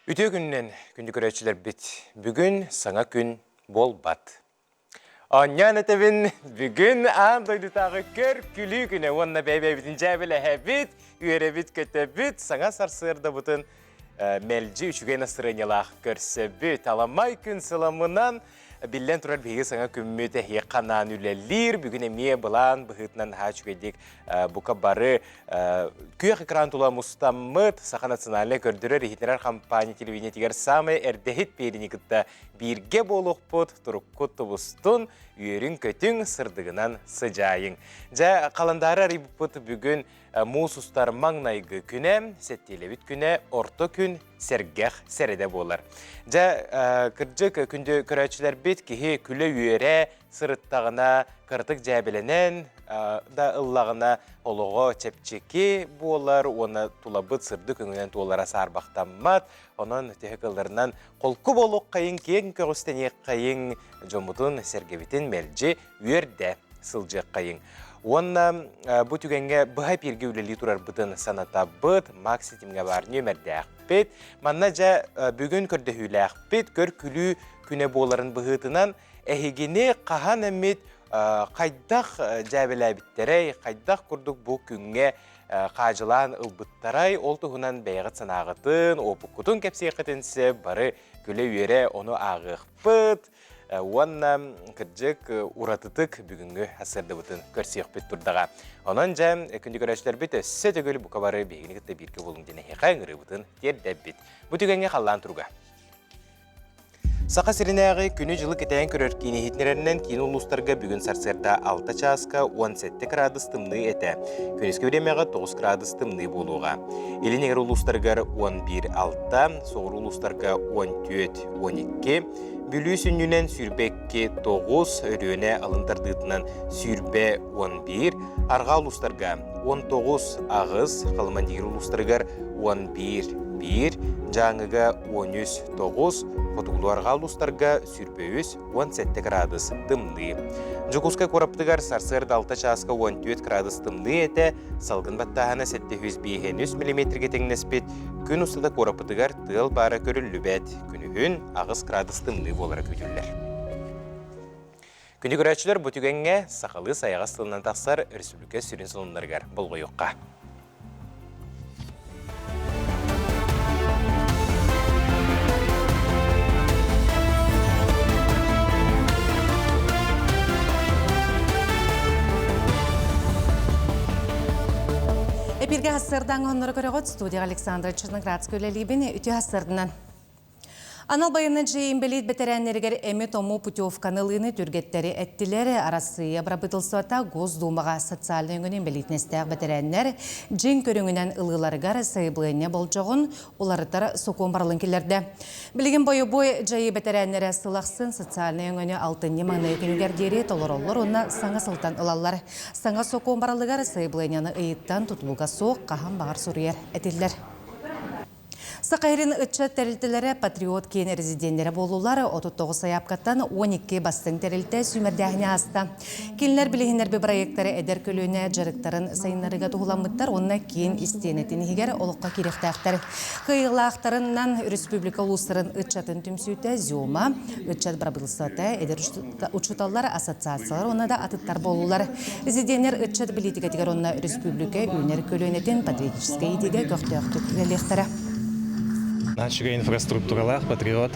Үтө күннен күнді көрәтшілер бит. Бүгін саңа күн бол бат. Оньян әтәбін бүгін андойды тағы көр күлі күні. Онна бәйбәбітін жәбілі әбіт, үйеребіт көтәбіт, саңа сарсырды бұтын мәлжі үшіген асырынелақ көрсі бүт. Аламай күн сыламынан Билен турар биги саңа күммөте хиқанан үлелер, бүгін әмие бұлан бұғытынан хачугедік бұқа бары күйек экран тула мұстаммыт Саха национальный көрдірі рехитлерар компания телевидение тегер самы әрдехет перені күтті бірге болуқ бұд, тұрық күтті бұстын, үйерін көтің сырдығынан сыжайын. Жа қаландары рибұт бүгін мұсустар маңнайғы күні, сәттелебіт күні, орты күн, сәргәқ сәреді болар. Жа кірджік күнді көрәтшілер бет кеге күлі үйере сырыттағына кыртық жәбіленен да ұллағына олығы чәпчеке болар, оны тулабыт сырды күңінен туолара сарбақтаммат, оның тәхікілдерінен қолқы болуқ қайын кейін көрістенек қайын жомытын сәргебетін мәлжі үйерді сылжық қайын. Онна бұ түгенге бұға перге үлелі тұрар бұтын саната бұт, макси тімге бар нөмірді әқпет. Манна жа бүгін көрді хүлі әқпет, көр күлі күне боларын бұғытынан әхегіне қахан әмет қайдақ жәбілі әбіттерей, қайдақ күрдік бұл күнге қажылан ұлбыттарай, ол тұғынан бәйғыт санағытын, опы күтін кәпсей қытынсы бары күлі үйері оны ағықпыт. Онна кірджік ұратытық бүгінгі асырды бұтын көрсейік бет тұрдаға. Онан жа күнді көрәшілер бет өсі төгілі бұқа бары бейгіні күтті бірге болың дене хеқай ғыры бұтын терді бет. Бұтігенге қалан тұруға. Сақа сірінәғі күні жылы кетайын көрер кейіне хетнерерінен кейін ұлыстарға бүгін сарсырда 6 часқа 17 градус тымны әті. Көнескі өремеға 9 градус тымны болуға. Елінегер ұлыстарғар 11-6, соғыр ұлыстарға 14-12, бүлі сүннінен сүрбекке 9, өрөне алындардығытынан сүрбе 11, арға ұлыстарға 19 ағыз, қалыман дегер ұлыстарғар 11-1, жаңыға 13-9, Фотогулуарға ұлыстарға сүрбеуіз 17 градус дымны. Жүкусқа қораптығар сарсырды 6 часқа 14 градус дымны әті, салғын баттағына 705 мм теңнеспет, күн ұсылда қораптығар тыл бары көрілі бәт, күнігін ағыз градус дымны болары көтілілер. Күнді көрәтшілер бұтігенге сақалы саяға стылынан тақсар республика сүрін сонынларғар бұл ғойыққа. Эпирге хастырдан оннары көрігіт студия Александра Черноградская өлелейбіні үті хастырдынан. Анал байыны жейін бәлейт бәтәрәнлергер әмі тому путевканы лыны түргеттері әттілері арасыя брабытылсуата Госдумаға социальный өңінен бәлейтнестәғ бәтәрәнлер жен көріңінен ылғыларығар сайыблығыне бол жоғын оларытар соқуын барлын келерді. Білген бойы жайы бәтәрәнлері сылақсын социальный өңіні алтынне маңны өкінігердері толыролыр онна саңа сылтан ылалар. Саңа соқуын барлығар сайыблығыне ыйыттан тұтылуға соқ қаған бағар сұрыер әтелдер. Сақайрын үтчі тәрілтілері патриот кейін резиденттері болулары 39 саяпқаттан 12 бастың тәрілті сүймердәғіне аста. Келінер білігінер бі проекттары әдер көліне жарықтарын сайынларыға тұғыламыттар, онына кейін істенетін егер олыққа керектәқтір. Қиылақтарынан республика ұлыстарын үтчатын түмсүйті зиома, үтчат брабылсаты, әдер ұчыталар ассоциациялар, онына да атыттар болулар. Резиденттер үтчат білетіге тегер онына республика үйнер көлінетін патриотическа едеге көқтіқтік Нәчіге инфраструктуралар, патриот,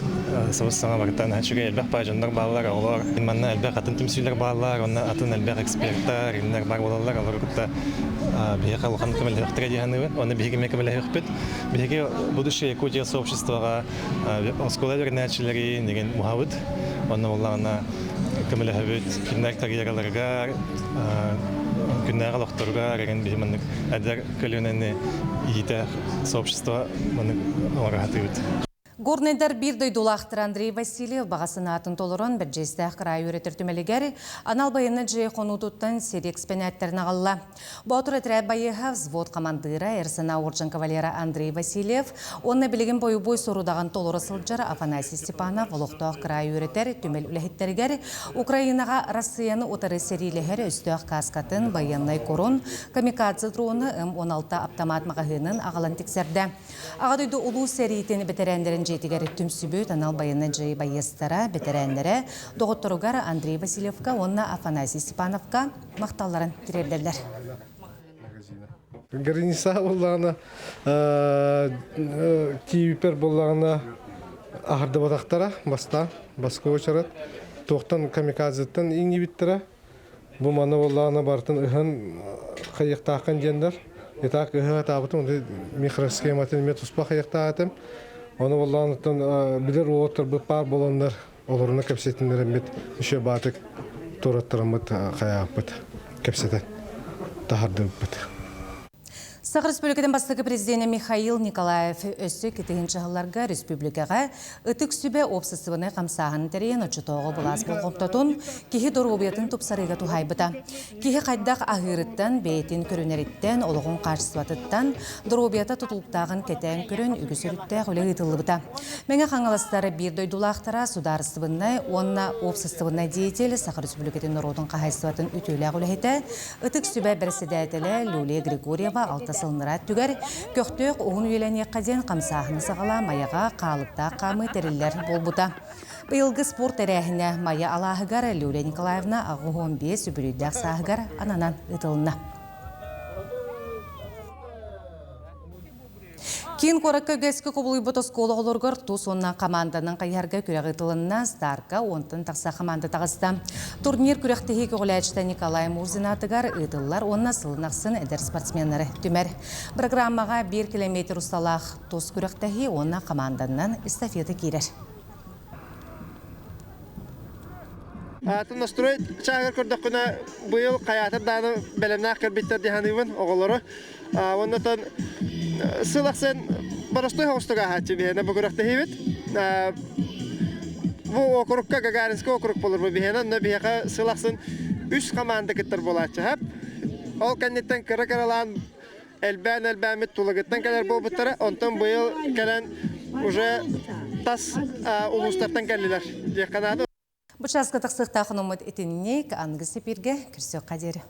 савыссаңа бартан, нәчіге әлбәқ пажындар балалар, олар, манна әлбәқ атын түмсүйлер балалар, онна атын әлбәқ эксперттар, иннер бар болалар, олар күтті бейек алуқан көмелдеріктіре дейханығы, оны бейге мекемелі өкпет. Бейге будущее Якутия сообществоға оскола вернәчілері деген мұхавыд, оны оларына көмелі өкпет, күннәр тарьераларға, күннәр алықтырға, реген бейманның әдер көлінені ете сообщество оларға атыйыд. Горнайдар bir дойдулақтыр Андрей Васильев бағасын атын толырын бір жестәқ қырай өретір түмелігер анал байыны жей қонудуттан серекспен әттерін ағалла. Бұатыр әтірі байыға взвод командыра әрсіна оржын кавалера Андрей Васильев, онына білеген бой сорудаған толыры сылджар Афанасий Степанов олықтақ қырай өретер түмел үләхеттергер Украинаға Россияны отары серилігер өстіғ каскатын байыннай корон камикадзе дроны М-16 автомат мағағының ағалан тексерді. Ағадойды ұлу сериетені бетерендерін жетігер түмсібөт анал байыны жай байыстара бетерендері доғыттыруғар Андрей Васильевка, онына Афанасий Степановка мақталарын тірердерлер. Граница болағына, кейіпер болағына ағырды батақтара, басқа өчарат, тоқтан камикадзеттен еңі біттіра. Бұл маны болағына бартын ұған қайықтақын жендер. Етақ ұға табытым, микросхематын мен тұспа қайықтағатым. Оны болағынықтан білер отыр бұл пар боландар оларына кәпсетіндерін бет үші батық тұраттырын бұд қаяқ бұд кәпсетен тағырды бұд. Сақ Республикадан бастығы президенті Михаил Николаев өсі кетігінші ғыларға республикаға үтік сүбе опсысывыны қамсағын тәрейін ұчытоғы бұлас бұл қоптатун кехі дұрғубетін тұпсарыға тухайбыта. Кехі қайдақ ағырыттан, бейтін көрінеріттен, олығын қаршысватыттан, дұрғубеті тұтылықтағын кетен көрін үгісірітті ғөлі ғытылыбыта. Мәңі қаңаластары бір дойдулақтара сударыстывыннай, онына опсыстывыннай дейтел Сақ Республикадан народын қағайсыватын үтілі ғөлі үтік сүбе бірседәтілі Люлия Григорьева сылнырат түгер, көқтөк оғын үйелене қаден қамсағыны сағала маяға қалыпта қамы тәрілер болбыта. Бұйылғы спорт әрәхіне мая алағығар Люлия Николаевна ағы 15 үбірүйдәк сағығар ананан ұтылына. Кейін қоракка көзгі құбылы бұты сколы олырғыр тұс онна команданың қайярға күрәғі тылынна Старка онтын тақса команда тағызды. Турнир күрәқтігі көғіләчті Николай Мурзинатығар ұтылар онна сылынақсын әдір спортсменлері түмер. Программаға 1 километр ұсталақ тұс күрәқтігі онна команданын эстафеті керер. Атын настроить чагыр көрдік күні бұйыл қаятыр даны бәлемнақ кірбеттер дегенігін оғылары. Оннатан сылақсын барастой хоғыстыға хатчы бейені бұл күріқті хейбет. Бұл окурукка Гагаринскі окурук болыр бұл бейені. Оны бейеға сылақсын 3 команда кеттір болатшы. Ол кәнеттен кірі-кірілан әлбән-әлбәмет тұлығыттан кәлер бұл бұттары. Онтан бұйыл кәлен уже тас ұлыстартан кәлілер. Деканады. Бұчасқы тақсықта қынымыд етіннек аңғысы перге күрсек қадері.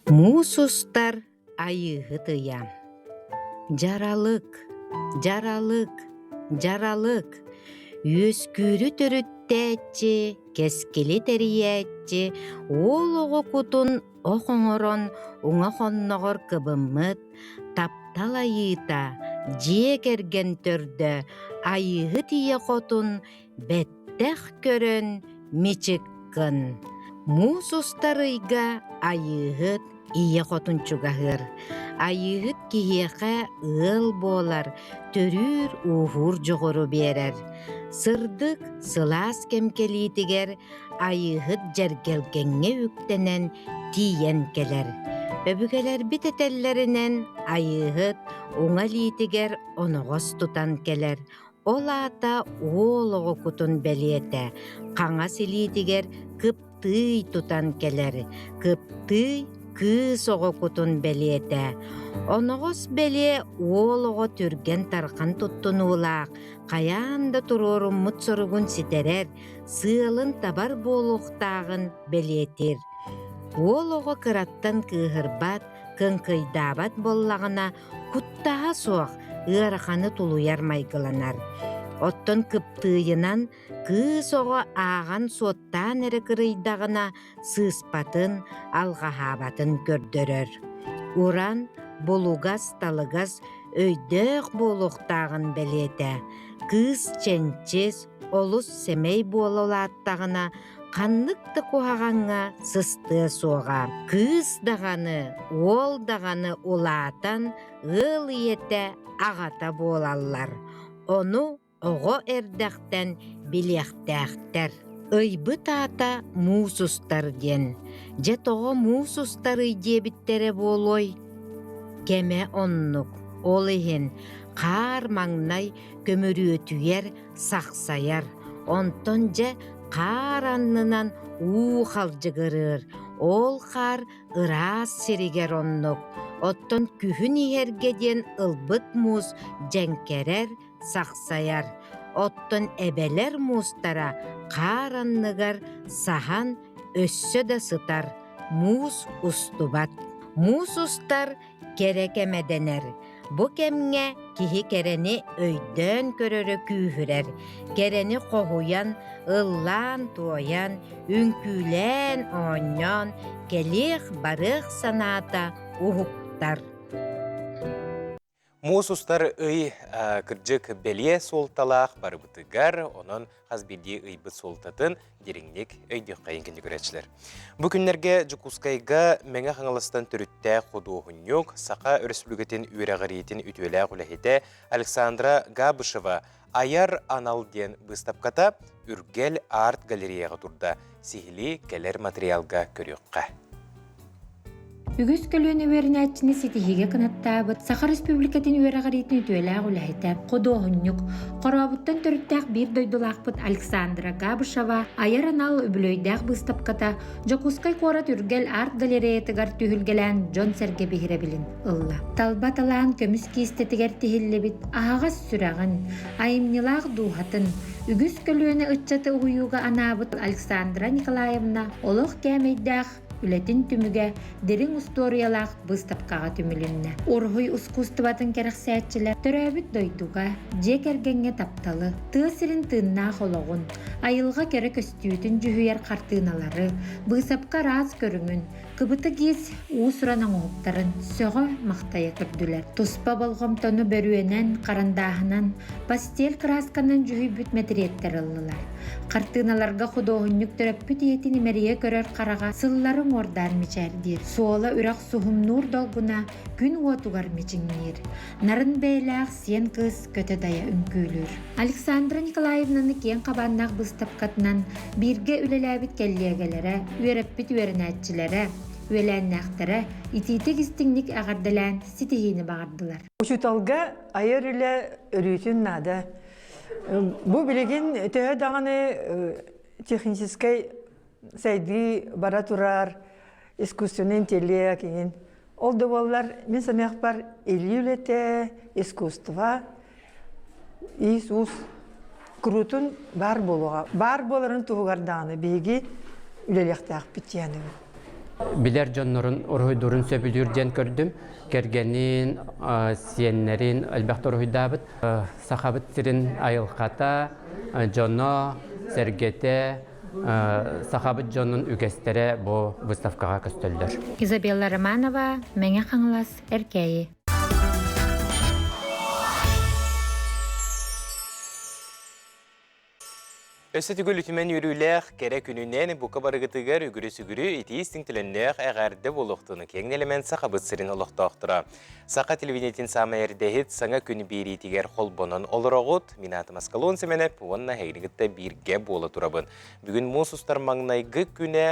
Мусустар айығы тыя. Жаралык, жаралык, жаралык. Өскүрі түріттәтчі, кескелі тәріятчі, ол оғы күтін оқоңырын, оңа қоннығыр кыбымыд, таптал айыта, жек ерген түрді, айығы тия қотын, бәттәқ көрін, мечіккін. Мусустарыйға айығыт ие қотынчуғағыр. Айығыт кейеқа ыл болар, төрір уғыр жоғыру берер. Сырдық сылас кемкелитігер, айығыт жәргелгенге үктенен тиен келер. Өбігелер бітетеллерінен айығыт оңа литігер оноғыз тұтан келер. Ол ата олығы күтін бәлеті, қаңа селитігер кыптый тұтан келер. Кыптый кыз оғы күтін бәлеті. Оноғыз бәле олығы түрген тарқан тұттын олақ, қаянда тұрорын мұтсырығын сетерер, сылын табар болуқтағын бәлетір. Олығы кыраттан кығырбат, кыңкыйдабат боллағына күттаға соқ, ырақаны тулуяр майгыланар. Оттон кыптыйынан кыз оғы аған соттан әрі кырыйдағына сыспатын, алғахабатын көрдірір. Уран болуғас талығас өйдіқ болуқтағын бәлеті. Кыз ченчес олыс семей болулаттағына қаннықты қуағанға сысты соға. Кыз дағаны, ол дағаны олатан ғыл ете ағата болалар. Оны оғы әрдәқтен білектәқтер. Өйбі тата мусустар ден. Жет оғы мусустар үйдебіттері болой. Кеме оннук. Ол иһин қар маңнай көмөрүөтүер сақсаяр. Онтон же қар аннынан халжыгырыр. Ол қар ыраас сиригер оннук. Оттон күхүн иһергеден ылбыт муз жәңкерер сақсаяр. Оттон эбелер мустара қар анныгар сахан өссө да сытар. Муз устубат. Муз устар керекемеденер. Бу кемге кихи керени өйдөн көрөрө күүһүрер. Керени қохуян, ыллаан туоян, үңкүүлэн оонньон, келих барых санаата ухуктар. Мусустар ый кырдьык беле солталах барыбытыгар, онон хазбиди ыйбы солтатын дереңнек өйдөх кайын кенде көрәчләр. Бу күннәргә Жукускайга меңе хаңаластан төрүттә худоһуньюк Сака Республикатын үрәгәриетин үтүлә гуләһите Александра Габышева Аяр анал ден выставката Үргел арт галереяга турда сихили келер материалга көрөккә. Үгіз көлөні өрінәтчіні сетихиге кынаттабыт, Саха Республикатын өрағаритін үтуеләғ үләйті, қодоғыннюк, қорабыттан төріттәқ бір дойдулақпыт Александра Габышева, аяр анал үбілөйдәқ бұстапката, Жокускай қорат үргел арт галереятығар түйілгелән Джон Серге бігіре білін, ылла. Талбаталан көміс кейстетігер тихиллебіт, ағағас сүрағын, айымнилақ дұғатын, үгіз көлөні ұтчаты ұйуға анабыт Александра Николаевна, олық кәмейдәқ, үлетін түміге дерің историялақ бұстапқаға түмілінне. Орғой ұскустыватын керексәтчілер төрәбіт дойдуға, жек әргенге тапталы, тысырын тынна қолығын, айылға кері көстүйтін жүхүйер қартыналары, бұсапқа раз көріңін, кыбыты кез уысыранан оғыптарын сөғы мақтайы күрділер. Тұспа болғымтоны бөрүенен, қарандағынан, пастел красканын жүхүй бүт мәтіреттер ылылар. Қартыналарға құдоғыннюк төріп бүт етіні мәрие көрер қараға сылларын ордар мечәрдер. Суола үрақ суғым нұр долгуна күн уатуғар мечіңнер. Нарын бәйләқ сен қыз көті дая үнкүлір. Александра Николаевнаны кен қабаннақ бұстапқатынан бірге үлеләбіт кәллегелері, өріппіт өрінәтчілері, өләннәқтері, итетік істіңнік ағардылан сетейіні бағардылар. Учуталга айыр үлі өрүтін нады. Бу билеген төһө дағаны технической сайды бара турар, искусственный интеллект еген. Ол доволлар, мен самяқ бар, илюлете, искусства, Иисус, крутун бар болуға. Бар боларын туғардағаны бейге үлелектәқ бітияны. Билер жоннорун оройдурун сөбүлүрден көрдүм. Кергенин, сиеннерин албакта оройдабыт. Сахабыт сирин айылқата, жоно, сергете, сахабыт жонун үгестере бу выставкага көстөлдөр. Изабелла Романова, Меңе қаңылас, Эркейі. Өсетігіл үтімен үрілер кәрі күнінен бұқа барығытығыр үгірі-сүгірі етейістің тіліннер әғарды болуқтыны кеңнелемен сақа бұтсырын олықтақтыра. Сақа телевидениетін сама әрдехет саңа күні бері етігер қолбонын олыр оғыт, минаты маскалон семенеп, онына әйрігітті бірге болы тұрабын. Бүгін мұсыстар маңнайғы күні,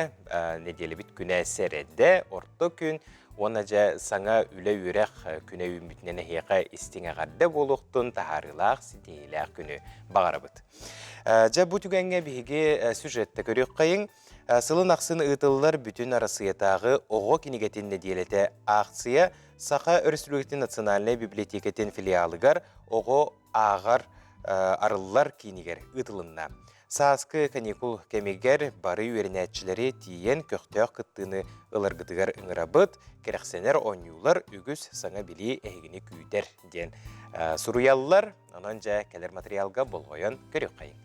неделі біт күні сәреді, орты күн, Оны жа саңа үлі үрек күні үмітнені хеқа істің ағарды болуқтын тахарылақ, сидейлақ күні бағарабыд. Жа бұ түгенге бігі сюжетті көрек қайын. Сылын ақсын ұтылылар бүтін арасыятағы оғы кенегетінне делеті ақсыя Сақа Республикатын национальный библиотекетін филиалығар оғы ағар арылылар кенегер ұтылынна. Саскы каникул кемегер бары үйерінәтчілері тиен көқтеуқ қыттыны ыларғытығар ұңырабыд, керексенер оңюлар үгіз саңа білі әйгіні күйдер ден. Сұруялылар, онан жа кәлер материалға болғойын көрек қайын.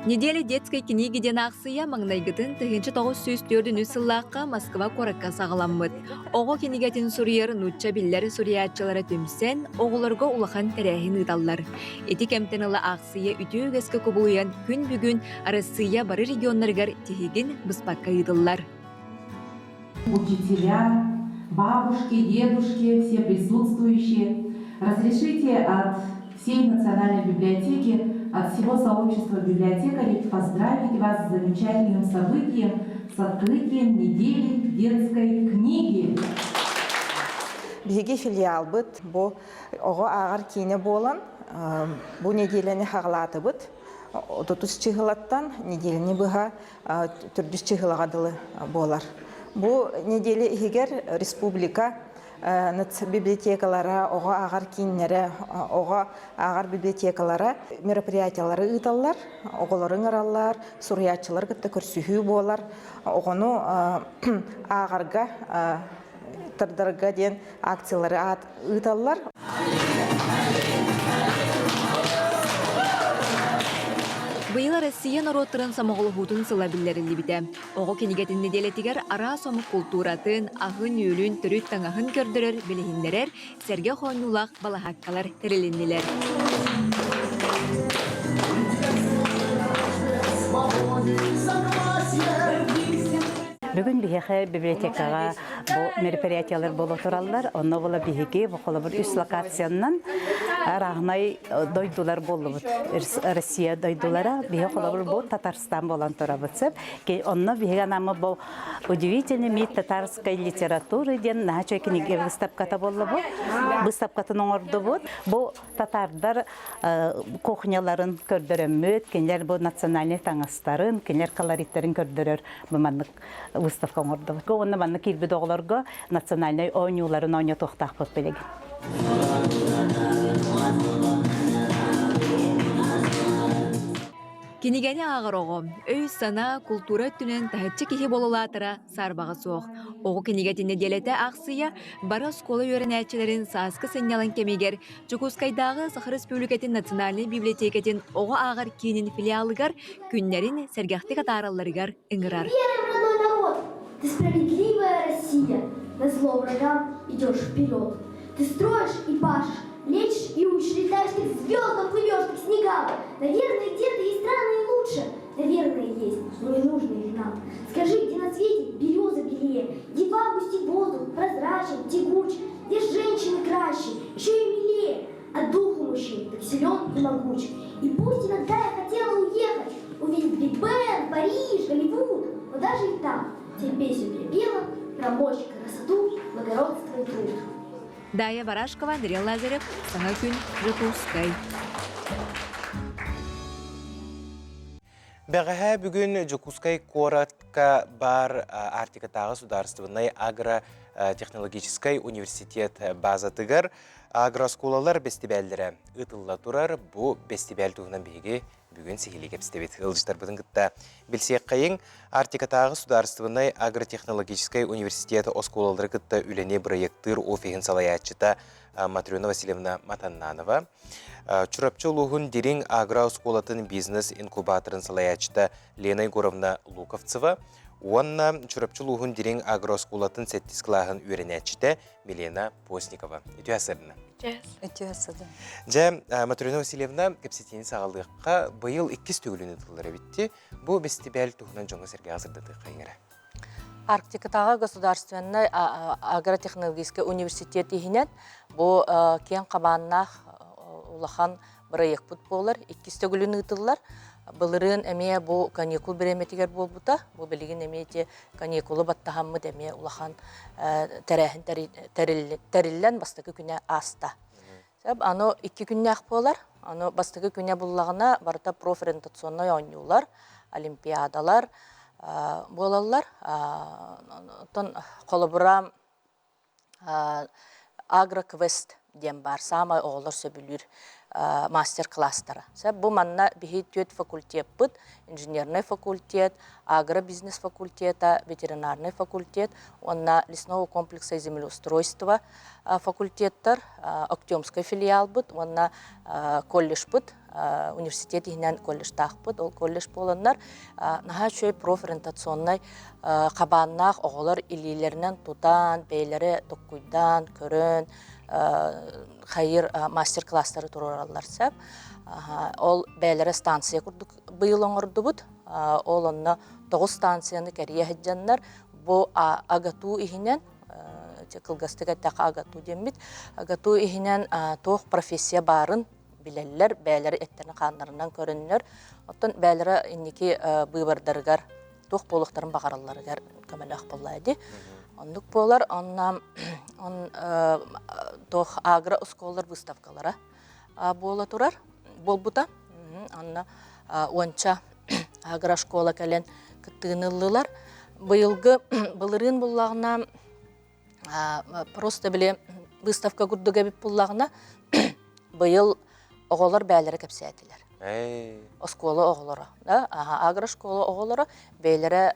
Неделе детской книгиден ақсыя маңнайгытын 1904 сыллаққа Москва коракка сағыламмыд. Оғы кенигетін сурьер нутча биллер сурьячылары түмсен, оғыларға улахан тәрәхін ұдаллар. Эти кемтенілі ақсыя үті өгескі көбуян күн бүгін арасыя бары регионларғар тегін бұспаққа ұдыллар. Учителя, бабушки, дедушки, все присутствующие, разрешите от всей национальной библиотеки, от всего сообщества библиотекарей поздравить вас с замечательным событием, с открытием недели детской книги. биһиги филиал быт, бу ого агар кине болан, бу неделени хаглатыбыт. Отутус чыгылаттан неделени быга түрдүс чыгылагадылы болар. Бу неделе игер республика библиотекалара, ого агар киннере, ого агар библиотекалара мероприятиялары ыталлар, оголорун араллар, сурьячылар кытта көрсүхүү болар, огону агарга тырдырга ден акциялары ыталлар. Быйла Россия народтарын самоголугутун сылабиллерилли бите. Ого кенигетин неделетигер ара сомук культуратын, ахын үйлүн түрүт таңахын көрдөрөр билихиндерер, серге хоннулак балахаккалар терелиннилер. Бүгін бихе библиотекаға бұл мероприятиялар болу тураллар. Онно бола бихеге бұл бір үс локацияннан рағнай дойдулар болу бұд. Россия дойдулара бихе қолабыр бұл Татарстан болан тұра бұдсып. Онно бихеге намы бұл удивительный мир татарской литературы ден нағачой книге выставката болу бұд. Выставкатын оңырды бұд. Бұл татардар кухняларын көрдіріммөд, кенлер бұл национальный таңыстарын, кенлер колориттерін көрдірір бұманлық выставка оңырды. Онна манны кирбі доғыларға национальный ойнюларын ойна тоқтақ бұд білеген. Кенигени ағыр оғы, өй сана культура түнен тәхетчі кехи болулатыра сарбағы соқ. Оғы кенигетіне делеті ақсыя бара скола өрінәтчілерін саскы сенялын кемегер, Жукускайдағы Сахар Республикатын национальный библиотекетін оғы ағыр кейінін филиалыгар, күннерін сәргәхті катараларыгар ыңырар. Ты справедливая Россия, на зло врагам идешь вперед. Ты строишь и пашешь, лечишь и учишь, летаешь, как звездам плывешь, как снегам. Наверное, где-то есть страны лучше, наверное, есть, но не нужно их нам. Скажи, где на свете береза белее, где в августе воздух прозрачен, тягуч, где женщины краще, еще и милее, а дух у мужчин так силен и могуч. И пусть иногда я хотела уехать, увидеть Биг Бен, Париж, Голливуд, но даже и там песню перепела про мощь, красоту, благородство и труд. Дая Барашкова, Андрей Лазарев, Сангакюн, Жукускай. Бәғәһә бүгін Жукускай коратка бар Артикатағы сударственный агротехнологический университет базатыгар агросколалар бестибәлдері ытылла турар. Бу бестибәл туғынан беге бүгін сихили кепстебет ылжыстар бұдың күтті. Білсек қайын Артикатағы сударственный агротехнологический университет осколалары күтті үлене проекттыр офиғын салаятчыта Матрена Васильевна Матаннанова. Чурапчы луғын дерин агросколатын бизнес-инкубаторын салаятчыта Лена Егоровна Луковцева. Уанна чурапчы луғын дерин агросколатын сеттискілағын үйренәтчіті Милена Постникова. Үті асырына. Жа, Матрена Васильевна кепсетені сағалдыққа бұйыл 2 төгіліні тұлдары бітті. Бұл бестибәл тұғынан жоңғы сәрге азырдады қайыңыра. Арктикатағы государственный агротехнологический университет ихинен бұл кен қабаннақ улахан проект бұт болар, 2 төгіліні тұлдар. Былырын әме бұл каникул біреметігер бол бұта, бұл білген әмейте каникулы баттағанмы дәме улахан тәрәхін тәріллән бастығы күне аста. Аны 2 күнне ақ болар, аны бастығы күне бұллағына барыта профориентационный ойнулар, олимпиадалар болалар. Қолыбыра агроквест дем бар, самай оғылар сөбілір мастер-класстары. Бұл манна бихи 4 факультет бұд, инженерный факультет, агробизнес факультета, ветеринарный факультет, онна лесного комплекса и землеустройства факультеттар, Актемский филиал бұд, онна колледж бұд, университет ихнен колледж тақ бұд, ол колледж боландар, наға чөй профориентационный қабаннақ оғылар илилерінен тутан, бейлері тоққойдан, көрін, хайыр мастер-класстары тұраралар сәп. Ол бәлері станция күрдік бұйыл оңырды бұд. Ол онына 9 станцияны кәрия әджанлар. Бұл ағату ихінен, қылғастық әттәқ ағату дембет, ағату ихінен тоқ профессия барын білелер, бәлері әттерін қанларынан көрінлер. Оттан бәлері иннеки бұйбардарығар, тоқ болықтарын бағараларығар көмәлі ақ болайды. Оннук болар, онна тох агра осколар выставкалара бола турар, болбута. Онна онча агра школа кәлен кыттыыныллылар. Быйылгы былырын буллагына просто биле выставка курдуга бип буллагына быйыл оголор бәйләре кепсәтиләр. Оскола оголора, да? Агра школа оголора бәйләре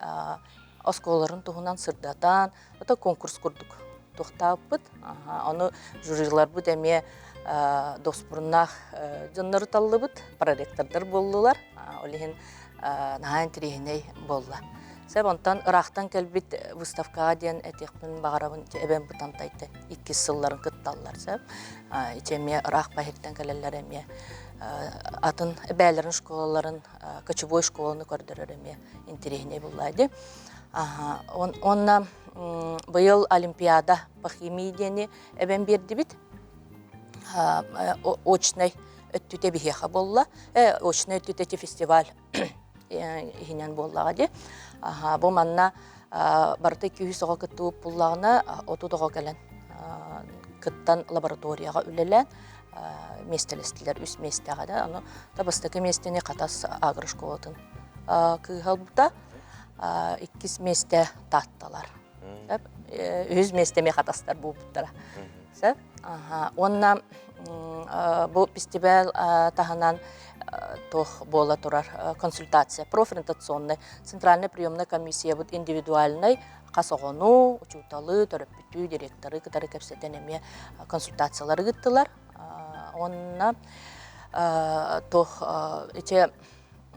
осколарын туһунан сырдатан, ата конкурс курдук. Тухтаппыт, аны жюрилар бу деме доспурнах жоннор таллыбыт, проректордар болдулар. Олихин наһан тирихиней болла. Себ онтан ырахтан келбит выставкага ден этекмин багарабын эбен бутан тайтты. 2 сылларын кытталлар себ. Ичеме ырах бахиттен келелер эме атын бәйләрен школаларын, кочевой школаны көрдөрөр эме интерехиней буллайды. Онна быйыл олимпиада по химии дени эбен берди бит. Очный өттүте бихеха болла. Очный өттүте фестиваль хинен боллага ди. Бу манна барты 200 кыттуу буллагына отудого келен кыттан лабораторияга үлелен местелестилер үс местега да. Аны табыстагы местени катас агрошколатын кыйгалбута 2 месте татталар. Сәп 100 местеме катастар бу буттара. Сәп онна бу фестиваль таханан тох бола турар консультация профориентационная центральная приемная комиссия вот индивидуальной касогону учуталы төрөпүтүү директоры кытары кепсетенеме консультациялары гыттылар. Онна тох эти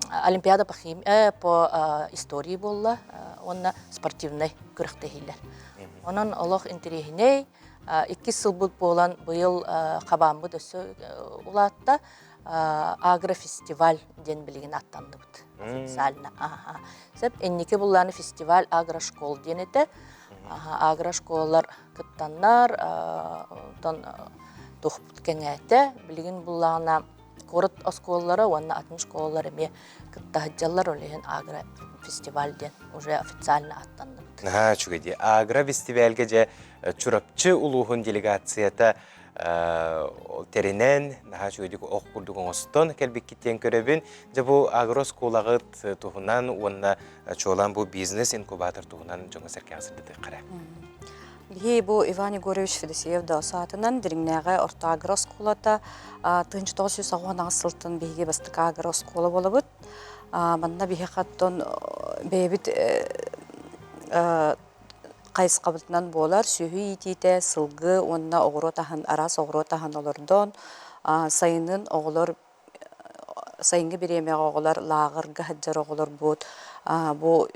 олимпиада по химии по истории болла, онна спортивный күрөхтехилер. Онан олох интерехиней 2 сыл бут болан быйыл кабамбы дөсө улатта агрофестиваль ден билген аттанды бут. Официально. Сеп эннике булланы фестиваль агрошкол денете. Агрошколлар кыттаннар, тон тохпут кеңәте билген буллана корот осколлары, онна 60 школалар эме кыттахаджаллар олеген агрофестиваль ден уже официально аттанды бут. Чугади агрофестивальге же чурапчы улуғын делегацията теренен чугади оқ курдугун остон келбек киттен көрөбүн. Же бу агросколагыт туһунан онна чолан бу бизнес инкубатор туһунан жоңа серкеңсирди кара. Бихи бу Иван Егорович Федосеев да саатынан дириңнәгә орта агросколата 1990 сылтын бихиге бастык агроскола болобут. Манна бихи каттон бебит кайыс кабытынан болар, сүйі итите, сылгы, онна оғыру тахан, арас оғыру тахан олырдон, сайынын оғылар, сайынғы беремеғ оғылар, лағырғы хаджар оғылар бұд, бұ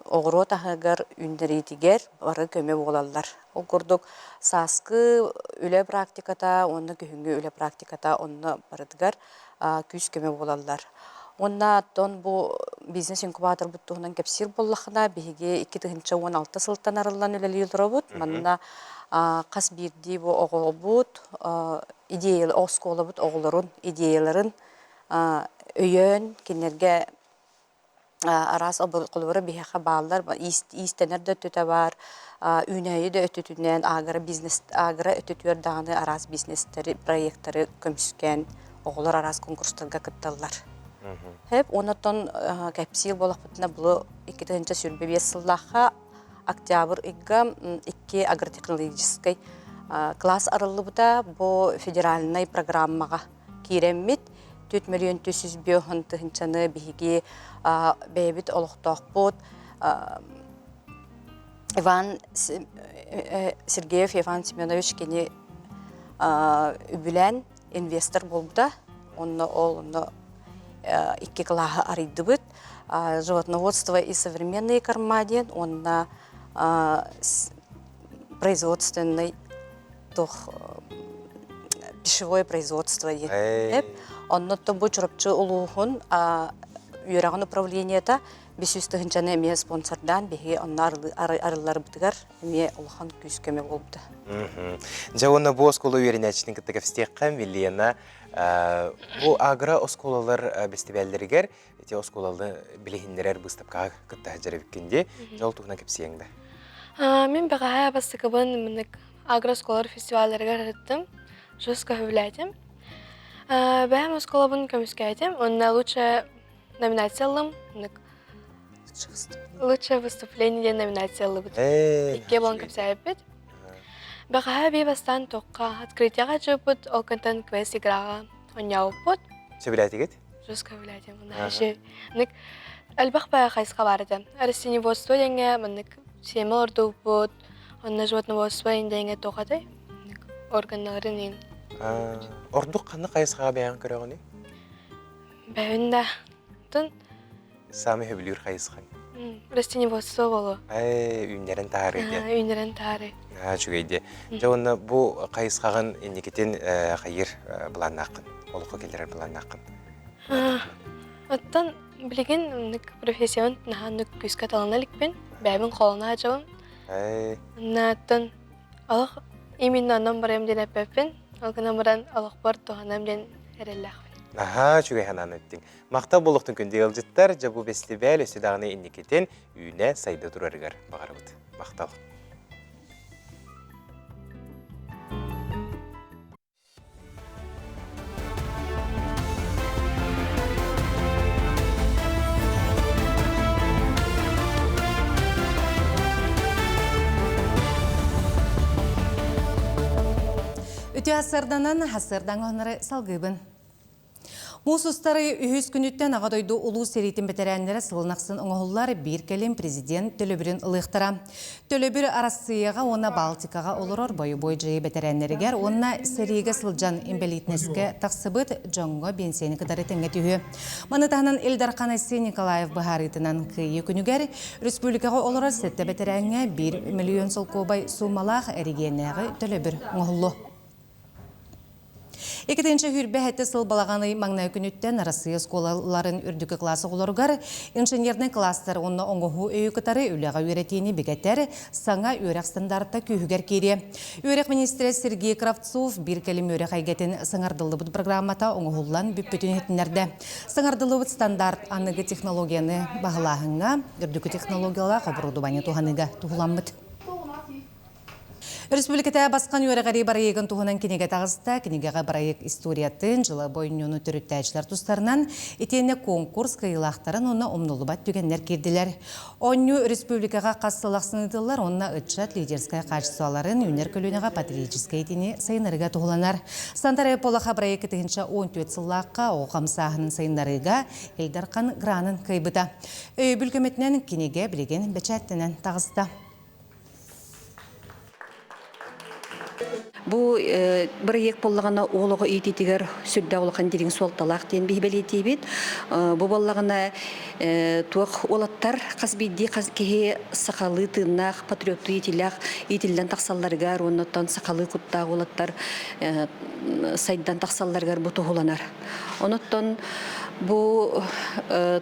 оғыру тахагар үндеритигер бары көме болалар. Ол көрдік саскы үлі практиката, онны күйінгі үлі практиката, онны барыдығар күз көме болалар. Онна тон бу бизнес инкубатор буттугунан кепсир боллахына биһиге 2016 сылтан арылан үлели юлдырабут. Манна кас бирди бу оголбут, идеял осколабут оголорун идеяларын өйөн кинерге арас оболколора биһига баалар истенерде төтө бар, үнөйү дө өтүтүнен агра бизнес агра өтүтүөр даганы арас бизнестери проекттери көмүскөн оголор арас конкурстарга кытталлар. Хеп онотон кепсил болақпытына бұлы 2-нче сүрбе 5 сыллаға октябрь 2 агротехнологический класс арылы бұта бұ федеральный программаға кереммет 4 миллион 400 бүйхынтығынчаны бігіге бәйбіт олықтақ бұд Сергеев Иван Семенович кені үбілен инвестор болбыда. Онны 2 клаха аридыбыт, животноводство и современные кормаден, он на производственный пищевое производство. Он на то будет рабчу улугун, юраган управление-то бесюстыгынчаны эме спонсордан беги онна арылар бытыгар эме улхан күскеме болбута. Жауына бу осколу веринячтин кыттыга фстекка миллиона бу агра осколалар фестивалдергер эти осколалды билихиннерер быстапка кытта жарыбыккенде жол тугуна кепсиеңде. Мен баға бастықыбын мінік агросколар фестивалдарға реттім, жүз көбіләдім. Бәм осколабын көміскәдім, онна лучше номинациялым, лучше выступление номинациялы бұд. Икке болын көпсәйіппет. Баға бей бастан тоққа открытияға жөппіт, ол контент квест играға оңяуып бұд. Сөбіләтігет? Жүз көбіләдім. Әлбақ бәға қайсқа барды. Растениеводство денге, семел орду бұд, онна животноводство денге тоқадай, органларын ең. Ордук қаны қайсыға бәйін көріғыны? Бәйінда. Сами хөбілер қайсыға? Растениеводство болу. Үйіндерін тағары еді? Үйіндерін тағары. Жүгейді. Жауынна бұл қайсығағын енекетен қайыр бұлан ақын, олыққа келдерер бұлан ақын. Оттан білеген профессион нағанны күскі талыналікпен, бәйбін қолына ажауым. Оттан алық именно анам барайым ден әппәппен, алғынан баран алық бар туғанам ден әрелләқпен. Жүгей ханан өттің. Мақта болуқтың күнде елжіттар, жабу фестиваль өсідағыны енекетен үйіне сайды тұрарығар бағар бұд. Мақтал. Үті асырданан асырдан ғанары салғыбын. Мусустары үйіз күніттен ағадойды ұлу серейтін бетерәнлері сылынақсын оңғылар бір кәлем президент Төлөбірін ұлықтыра. Төлөбір Арасыяға, ona Балтикаға олырор бой жайы бетерәнлерігер, ona сереге сылжан имбелитнеске тақсыбыт жоңға бенсені кыдары тәңге түйі. Манытағынан Элдар Қанасы Николаев Бұхаритынан күйі күнігер, республикаға олырор сетті бетерәнге 1 миллион солқобай сумалақ әрігенәғы Төлөбір оңғылы. Екетенші хүрбе әтті сыл балағаны маңнай күніттен Россия сколаларын үрдікі класы қолырғар, инженерный кластар онына оңғығы өйікітары үліға өретейіне бігеттер саңа өрек стандартта күйігер кере. Өрек министрі Сергей Кравцов бір кәлім өрек айгетін сыңардылы бұд программата оңғығылан бүппетін етінерді. Сыңардылы бұд стандарт анығы технологияны бағылағыңа, үрдікі технологиялар қабырудубаны туғаныға туғыламбыд. Республиката басқан өріғари барайығын туғынан кенеге тағызда, кенегеға барайық историятын жылы бойынуыны түріттәйшілер тұстарынан етені конкурс қиылақтарын онына омнулыбат түгенлер керділер. Онны республикаға қассылақсынытылар, онына ұтшат лидерскай қачсуаларын үнер көлінеға патриотическай етені сайынарыға туғыланар. Сантары полаға барайық етігінші 14 сыллаққа оғамсағының сайынарыға Элдарқан гранын қайбыда. Бүлкөметінен кенеге білеген бәчәттінен тағызда. Бу бір ек боллағына олығы үйтетігер сүрді олықын деген солталақ ден бейбелетей бет. Бұ боллағына туақ олаттар қазбейді кеге сақалы тыңнақ, патриотты етіліғ, етілден тақсалларғар, оннаттан сақалы құттақ олаттар сайдан тақсалларғар бұты оланар. Оннаттан бұл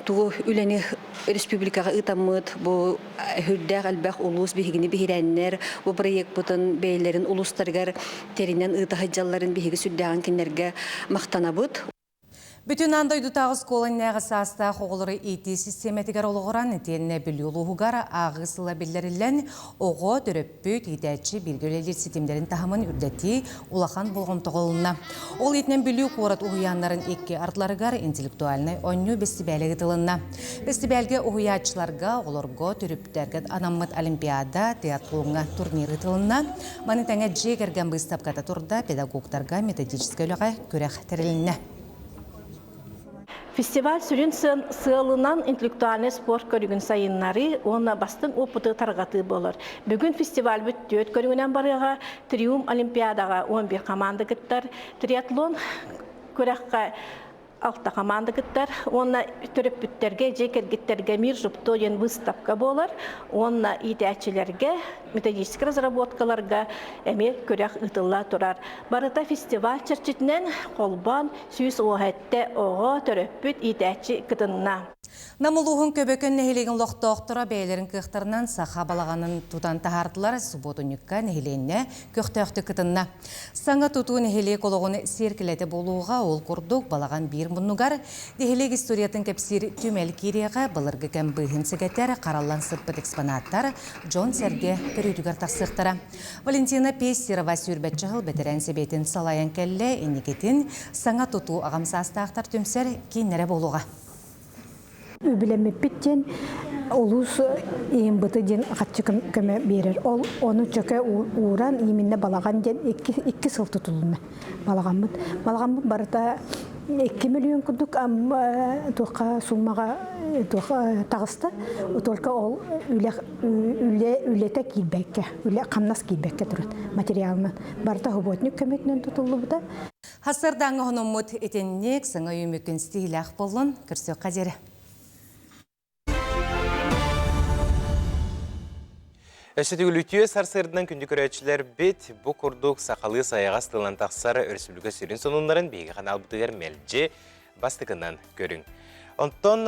туғы үләні республикаға ұтамыд, бұл хүрдәқ әлбәқ ұлыс бігіні бігірәннер, бұл проект бұтын бәйлерін ұлыстарғар терінен ұтағы жалларын бігігі сүрдәғын кенерге мақтана бұд. Бүтін андойды тағыз колонияғы саста қоғылыры еті системетігер олығыран етеніне білі олығығар ағысыла білдерілен оғы дүріппіт етәтші білгелелер сетемдерін тағымын үрдәті олақан болғым тұғылына. Ол етінен білі қорат ұғыянларын екке артларығар интеллектуалны ойны бестібәлігі тылына. Бестібәлгі ұғыятшыларға олырғы дүріптергі анаммыт олимпиада театролыңа турниры тылына. Манытаңа жегерген бұстапқата тұрда педагогтарға методическі өліға көрек тәріліне. Фестиваль сүрін сылынан интеллектуальный спорт көрігін сайынлары, оны бастың опыты тарғаты болыр. Бүгін фестиваль бүттөт көрігінен барыға триум олимпиадаға 11 команда кіттар, триатлон көріққа 6 команда кіттар, оны түріп бүттерге, жекергеттерге мир жұптойын выставка болыр, оны итәтчілерге, методический разработкаларға әме көріқ ұтылла тұрар. Барыта фестиваль чырчетінен қолбан сүйіс оғатты оғы түріп бүт итәтчі кітінна. Намылуғын көбөкөн нехилеген лоқтоқтыра бәйлерін кықтарынан саха балағанын тутан тахардылар субботунюкка нехиленне көқтөқты кытынна. Саңа туту нехиле кологын серкілеті болуға ол күрдік балаған бір мұнугар нехилек историятын кепсир түмел киреға бұлырғы кәм бұйын сігеттер қаралан сыппыт экспонаттар Джон Серге көрүйдігер тақсықтыра. Валентина Пестерова сүрбетчі ғыл бәтерен себетін салайын кәлі енекетін саңа туту ағамсастақтар түмсер кейінері болуға. Үбілемеппеттен олус ең бұты ден қатшы көмі берер. Ол оны чөке уран еменне балаған ден 2 сыл тұтылыны балаған бұд. Балаған бұд барыта 2 миллион күдік тұққа сумаға тағысты. Только ол үлете кейбәкке, қамнас кейбәкке тұрады материалынан. Барыта хұботнік көметінен тұтылы бұда. Хасырдаңы ғынымыт етеннек сыңа үймекін стейләқ болын күрсі қадері. Әшетігіл үтіе сарсырдынан күнді көрәтшілер бет бұ күрдік сақалы саяға стылан тақсары өрсілігі сүрін сонунларын бейгі қанал бұтығар мәлже бастықынан көрің. Онтон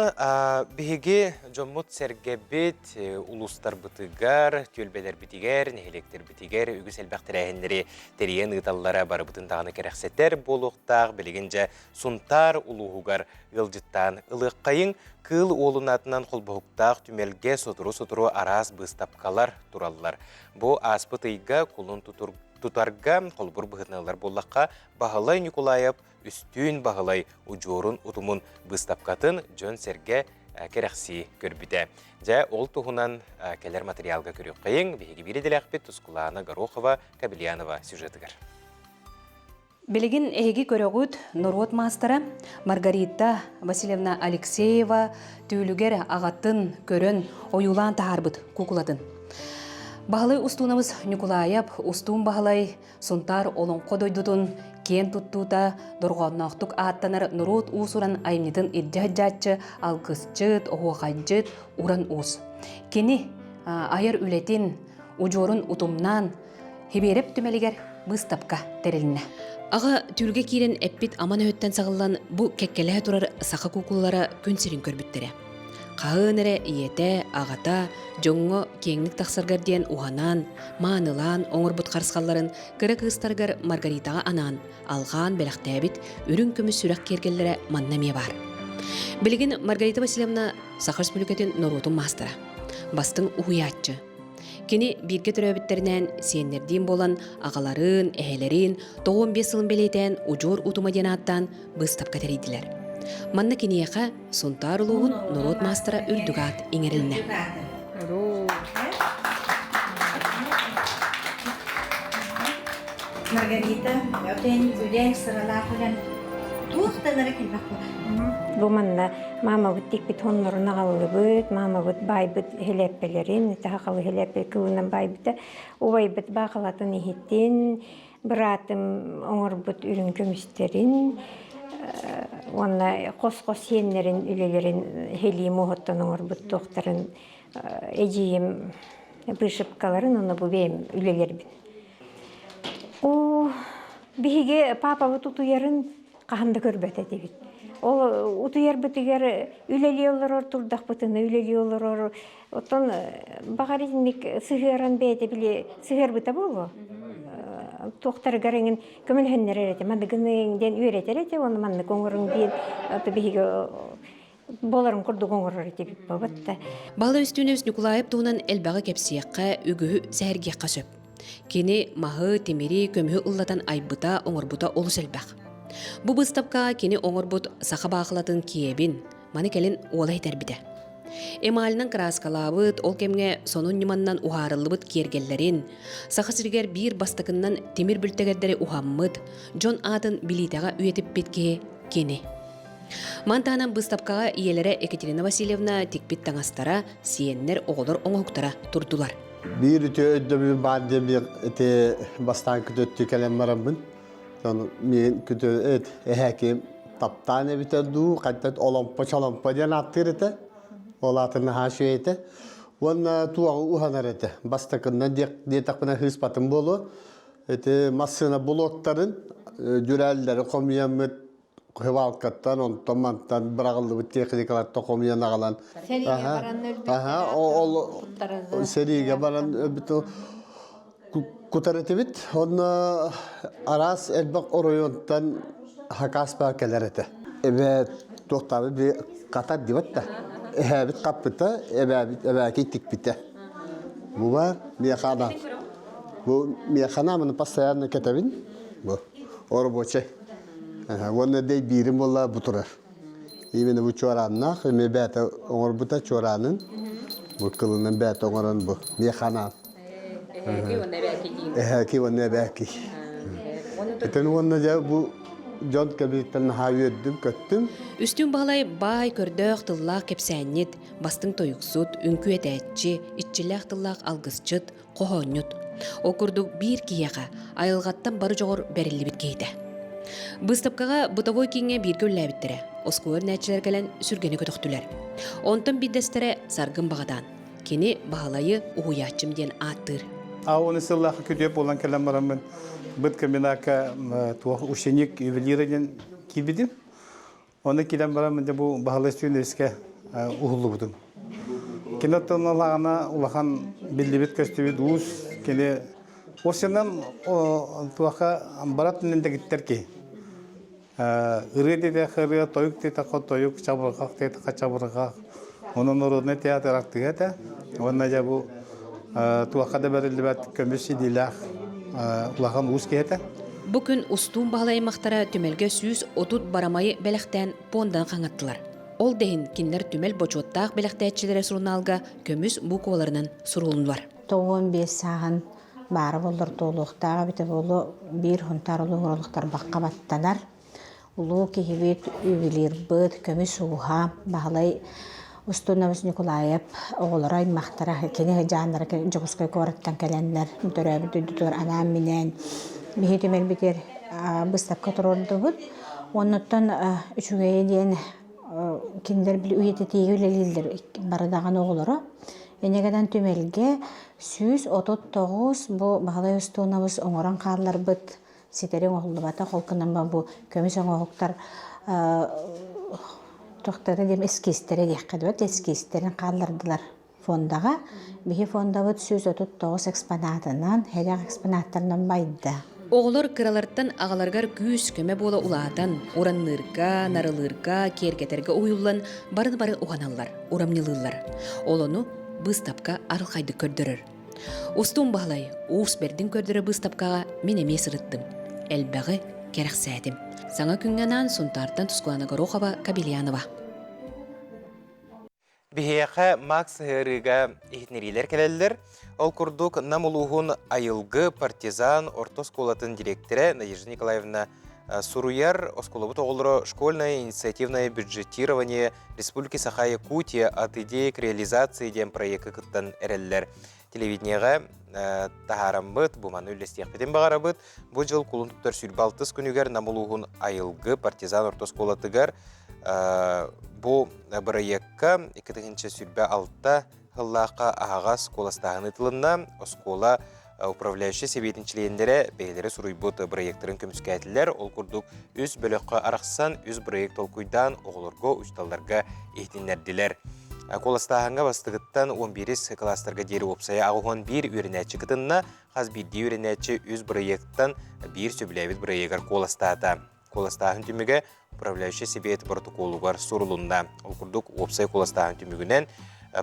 бейге жоммут сәрге бет улустар бұтығар, төлбелер бітігер, нехелектер бітігер, үгіс әлбәқтір әйіндері терейен ұйталлара бары бұтындағыны кәрәқсеттер болуқтақ, білігінже сұнтар улуғығар ғылжыттан ылық қайын, кыл олынатынан қолбұқтақ түмелге сотыру арас бұстапқалар тураллар. Бұ аспытыйға құлын тұтарға қолбұр бұғытналар болаққа бағылай Николаев үстін бағылай ұжорын ұтымын бұстапқатын Джон Серге керекси көрбіде. Жа ол тұғынан келер материалға көрек қайын, бейгі беределәқпет Тускулана Горохова, Кабельянова сюжетігір. Белегин эһиги көрөгүт Нурот мастера Маргарита Васильевна Алексеева түүлүгер агатын көрөн оюлан тахарбыт кукулатын. Бағалай устунабыз Николаев устун бағалай сунтар олон қодойдудун кен туттута дорғоннақтық аттанар Нурот усуран аймнитын иддяджатчы алкысчыт, оғуақайджыт уран ус. Кені айыр үлетін ұжорын утумнан хебереп түмелігер бұстапқа тереліне. Аға түрге кирен әппет аман өттен сағылан бұ кәккелі тұрар сақа кукуллара күнсерін көрбіттері. Қағын әрі иеті, ағата, жоңғы кеңлік тақсыргарден уғанан, маңылан, оңыр бұт қарсқаларын кірі қыстарғар Маргаритаға анан, алған бәліқтәбіт үрін күміс сүрәк кергелері маннаме бар. Білген Маргарита Васильевна Саха Республикатын Норотун мастера. Бастың уғиятчы. Кені бірге түрәбіттерінен сенерден болан ағаларын, әхелерін 95 сылын белейтен ұжор ұтыма денаттан бұстап кәтерейділер. Манна кенеяқа сұнтар ұлығын Норот мастера үрдігат еңеріліне. Маргарита, өтен үлен сыралақ үлен туқтанары келбақ болар. Бу манна мама бүттик бит хоннорына қалылы бүт, мама бүт бай бүт хелеппелерин, тахақалы хелеппе кылынан бай бүт, убай бүт бақалатын ихеттен, бұратым оңыр бүт үрін көмістерін, онна қос-қос сенлерін, үлелерін хелием оғыттан оңыр бүт тоқтарын, әжейім бышыпкаларын, оны бұл бейім үлелер бін. Бейге папа бүт ұтуярын қағанды көрбәт әдебет. Ол утуяр бітігер үлелі олар тұрдақ бұтыны, үлелі олар оттан бағаризмик сығыран бәйті біле сығыр бұта болу. Тоқтары ғарыңын көмілхеннер әреті, мандығыныңден үйретер әреті, оны манды қоңырың дейін бейге боларын құрды қоңыр әреті біп бабытты. Балы үстінес Николаев туынан әлбағы кәпсияққа үгігі зәрге қасөп. Кені мағы, темері, көмі ұллатан айбыта, оңырбыта олыс әлбақ. Бұ бұстапқа кені оңырбұт сақа бақылатын киебін, маны кәлін олай тәрбіді. Эмалынан краскалабыт, ол кемге сонун німаннан уғарылыбыт кергеллерін, сақа сіргер бір бастықыннан темір бүлтегердері уғаммыт, Джон атын билитаға үйетіп бетке кені. Мантанан бұстапқаға иелері Екатерина Васильевна текпет таңастара, сиеннер оғылыр оңықтара тұрдылар. Bir ütü ödümü bende bir bastan kütüttü kalem varım. Men kütü hakim taptane bitirdu. Kaçtat olampa diye attırdı. Olatını haşiyete. Ona tuğu uhanarete. Bastakından diye takpına hız patım bolu. Masına blokların dürelleri komiyamı Хывалкаттан, онтон мантан бірағылды бұт техникалар тоқомиян ағалан. Сериге баран өбіті кутарыты бит. Оны арас әлбақ оройонтан хакаспа кәлер еті. Әбәт тоқтабы бір қатар дебатта. Әбәт қаппыта, әбәкей тік біті. Бұл бар, мияқана. Бұл мияқана мұны постоянно кетабин. Бұл орбочай. Оны дей бирим болла бутурар. Именно bu çorannak, me bete oğur buta çoranın. Bu kılının bete oğurun bu. Meyxana. Ki onu belki. Eten onu da bu John kabitten haviyettim köttüm. Üstün bağlay bay kördöq tıllaq kepsәннет, бастың тойықсут, үнкі әтәтчі, итчіләқ тыллақ алғысчыт, қоғонют. Окурдук бір кияға, айылғаттан бары жоғыр бәрілі біткейді. Быстапкаға бұтавой кеңе бір көлләбіттірі, оскуыр нәтчілер кәлін сүргені көтіқтілер. Онтын биддестірі саргын бағадан. Кені бағалайы ұғыячым ден аттыр. Оны сыллақы көтеп olan кәлім барамын. Бұд комбинака ученик ювелирден кибидим. Оны килем барамын да бұл бағалай студентеске ұғылы бұдым. Киноттан олағана улахан білдебет көстебет уыз кені осынан туақа баратын енді кеттер ки. Үрі деді қыры, тойық деді қо тойық, чабырғақ деді қа чабырғақ. Оның орудны театр ақтығы әті. Оны да бұл туақада бәрілді бәт көміс еділақ улахан уыз кейті. Бүкін ұстуын бағалаймақтара түмелге сүйіз отут барамайы бәліқтен пондан қаңаттылар. Ол дейін кендер түмел бочуаттақ бәліқтәтчілері сұрыналға көміс бұқуаларынан сұрылынлар. 15 сағын бары болыр толуқтаға біті болу бір хүнтар ұлы ғырылықтар баққа баттанар. Ұлы кейбет үйілер бұд көміс ұға бағалай Устунавыз Николаев оғылар аймақтара кені жанлары жоғысқай көріттен кәләнлер түрәбі дүддір анам менен бейті мәлбетер бұстапқа тұрорды бұд. Оныттан үшігейі дейін кендер білі үйеті тегі өлелілдер барадаған оғылары. Енегеден түмелге 139 бұл бағалай устунавыз оңыран қалылар бұд сетерен оғылы бата қолқынан бұл көміс оңғықтар Тоқтары дем эскистері дейққадуат, эскистерін қалдырдылар фондаға. Бейі фонда бұд 139 экспонатынан, хәліғ экспонаттарынан байды. Оғылар кыраларттан ағаларғар күз көмі бола улаатан, уранлырға, нарылырға, кергетерге ойылан барын-бары уғаналар, урамнылылар. Олону бұстапқа арылқайды көрдірір. Устун бағлай, уыс бердің көрдірі бұстапқаға мен еме сырыттым. Әлбәғі керек сәдім. Саңа күнгенан сұнтартан тұскуаны Горохова Кабельянова. Бихеяқа Макс Херыға ихнерилер келелер. Ол күрдік намылуғын айылғы партизан ортос колатын директоры Надежда Николаевна Суруяр осколобут оғылыры школьное инициативное бюджетирование Республики Саха-Якутия от идеи к реализации дем проекта кыттан әрелер. Телевидениеға тахарамбыт, буманы үлестеяқ бетін бағарабыт. Бұл жыл кулын тұптар сүрбалтыз күнігер намылуғын айылғы партизан ортос колатыгар. Бұл проектка 2-ші сүрбе алтта ғыллаққа ағас коластағын ытылында оскола управляющий себетіншілендері бәйлері сұруйбыт проекттарын көміске әтілер. Ол күрдік үз бөліққа арақсан, үз проект олқойдан оғылырға, үшталдарға ехтенлерділер. Коластағанға бастығыттан 11 кластарға дері опсая ағуған бір өрінәтші кітінна, қаз бірді өрінәтші үз проекттан бір сөбіләвет проектар коластағыда. Коластағын түмігі управляющий себет протоколуғар сұрылында. Ол күрдік опсай коластағын түмігінен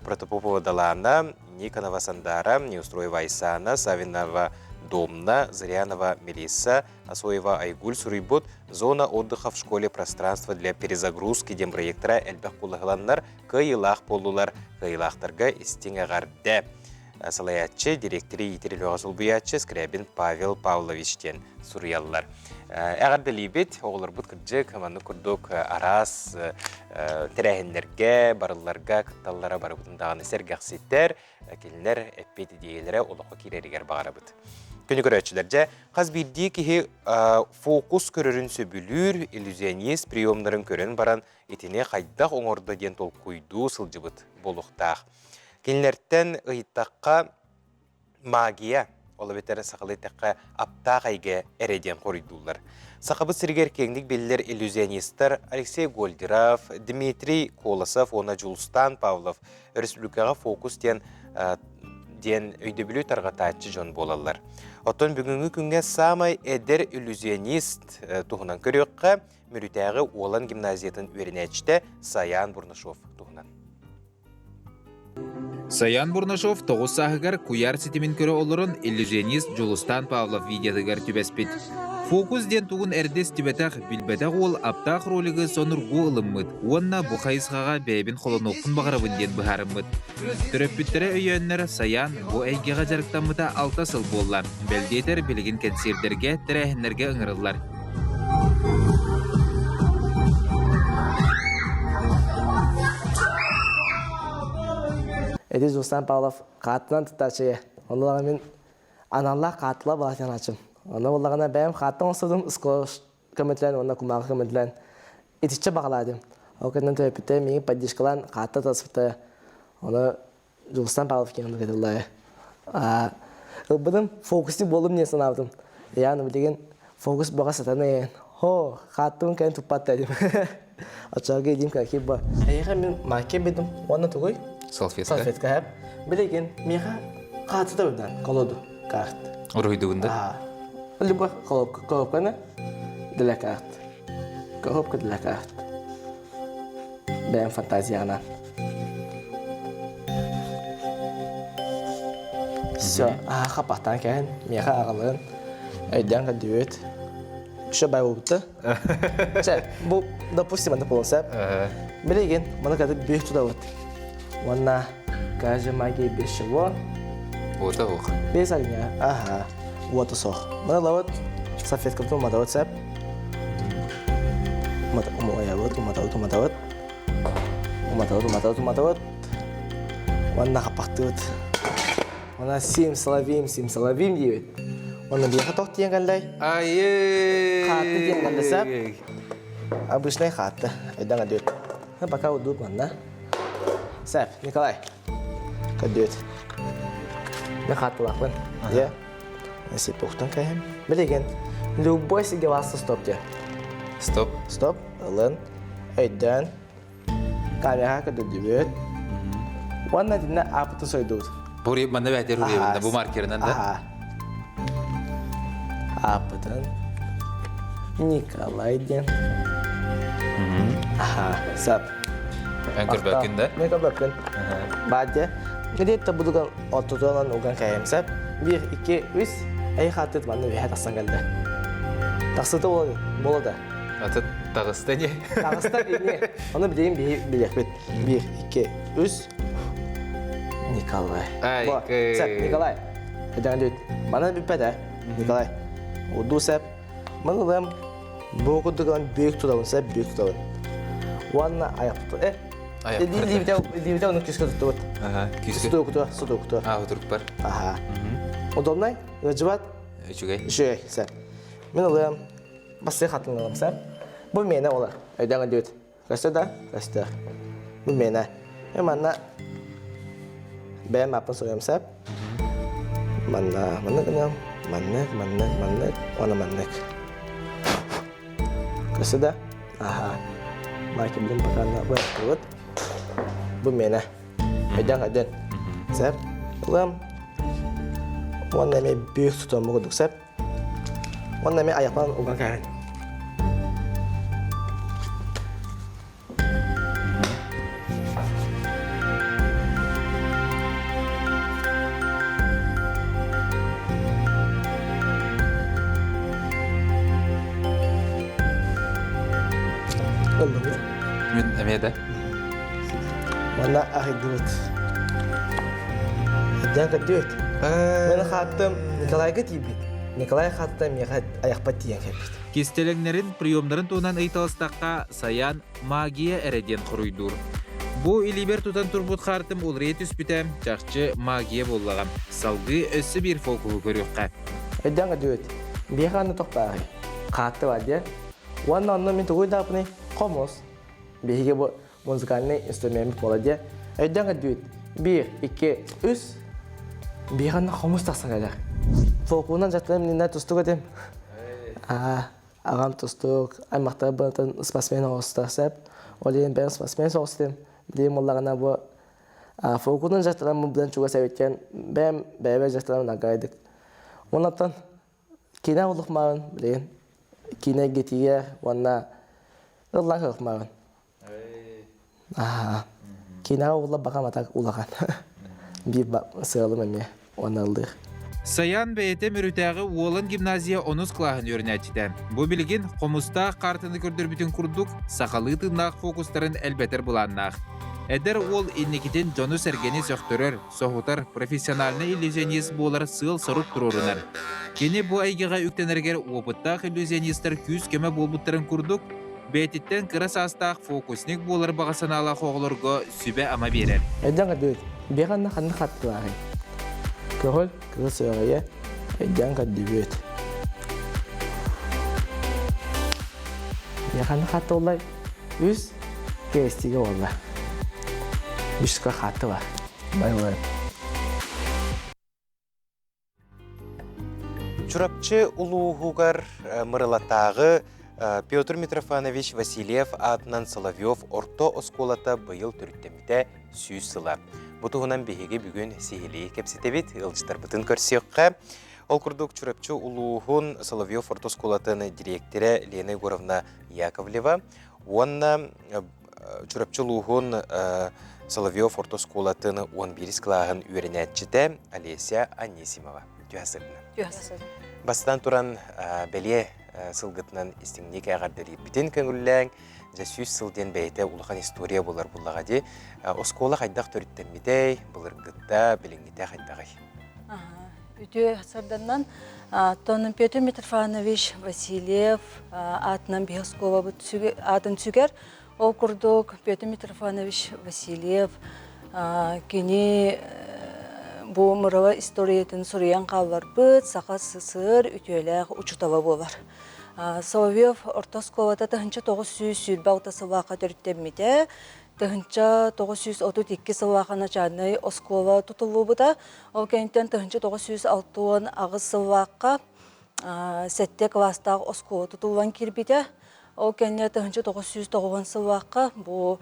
Протопопова Далана, Никонова Сандара, Неустроева Айсана, Савинова Домна, Зарянова Мелисса, Асоева Айгуль Сурибут, зона отдыха в школе пространство для перезагрузки демпроектора Эльбек Кулахланнар, Каилах Полулар, Каилахтарга Истингагарды. Салаятчы, директори Итерилуға Сулбуятчы, Скрябин Павел Павловичтен Сурьяллар. Әғар білейбет, оғылар бұд күрджі, команды күрдік арас, тірәхіндерге, барыларға, күтталлара бары бұдындағын әсер ғақсеттер, келінер әппет идеялары олыққа керерігер бағара бұд. Күні көрәтшілерде, қаз бірдей кеге фокус көрірін сөбілір, иллюзионист приемларын көрін баран етіне қайдақ оңырды ден тол қойду сылжы бұд болуқтақ. Келінерттен ұйттаққа магия, Ola betere sakalı tekka aptağayga ereden koruydular. Sakabı sirger kenglik belliler illüzyonistler Alexey Goldirov, Dmitri Kolosov, ona Julustan Pavlov, Respublikaga fokus diyen öydebülü targataçı jon bolalar. Oton bugünkü günge samay eder illüzyonist tuhunan körüyokka mürütəği olan gimnaziyatın öğrenəçdə Sayan Burnaşov tuhunan. Sayan Бурнашов тоғыз сағығар куяр сетімін көрі олырын иллюзионист Жулустан Павлов видеодығар түбәспет. Фокус ден туғын әрдес түбәтақ білбәтақ ол аптақ ролігі сонырғу ылыммыд. Онна бұқайысқаға бәйбін қолын оқын бағарабын ден бұхарыммыд. Түріппіттері өйенлер Саян бұ әйгеға жарықтамыда алта сыл боллар. Бәлдетер білген концерттерге, тірәхінлерге ыңырылар. Эди Жулустан Павлов қаттынан тұттачы. Онылаға мен аналла қаттыла балатен ачым. Оны болағына бәйім қаттың осыдым ұсқош көмітлән, онына күмағы көмітлән. Етішчі бағаладым. Оқыдың төйіпітті мені поддержкалан қатты тасыпты. Оны Жулустан Павлов кеңді кәділі. Бұдым фокусты болым не санавдым. Яғын білеген фокус бұға сатаны ең. Хо, қаттың кән тұппатты әдім. Açarga edeyim ki bu. Eğer ben market bedim, onu tuğuy. Salfetka. Salfetka hep. Bilegen, miha kartı da buradan kolodu kart. Oraydı bunda. Lübra korup kana, de la kart. Korup de la kart. Ben fantaziyana. So, kapatan kan, miha ağalın. Öden kadüt. Şu bayıldı. Bu допустим, это полосап. Билеген, мана когда бег туда вот. Вона, кажа магия без чего? Вот это ох. Без огня. Ага. Вот и сох. Мана лават, салфетка потом матават сап. Матават. Вона хапахтут. Вона сим салавим девять. Вона бега тох тиян галдай. Хаты тиян галдай сап. Обычная хата. Это гадет. Пока удут манна. Сап, Николай. Гадет. На хату лахван. Я. Если пухтан каем. Билеген. Любой сигевался стоп те. Стоп. Стоп. Лен. Эйдан. Камера гадет дебет. Ванна дина апты сойдут. Буры манда бәтер уребінде бұл маркерінен да? Апытын. Николай ден. Сап. Әңкір бәкін да? Әңкір бәкін. Бәді. Где-то будуған отутуынан оған кәйім сап. 1, 2, 3. Әй қатыт бәнді бәйі тақсан кәлді. Тақсыты болады. Аты тағысты не? Тағысты не? Оны білейін білек бет. 1, 2, 3. Николай. Сап, Николай. Әдәң дөйт. Мана бүппәді. Николай. Уду сап. Маңылым. Бұл құдығын бүйік тұдауын сап, бүйік тұдауын. Уанна аяқ тұты. Дивите оны күскі тұтты бұд. Сұты құты. Отырып бар. Удобнай? Ғыжыбат? Үшігай. Сап. Мен ұлым. Басты қатын ұлым сап. Бұл мені олар. Өйдәңі дөйт. Көсті да? Көсті. Бұл мені. Манна бәйім апын соғым сап. Манна гынам. Маннық. Оны маннық. Көсті да? Майки білім бақанна бұд. Бұл мені. Өйдәң әден. Сәп. Ұлым. Оны әме бүйік тұтуын бұғыдық сәп. Оны әме аяқпан ұған кәрін. Мен әмеді? Вона ағыдығыт. Әден қаддүйет. Мен қаттым Николайға тейбет. Николай қаттым аяқпат тейен кәпет. Кестелеңнерін, приемдарын туынан ыйталыстаққа Саян магия әрәден құруйдур. Бұ илибер тутан турбут қартым олрет үспітем, жақчы магия боллағам. Салғы өсі бір фокуы көріққа. Әден қаддүйет. Бейханы тоқпағы. Қатты вадия. Вона онны мен тұғыйда апыны қомос. Бейге бұл музыкальный инструмент болады. Әйден қаддүйет. 1, 2, 3. Бейханы қомос тақсан қайдар. фокунан жаттым нина тустук этим. Агам тустук, аймакта батын спортсмен остасап, олен бен спортсмен остым. Дем оллагана бу фокунан жаттым будан чуга сабеткен, бем бебе жаттым нагайдык. Онаттан кине улукмагын билген. Кине гетиге ванна ыллан хыкмагын. Кине улла бакаматак улаган. Bir sığalım emme onaldı. Саян бәйеті мүрітәғі Уолын гимназия 10 клағын өрінәтті. Бұ білген қомыста қартыны көрдір бүтін күрдік сақалы тыңнақ фокустарын әлбәтір бұланнақ. Әдір ол иннекетін жону сәргені сөқтірір, соғытар профессионалны иллюзионист болар сыл сұрып тұрырынар. Кені бұ айгеға үктенергер опыттақ иллюзионистер күз кеме болбуттарын күрдік, бәйтіттен кіріс астақ фокусник болар бағасанала қоғылырға сүбе ама берер. Әден қадует, беғанна қанны қаттылағы. Көхіл, кіріс өңейе, әден қадует. Беғанна қатты олай, үз кестіге олай. Үшкі қатты бар. Бай олай. Чурапчы улуғуғар мырылатағы Петр Митрофанович Васильев атынан Соловьев орто осколата бұйыл түрттемді сүйіз сыла. Бұтығынан бейге бүгін сейілі кепсетебет, ұлжытар бұтын көрсеққа. Ол күрдік чурапчы улуғын Соловьев орто осколатыны директоры Лена Егоровна Яковлева. Онна чурапчы улуғын Соловьев орто осколатыны 11 клағын үйренәтчіде Олеся Анисимова. Түйасырдына. Бастан туран бәле сылғытынан істіңнек ағардырет бітен көңілләң, жәсүйіз сылден бәйті ұлыған история болар бұллағаде. Оскола қайдақ төріттен бедей, бұлырғытта біліңгіде қайдағай. Үті сарданнан Петр Митрофанович Васильев атынан Бехскова атын сүгер. Ол күрдік Петр Митрофанович Васильев кені бұл мұрава историятын сұриян қалар бұд, сақа сысыр, үтеләғ ұчытава болар. Соловьев Ортосковата тахынча 900 сүрбаута сылақа төрттеммеде, тахынча 932 сылақана жанай Оскова тұтылу бұда, ол кәнттен тахынча 906 ағыз сылаққа сәтте кластағы Оскова тұтылуан кірбеде, ол кәнне тахынча 909 сылаққа бұл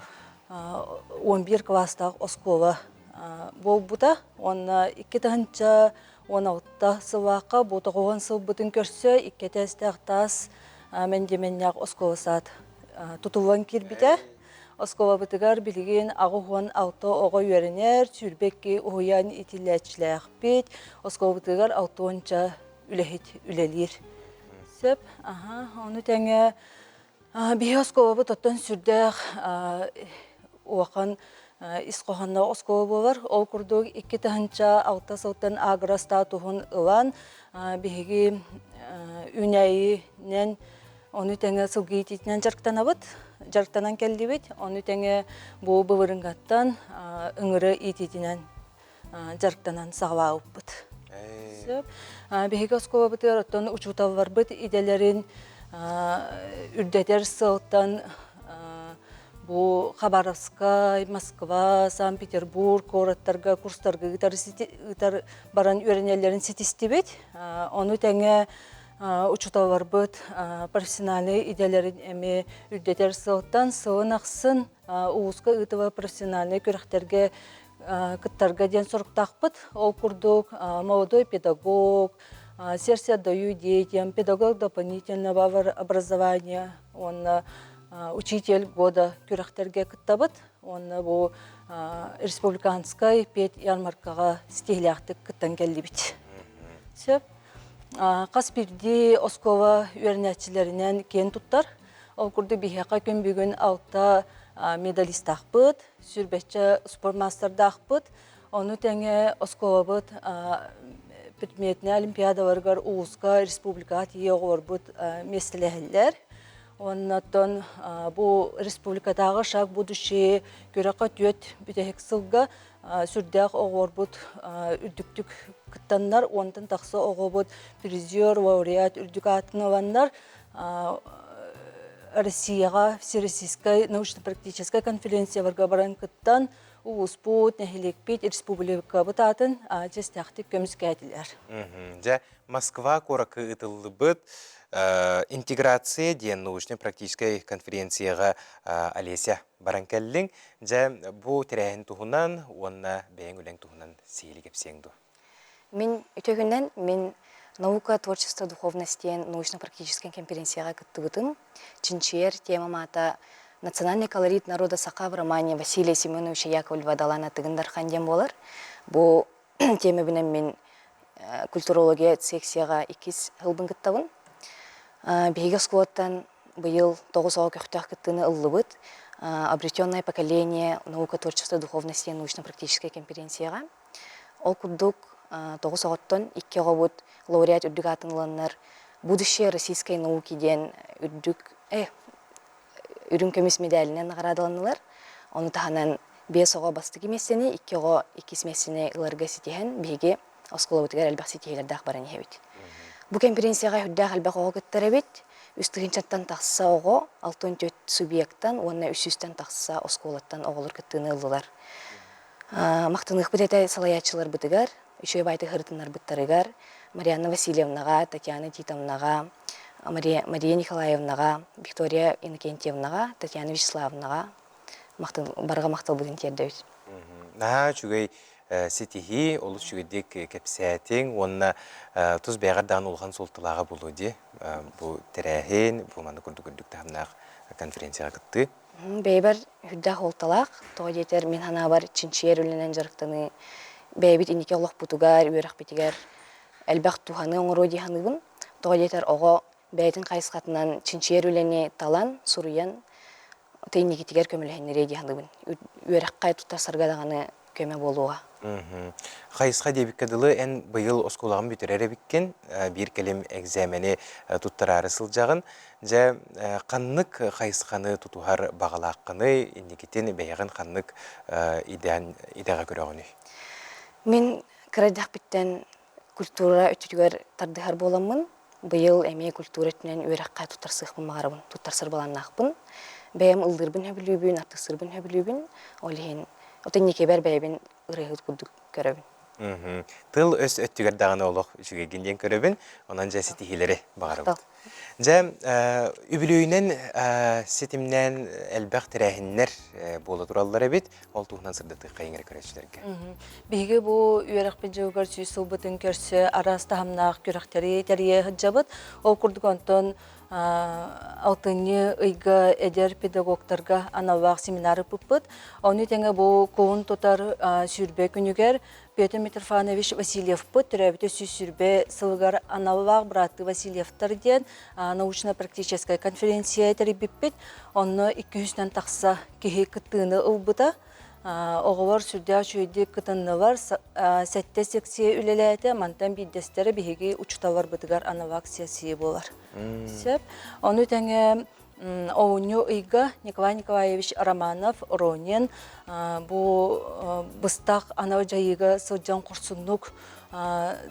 11 кластағы Оскова бол бұда, оны 2-16 сылаққа бұл 9 сыл бұтын көрсі, 2 тас мәндеменнәқ Оскова саат тұтылуан кірбеде. Оскова бұтығар білген ағуған 6 оға үйерінер, сүрбекке ұғыян итіләтшіләқ бет, Оскова бұтығар 6-онча үлелер. Сөп, оны тәңе бей Оскова бұтыттан сүрдәқ оған Исқоғанна Оскова болар. Ол күрдіг 2-6 сылтын аграста тұғын ұлан, бейге үнәйінен оны тәңе сылғы ететінен жарқтанан кәлді бет. Оны тәңе бұл бұвырыңғаттан үңірі ететінен жарқтанан сағыла ауып бұд. Бейге Оскова бұтыр оттан ұчуталар бұд, иделерін үрдетер сылтан Бұл Хабаровска, Москва, Санкт-Петербург, городтарға, курстарға ұтар баран үйренелерін сетістебет. Оны тәңе ұчуталар бұд профессионалы иделерін әме үрдетер сылттан сылын ақсын ұғызға ұтыва профессионалы көріқтерге күттарға ден сұрықтақ бұд. Ол күрдік молодой педагог, сердце отдаю детям, педагог дополнительного образования, он учитель года күрәқтерге күттабыд. Оны бұл республиканскай пет ярмаркаға стейліяқтық күттен келді біт. Қаспирді Оскова үйернәтшілерінен кен тұттар. Ол күрді бейхеқа күн бүгін 6 медалист ақпыд, сүрбетші спортмастарды ақпыд. Оны тәңе Оскова бұд предметіне олимпиадаларғар ұғызға республика тие оғыр бұд местіләхілер. Оннаттан бұл республикадағы шақ будущее көріққа түйет бүтәхек сылға сүрдәқ оғыр бұд үрдіктік күттанлар, онтын тақсы оғы бұд призер, лауреат, үрдік атын оланлар Россияға Всероссийская научно-практическая конференция варга баран кыттан Успут, Нехилекпит, Республика Бутатын, жестяхтик көміз кәділер. Жа Москва коракы ытылыбыт интеграция ден научно-практической конференцияға Олеся Баранкеллин. Жа бұ тірәйін тұғынан, онна бәйін өлең тұғынан сейлі кепсеңді. Мен наука, творчество, духовности, научно-практической конференцияға кыттыбытым. Чинчер тема мата национальный колорит народа Сақа в романе Василия Семеновича Яковлева Далана тыгындархан дем болар. Бу тема бінен мен культурология секцияға 2 хылбын кыттабын. Бейгі сколаттан бұйыл 9 көқтақ кыттыны ыллыбыт. Обретенное поколение наука, творчество, духовности, научно-практической конференцияға. Ол күрдік 9 оғыттан 2 оғыт лауреат үрдік атыныланар будущее российской науки ден үрін көмес медалінен ғарадыланылар. Оны тағанан 5 оға басты кемесіне, 2 оға 2 месіне ұларға сетеген бейге оскола өтігер әлбәқ сетегелердақ баран ебет. Бұл конференцияға үрдәқ әлбәқ оға күттір әбет, үстігіншаттан тақса оға 64 субъекттан, оны 300-тен тақса осколаттан оғылыр күттіні ұлылар. Мақтынық бұдетай салаятчылар бұдығар, үші байды ғыртынар бұттарығар, Марьяна Васильевнаға, Татьяна Титовнаға, Мария Николаевнаға, Виктория Иннокентьевнаға, Татьяна Вячеславнаға барға мақтал бұдын терді өт. Чүгей сетихи, олы чүгедек кәпсәтің, онына тұз бәғардан олған солтылаға болуды. Бұл тәрәхен, бұл маңды күрді-күрдік тағымнақ конференцияға күтті. Бәйбір хүддақ олталақ, тоғы детер мен хана бар чинчер өлінен жарықтаны, бәйбіт индеке олық бұтығар, үйерақ бетігер, әлбәқ туғаны оңыру дейханығын, тоғы детер оғы бәйтін қайысқатынан чинчер өліне талан, сұруян, тейнекетігер көмілхеннері дейханығын. Үйерақ қай тұттар сарғадағаны көме болуға. Қайысқа дебіккадылы ән бұйыл осколағын бүтерері біккен, бір келем экзамені тұттарары сылжағын, жа қаннық қайысқаны тұтуғар бағалаққыны, индекеттен бәйіғын қаннық идеға көріғыны. Мен кірадақ біттен культура өтігер тардығар боламын. Бұйыл әме культура өтінен үйераққа тұттар сықпын мағарабын, тұттар сырбалан ақпын. Бәйім ұлдырбын хөбілубін, аттық хөбілубін, олейін отын бәр бәйбін ұрайғыд күрдік көрөбін. Тыл өз өттігер дағаны олық үшіге генден көрөбін, онан жа сетихилері бағарабын. Жа үбілуінен сетімнен әлбәқ тірәхіннер болы тұралылар әбет, ол туғынан сырдаты қайыңыр көрәтшілерге. Бейге бұл үйерақ бен жауғар сүйсіл бұтын көрсі арас тағымнақ көрәқтері тәрие ғыджабыт, ол күрдік онтын алтыны ыйга эдер педагогтарға анавақ семинары пұппыт. Оны тәңі бұл коғын тұтар сүрбе күнігер Петр Митрофанович Васильев пұт, түрәбіті сүрбе сылғар анавақ браты Васильевтар ден научно-практическая конференция тәрі біппет. Оны 200-тен тақса кеге күттіні ұлбыта. Оғылар сүрдя шүйді күтінні бар, сәтті секция үлеләді, мантан биддестері бігеге ұчтавар бұдығар анавақ сесие болар. Оны тәңі оуыню ұйға Николай Николаевич Романов, Ронин, бұл бұстақ анау жайыға сылжан құрсынлық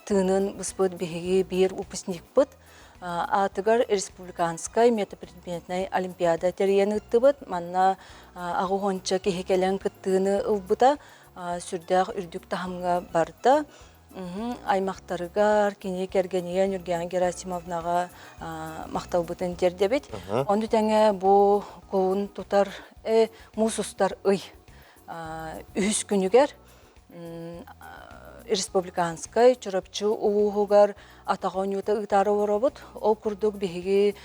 тыңын бұспыд бігеге бір ұпысник бұд. Атыгар республиканскай метапредметной олимпиада терен ыттыбыт, манна ағуғонча кехекелен кыттыны ылбыта, сүрдәғ үрдік тахымға барда, аймақтарыгар, кене кергенеген Юрген Герасимовнаға мақтал бұтын тердебет. Онды тәңе бұл қолын тұтар мұсустар ұй үз күнігер, республиканскай чурапчу уғуғар атаған юта ұйтары оробыт. Ол күрдік бігігі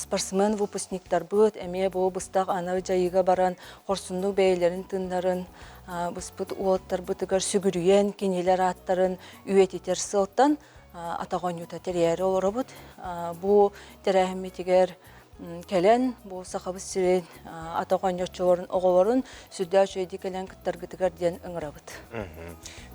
спортсмен выпускниктар бұд, әме бұл бұстақ ана жайыға баран қорсынды бәйлерін тындарын бұспыт уоттар бұтығар сүгірүйен, кенелер аттарын үйететер сылттан атаған юта терері оробыт. Бұл терәхіметігер кәлен, бұл сақабыз сирен атаған йотчыларын оғыларын сүрдә жүйді кәлен күттаргытығар ден ұңырабыт.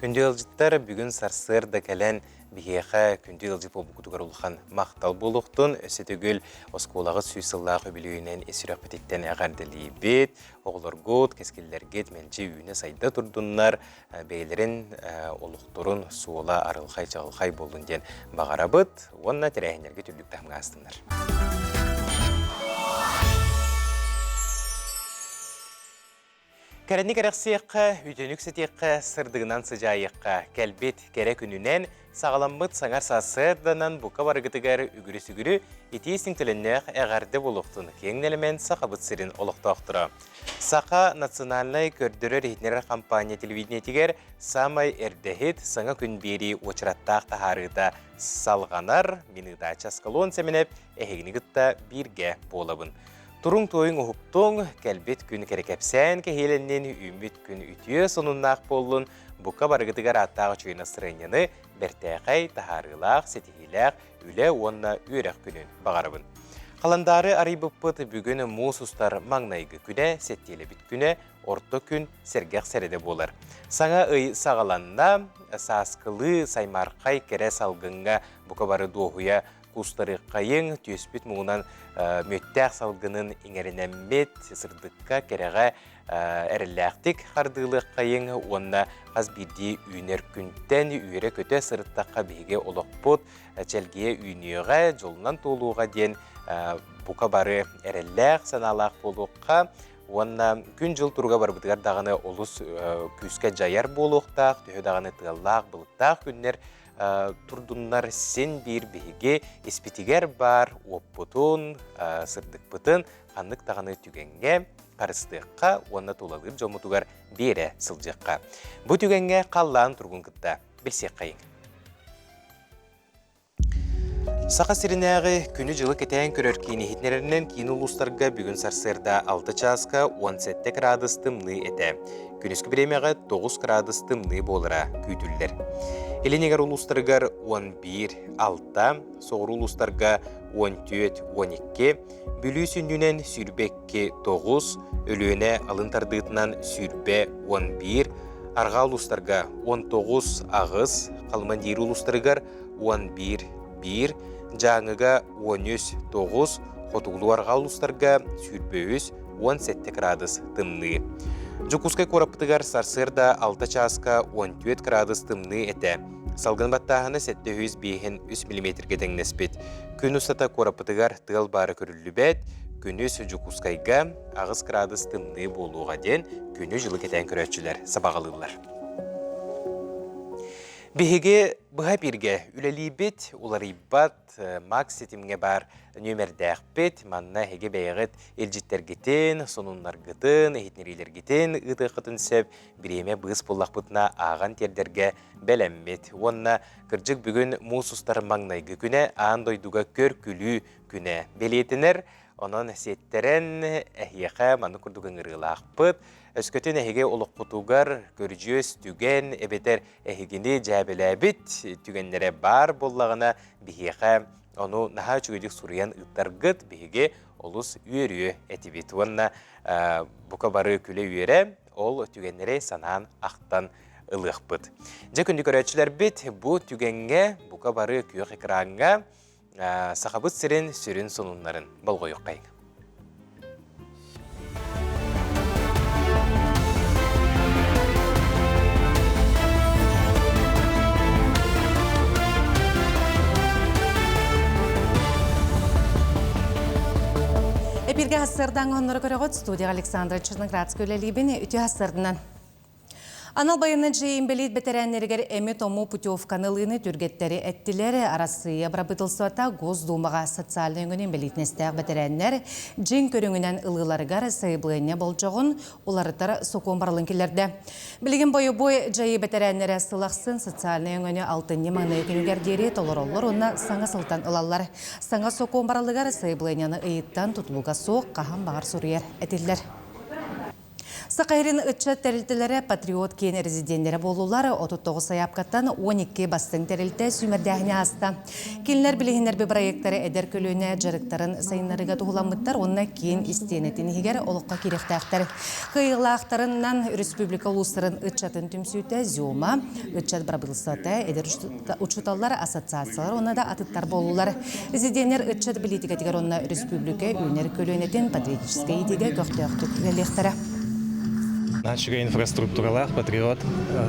Күнді ылжыттар бүгін сарсыр да кәлен бігеға күнді ылжып ол бұқытығар ұлған мақтал болуқтың өсетігіл осколағы сүйсыллағы білуінен есірек бітеттен әғарділі бет, оғылар ғод, кескеллергет менші үйіне сайда тұрдынлар бейлерін олықтырын суыла арылғай жағылғай болын ден бағарабыт, онына тірәйінерге түрлік тағымға астындар. Кәрәні кәрәқсияққа, үтенік сетеққа, сырдығынан сыжайыққа, кәлбет кәрәк үнінен сағаламбыт саңар сасырданан бұқа барығытығар үгірі-сүгірі етесің тіліннәқ әғарды болуқтың кеңнелімен сақабыт сірін олықтақтыра. Сақа национальный көрдірі рейтнер компания телевидениетігер самай әрдәхет саңа күн бері очыраттақ тахарыда салғанар миныда часкалон сәменеп әхегінігітті бірге болабын. Турун тойын ұхыптың, кәлбет күн кәрекәпсән кәхеленнен үміт күн үтіе сонуннақ болын, бұқа барығытығар аттағы чойына сырыняны бәртәқай тахарылақ, сетихилақ, үлі онна үйрәқ күнін бағарыбын. Қаландары арайбыппыт бүгін мұсустар маңнайғы күне, сеттелі біт күне, орто күн сәргәқ сәреді болар. Саңа үй сағаланна, саскылы саймарқай кәрі салғынға бұқа бары доғуя кустары қайың, түйеспет мұғынан мөттәқ салғының еңерінәммет, сырдыққа кәріға әріләқтік қардылық қайың, онына қаз бірде үйнер күнттен үйері көте сырыттаққа бейге олықпыт, чәлге үйнеуға, жолынан толуға ден бұқа бары әріләқ саналақ болуққа, онына күн жыл тұрға бар бұдығар дағаны олыс күске жайар болуқтақ, түйі дағаны тығалақ, бұлықтақ күннер турдуннар сен бір бейге еспетігер бар оппутун, сырдықпытын, қандық тағаны түгенге, қарыстыққа, онына толалыр жомутугар бере сылжыққа. Бұ түгенге қаллан тұрғын күтті, білсек қайын. Сақа сиринәғі күні жылы кетәйін көрер кейіні хитнерінен кейін ұлыстарға бүгін сарсырда 6 часқа 17 градус тымны әті. Күніскі біремеға 9 градус тымны болыра күйділдер. Еленегер ұлыстарғар 11-6, соғыр ұлыстарға 14-12, бүлі сүндінен сүрбекке 9, өліөне алынтардығытынан сүрбе 11, арға ұлыстарға 19 ағыз, қалмандер ұлыстарғар 11-1, жаңыға 13-9, қотығылуарға ұлыстарға сүрбе 17 градус тымны. Жукускай корапытыгар сарсырда 6 часқа 14 градус тымны әті. Салгын баттағыны 705 мм деңнеспет. Күн ұстата корапытыгар тығыл бары көрілі бәт, күнүс Жукускайға 9 градус тымны болуға ден күні жылы кетен көрәтшілер сабағалылар. Беге бұға бірге үләлі бет, олар иббат, макс сетімге бар нөмердәқ бет, манна хеге бәйғыт елжеттер кетен, сонунлар гытын, әйетнерелер кетен, ұты қытын сөп, біреме бұғыз болақ бұтына аған тердерге бәләммет. Онна кіржік бүгін мұсустар маңнайғы күне, аған дойдуға көр күлі күне белетінер, onun setтерен әхияқа маны күрдігін ұрғылақ бұд. Өскөтін әхеге олық құтуғар көржөз түген әбетер әхегені жәбіләбіт түгенлері бар боллағына бігеға onu naha çögecik suriyan ıttargıt bihige olus üyeriyor etibit. Onunla buka barı küle üyere ol tügenlere sanan aktan ılıq bıd. Cekündük öğretçiler bit bu tügenge buka barı küyük ekranға sağabıt sirin sürün sonunların bol koyuk kayın. Эпирге хассырдан онноры көрөгөт студия Александра Черноградская либини үтү хассырдынан. Анал байыны жейін белет бетерәнергер әмі тому путевканы лыны түргеттері әттілері арасыя брабытылсуата Госдумаға социальный өңінен белетнестәғ бетерәннер жин көріңінен ылыларығар сайыблыйне болжығын оларытар сокон барлын келерді. Білген бойы бой жайы бетерәннері сылақсын социальный өңіні алтынне маңны өкінігер дері толыролыр, онна саңа сылтан ылалар. Саңа сокон барлығар сайыблыйнені ыйыттан тұтылуға соқ қахан бағар сұрыер әтілдер. Сақайрын үтчат тәрілтілері патриот кен резиденттері болулары 39 саяпқаттан 12 бастың тәрілті сүймердәхіне аста. Келінер білігінер бі проекттары әдер көліне жарықтарын сайынларыға тұғыламыттар, онына кен істенетін егер олыққа керектәқтір. Қиылақтарынан республика ұлыстарын үтчатын түмсүйті зиома, үтчат брабылсаты, әдер ұчуталар ассоциациялар, онына да атыттар болулар. Резиденттер үтчат білетігетігер онына республика үйнер көлінетін патриотическай етеге көқтіяқтық електері. Нәчүгә инфраструктуралар, патриот,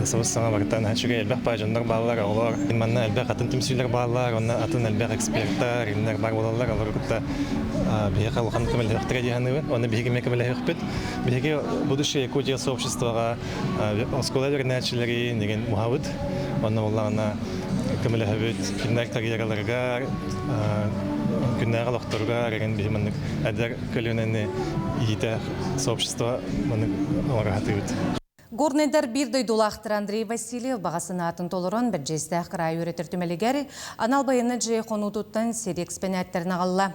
савыссаңа бартан, нәчүгә әлбәк пажандар баллар, олар. Инманна әлбәк атын тимсүйләр баллар, онна атын әлбәк эксперттар, иннәр бар булалар, олар кутта бия халкын кемелдәк традианы, оны биге мекемеләр бит. Биге будущее Якутия сообществога оскола вернәчләре деген мухаббат, онна улларына кемеләр бит, киннәр карьераларга күннәр алыктырга деген бимәнлек әдәр көлөнәне ите сообщество моны орагатыйт. Горнайдар бир дойдулақтыр Андрей Васильев бағасын атын толырын бір жестәқ қырай өретір түмелігер анал байыны жай қону тұттан серек спенәттерін ағалла.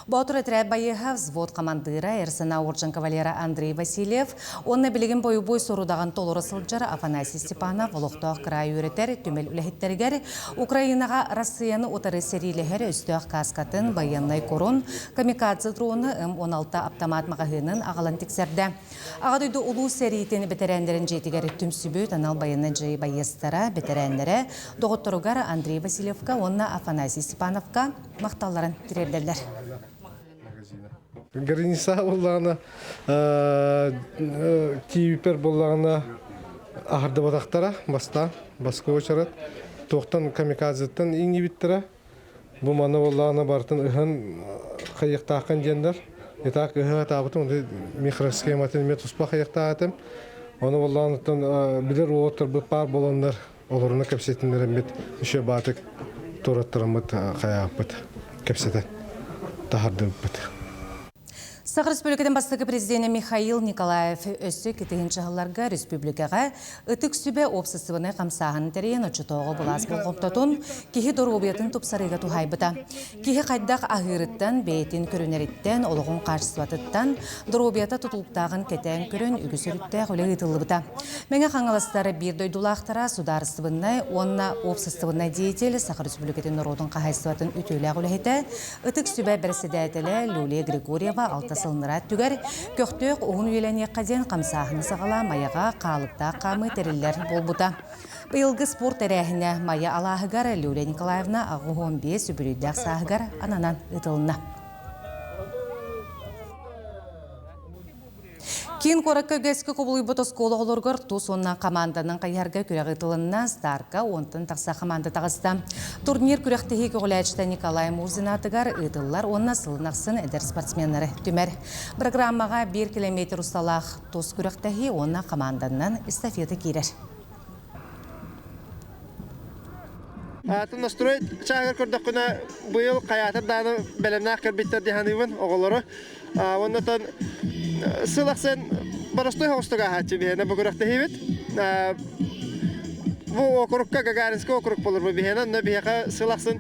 Баутыр әтірі байыға взвод командыра әрсіна оржын кавалера Андрей Васильев, онына білеген бой сорудаған толыры сылджар Афанасий Степанов олықтақ қырай өретер түмел үләхеттергер Украинаға Россияны отары серилігер үстіғ каскатын байыннай корон камикадзе дроны М-16 автомат мағағының ағалан тексерді. Ағадойды ұлу серийтені бетерендерін жетігер түмсүбөт анал байыны жай байыстара бетерендері доғыттыругар Андрей Васильевка, онына Афанасий Степановка мақталарын тірердерлер. Граница болағына, кейіпер болағына ағырды батақтара, басқа өчарат, тоқтан камикадзеттен еңі біттіра. Бұл маны болағына бартын ұғын қайықтақын жендер. Етақ ұғы табытым, микросхематын мен тұспа қайықтағатым. Оны болағынықтан білер отыр бұл пар боландар оларына кәпсетіндер әмет үші батық тұраттырымыт қаяқпыт кәпсеті тағарды бұт. Сақыр Республикадан бастығы президенті Михаил Николаев өссі кетігінші ғыларға республикаға үтік сүбе опсысывыны қамсағын тәрейін ұчытоғы бұлас бұл қоптатын кехі дұрғыбетін тұпсарыға тухайбыта. Кехі қайдақ ағырыттан, бейтін көрінеріттен, олығын қаршысуатыттан, дұрғыбеті тұтылықтағын кетен көрін үгісірітті ғөлі ғытылыбыта. Мәңі қаңаластары бір дойдулақтара сударыстывыннай, онына опсысывыннай дейтелі Сақыр Республикадан народын қағайсыватын үтілі ғөлі үтік сүбе бірседәтілі Люлия Григорьева сылнырат түгер, көқтөк оғын үйеләне қаден қамсағыны сағала маяға қалықта қамы тәрілер болбыта. Бұйылғы спорт әрәхіне мая алағығар Люлия Николаевна ағы 15 үбірүйдәк сағығар ананан ұтылына. Кейін қораққа өгәскі қобылы бұты сколы олырғыр тұс онна команданың қайарға күрәғі тылынна Старка онтын тақса команда тағызды. Турнир күрәқтігі көғіләчті Николай Мурзинатығар ұтылар онна сылынақсын әдір спортсменлері түмер. Программаға 1 километр ұсталақ тұс күрәқтігі онна команданын эстафеті керер. Атын настроить чагыр көрдіқіна бұйыл қаятыр даны бәлемнақ кәрбеттер деханывын оғылары. Оннатан сылақсын барастой хоғыстыға хатчы бейені бұғырақты хейбет. Бұл окурукка Гагаринскі окурук болыр бұл бейені. Онна бейеқа сылақсын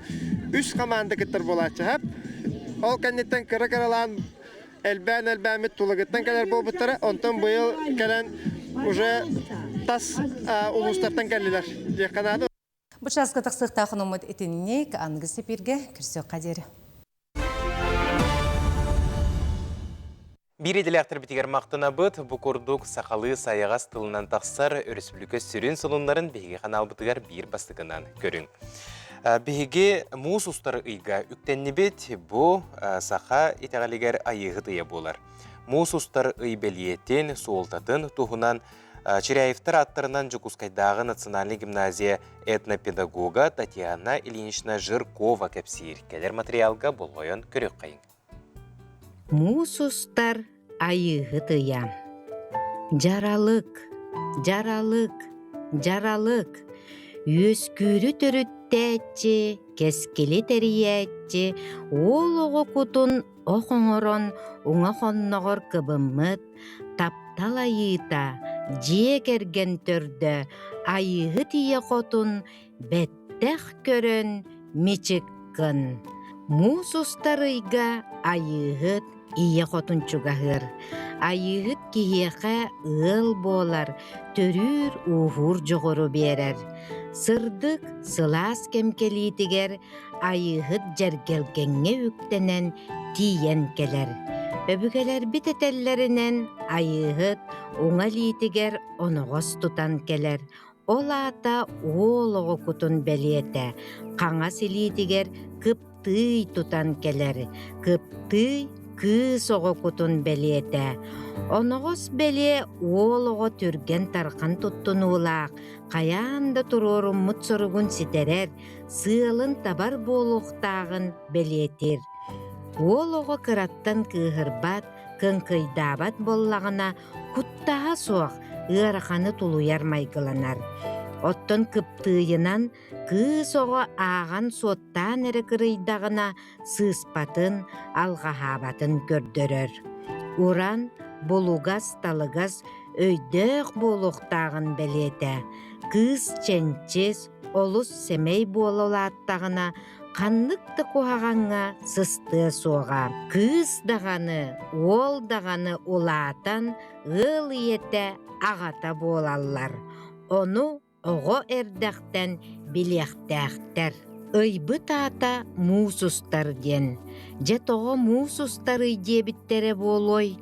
үш команда кеттір болатшы. Ол кәнеттен кірі-кірілан әлбән-әлбәмет тұлығыттан кәлер бол бұттары. Онтан бұйыл кәлен уже тас ұлыстартан кәлілер. Деканады. Бұчасқа тақсықта қынымыд етініне аңғысы бірге күрсі қадері. Бір еділәқтір бітігер мақтына бұд, бұқұрдық сақалы саяғас тылынан тақсар өріспілікі сүрін сұлынларын бейге қанал бұтығар бір бастығынан көрін. Бейге мұз ұстары ұйға үктенні бет, бұ сақа етеғалегер айығы дұя болар. Мұз ұстар ұй бәлиеттен, суолтатын тұғынан Черяевтар аттарынан Жукускайдағы национальный гимназия этнопедагога Татьяна Ильинична Жиркова кәпсейір. Келер материалға болғойын көрек қайын. Мусустар айығы тыя. Жаралык, жаралык, жаралык. Өскүрі түріттәтчі, кескілі тәріятчі, ол оғы күтін оғыңырын, оңа қоннағыр кыбымыт, таптал айыта, жиек ерген түрді, айығы тие қотын, бәттәқ көрін, мечіккін. Мусустарыйға айығыт ие қотын чуғағыр. Айығыт кейеқі ыл болар, төрір ұғыр жоғыру берер. Сырдық сылас кемкелитігер, айығыт жәргелгенге үктенен тиен келер. Өбігелер бітетеллерінен айығыт оңалитігер оноғыз тұтан келер. Ол ата олығы күтін бәлеті, қаңа селитігер кыптый тұтан келер. Кыптый кыз оҕо кутун белиэте. Оноҕос белие уол оҕо түрген тархан туттунуулаах, каяанда туруоруммут соругун ситерер, сыалын табар буолуохтаагын белиэтир. Уол оҕо кыраттан кыыһырбат, кыңкыйдаабат боллагына куттаһа суох ыараханы тулуяр майгыланар. Оттон кыптыйынан кыыс оҕо ааган суоттаан эре кырыйдагына сыыспатын, алгаһаабатын көрдөрөр. Уран булугас талыгас өйдөөх буолуохтаагын белиэте. Кыыс ченчес, олус семей буололааттагына канныкты куһаҕаҥҥа сыстыы суоҕа. Кыыс даганы, уол даганы улаатан ыал ийэтэ аҕата буолаллар. Ону оҕо эрдэхтэн билиэхтээхтэр. Ыйбыт аата муусустар диэн. Дьэ тоҕо муусустары диэбиттерэ буолой.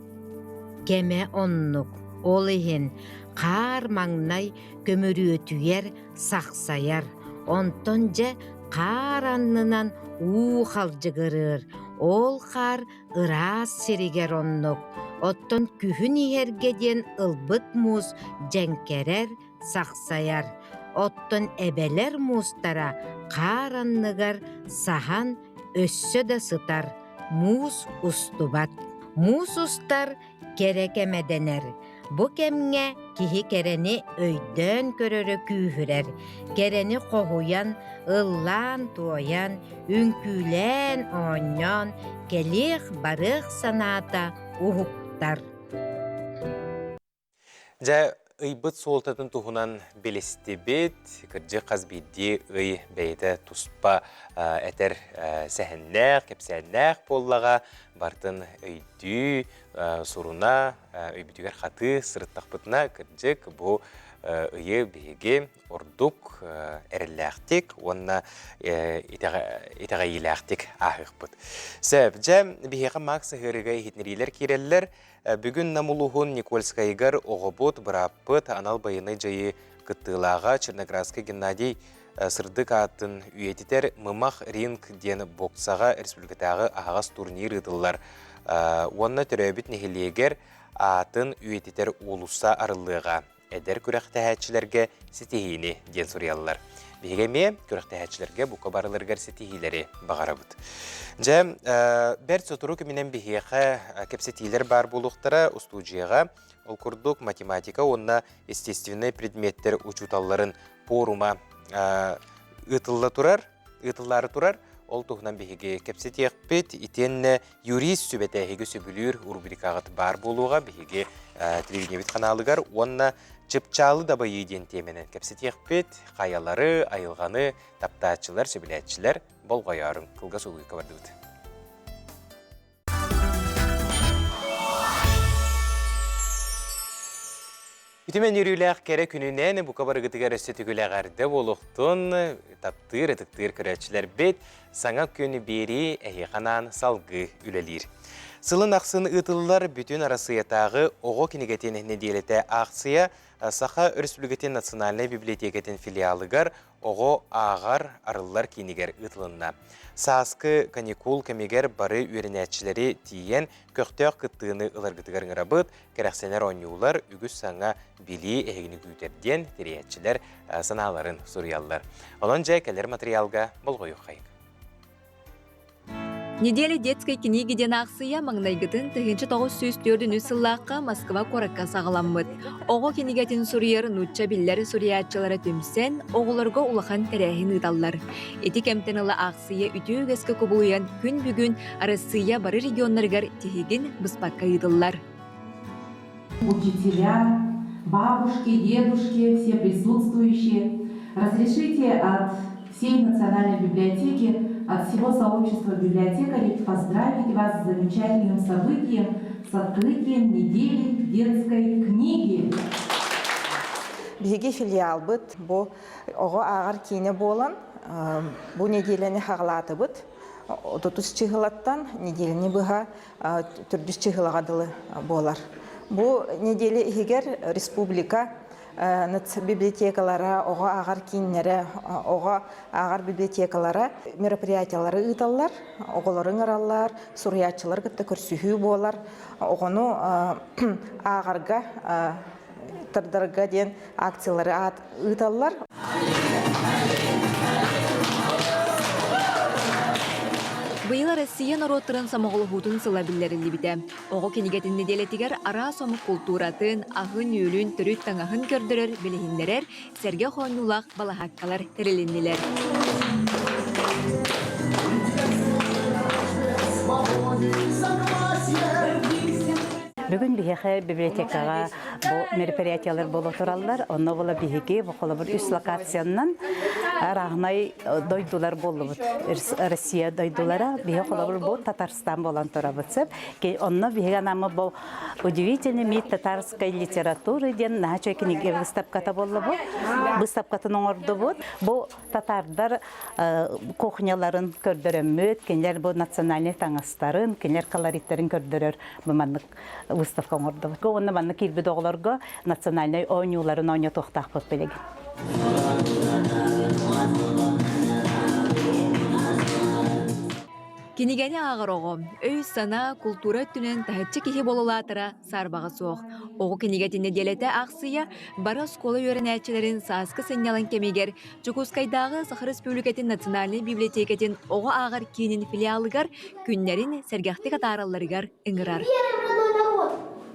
Кеме оннук, ол иһин хаар маҥнай көмөрүөтүйэр сахсаяр. Онтон дьэ хаар аннынан уу халдьыгырыр. Ол хаар ыраас сиригер оннук. Оттон күһүн иһэргэ диэн ылбыт муус дьэҥкэрэр, сахсаяр. Оттон эбелер муустара хаар анныгар сахан өссө да сытар. Муус устубат. Муус устар керекемеденер. Бу кемге киһи керени өйдөөн көрөрө күүһүрэр. Керени хохуян, ыллаан туоян, үңкүүлээн оонньоон, келиэх барыах санаата уһуктар. Жа ыйбыт суолтатын туһунан белестебит, кырдьы казбидди ый бэйtä туспа этер сэһэннээх, кепсээннээх боллаға бартын өйдүү суруна, өйбүтүгер хаты сырыттахпытына кырдьык бу ыйы биһиги ордук эрэллээхтик, онна итаҕайылээхтик аһыхпыт. Сэп, жа биһиға макса хырыга ихитнерилер киреллер, бүгүн намулуһун Никольскайгар оҕобут быраппыт анал байыны жайы кыттыылаға Черноградский Геннадий сырдык атын үйетитер мымах ринг ден боксаға республикатағы ағас турнир ыдыллар. Онна төрөбіт нехилегер атын үйетитер улуса арылыға. Эдер күрәхтәһәтчілерге сетихини ден сурьяллар. Бігеме күрәхтәһәтчілерге бұқа барылыргар сетихилері бағарабыт. Жа, бәрт сотуру көмінен бігеға кепсетилер бар болуқтара устуджияға ол күрдік математика, онна естественный предметтер учуталларын порума ытыллары турар, ол туғынан бігеге кепсетияқ бет, итенне юрист сүбетәхеге сөбілер рубрикағыт бар болуға бігеге телевидениевит каналыгар, онна чыпчалы да байы ден теменен кепсетияқ бет, қаялары, айылғаны, таптаатчылар, сөбіләтчілер болғаярын кылға суғы кабардыбыт. Үтімен үріләқ кәрі күнінен бұқа барығытыға рөсі түгіләғарды болуқтың таптыр-этіктір көрәтшілер бет саңа күні бері әйіғанан салғы үлелер. Сылын ақсын ұтылылар бүтін арасыятағы оғы кенегетін неделеті ақсыя Саха Республикатын национальный библиотекетін филиалыгар оғы ағар арылар кенегер ұтылынна. Саскы каникул кемегер бары үйренәтчілері тиен көқтеқ күттіғыны ұларғытығар ғырабыт, кәрәқсенер оңюлар үгіз саңа били әйгіні күйтерден териятчілер саналарын сурьяллар. Олон жай кәлер материалға болғойы қайық. Неделе детской книги ден ақсыя маңнайгытын 1904 сыллаққа Москва коракка сағаламмыд. Оғы кенигетін сурьер нучча биллер сурьячылары түмсен, оғыларға улахан тәрәхін ұдаллар. Эти кемтенілі ақсыя үтіугескі көбуян күн бүгін арасыя бары регионларгар тегін бұспаққа ұдыллар. Учителя, бабушки, дедушки, все присутствующие, разрешите от всей Национальной библиотеки, от всего сообщества библиотекарей поздравить вас с замечательным событием, с открытием недели детской книги. Биги филиал быт, бу ого агар кине болан, бу неделени хаглаты быт, отутус чыгылаттан неделени быга түрдүс чыгылагадылы болар. Бу неделе егер республика библиотекалара, оға ағар кейінлері, оға ағар библиотекалара мероприятиялары ұйталар, оғыларын ұралар, сұриятчылар күтті көрсүхүй болар, оғыну ағарға тұрдарға ден акциялары ұйталар. Быйыл Россия народтарын самоғылығудың сыла білдерілі біті. Оғы кенегетін неделетігер ара сомы культуратын, ағын үйілін түріт таңағын көрдірер, білігіндерер, сәрге қойнулақ балахаққалар тәреліннелер. Бүгін бихеге библиотекаға бұл мероприятиялар болу тураллар. Онна бола бихеге бұл бір үс локацияннан рағнай дойдулар болу бұд. Россия дойдулара бихе қолабыр бұл Татарстан болан тұра бұдсып. Онна бихеге намы бұл удивительный мир татарской литературы ден нағачой книге выставката болу бұд. Выставкатының орды бұд. Бұл татардар кухняларын көрдіріммөд, кенлер бұл национальный таңастарын, кенлер колориттерін көрдірір бұманлық выставка орды. Онна банны кирбі доғыларға национальный ойнуларын ойна тоқтақ бұд белеген. Кенегені ағыр оғы, өй сана культура түнен тәхетчі кехе болулатыра сарбағы соқ. Оғы кенегетіне делеті ақсыя бара сколы өрін әлчілерін саскы сенялан кемегер Чукускайдағы Сахар Республикатын национальный библиотекетін оғы ағыр кейінін филиалыгар күннерін сәргәхті қатараларыгар ыңырар.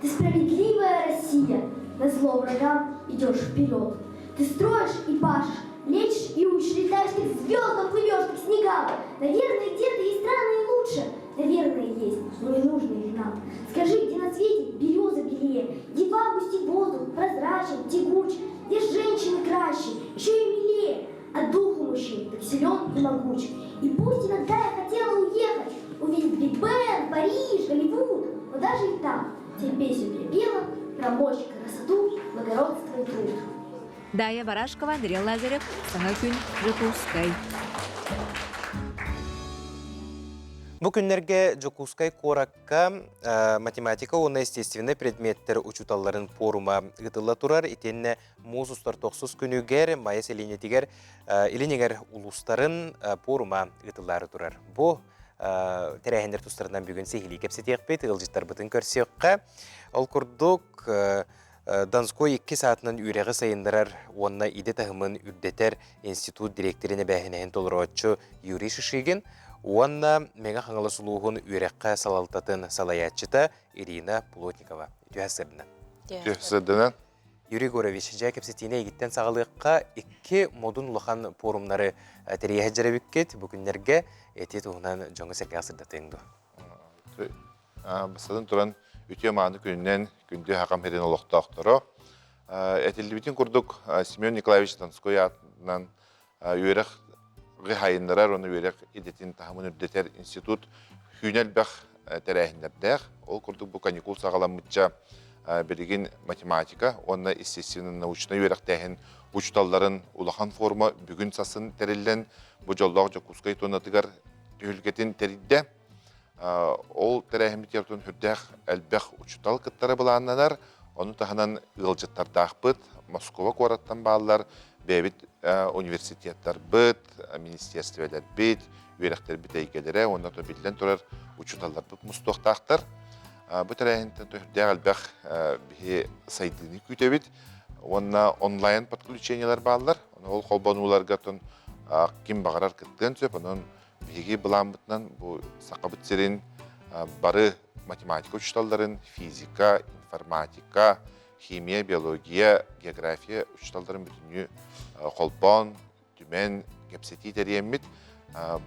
Ты справедливая Россия, на зло врагам идешь вперед. Ты строишь и пашешь, лечишь и учишь, летаешь, ты к звездам плывешь, ты к снегам. Наверное, где-то есть страны лучше, наверное, есть, но не нужно их нам. Скажи, где на свете береза белее, где в августе воздух прозрачен, тягуч, где женщины краще, еще и милее, а дух у мужчин так силен и могуч. И пусть иногда я хотела уехать, увидеть Биг Бен, Париж, Голливуд, но даже и там терпеть все перепела, про мощь, красоту, благородство и труд. Дая Барашкова, Андрей Лазарев, Саңа күн, Жукускай. Бұл күнлерге Жукускай қораққа математика, оны естественный предметтер учуталарын порума ғытылла тұрар, итенне музустар 9 күнігер, майыс елінетігер, елінегер улустарын порума ғытыллары тұрар. Бұл тәрәхендер тұстарынан бүгін сейхілі кепсетек бет, ғылжыттар бұтын көрсеққа. Ол күрдік Донской 2 саатынан үйрегі сайындарар, онына иде тағымын үрдетер институт директоріне бәхінәйін толырауатшы Юрий Шишигин, онына меңа қаңылы сұлуғын үйрекқа салалтатын салаятчыта Ирина Плотникова. Түйәсірдінен. Юрий Горович, жа кепсетіне егіттен сағалыққа 2 модун ұлақан форумнары тәрейе жарабеккет, бүкіндерге әте тұғынан жоңы сәке асырдатыңды. Басадан тұран үте маңы күнінен күнде хақам херен олықта оқтыры. Әтелдібетін күрдік Семен Николаевич Донской атынан үйерек ғайындарар, оны үйерек едетін тағымын үрдетер институт хүнел бәқ тәрәхіндердәқ. Ол күрдік бұл каникул сағаламытча береген математика, оны естественно-научный үйерек тәхін ұчталларын улахан форма бүгін сасын тәрелден бұл жоллағы Жукускай тонатығар түйілгетін тәридді. Ол тәрәхімдердің хүрдәқ әлбәқ ұчтал кыттары бұланнанар, оны тағынан ғылжыттардақ бұд, Москова қораттан бағылар, бәбіт университеттер бұд, министерствелер бұд, үйеректер бұд әйгелері, оны білден тұрар ұчталдар бұд мұстуқтақтар. Бұл тәрәхімдердің хүрдәқ әлбәқ бі сайдыны күте бұд, оны онлайн подключениялар бағылар, ол қолбануларға кім бағарар кіттен сөп, оның беге бұлан бұтынан бұл сақабыт серін бары математика учталдарын, физика, информатика, химия, биология, география учталдарын бүтіні қолбан, түмен, кепсети тәреймет,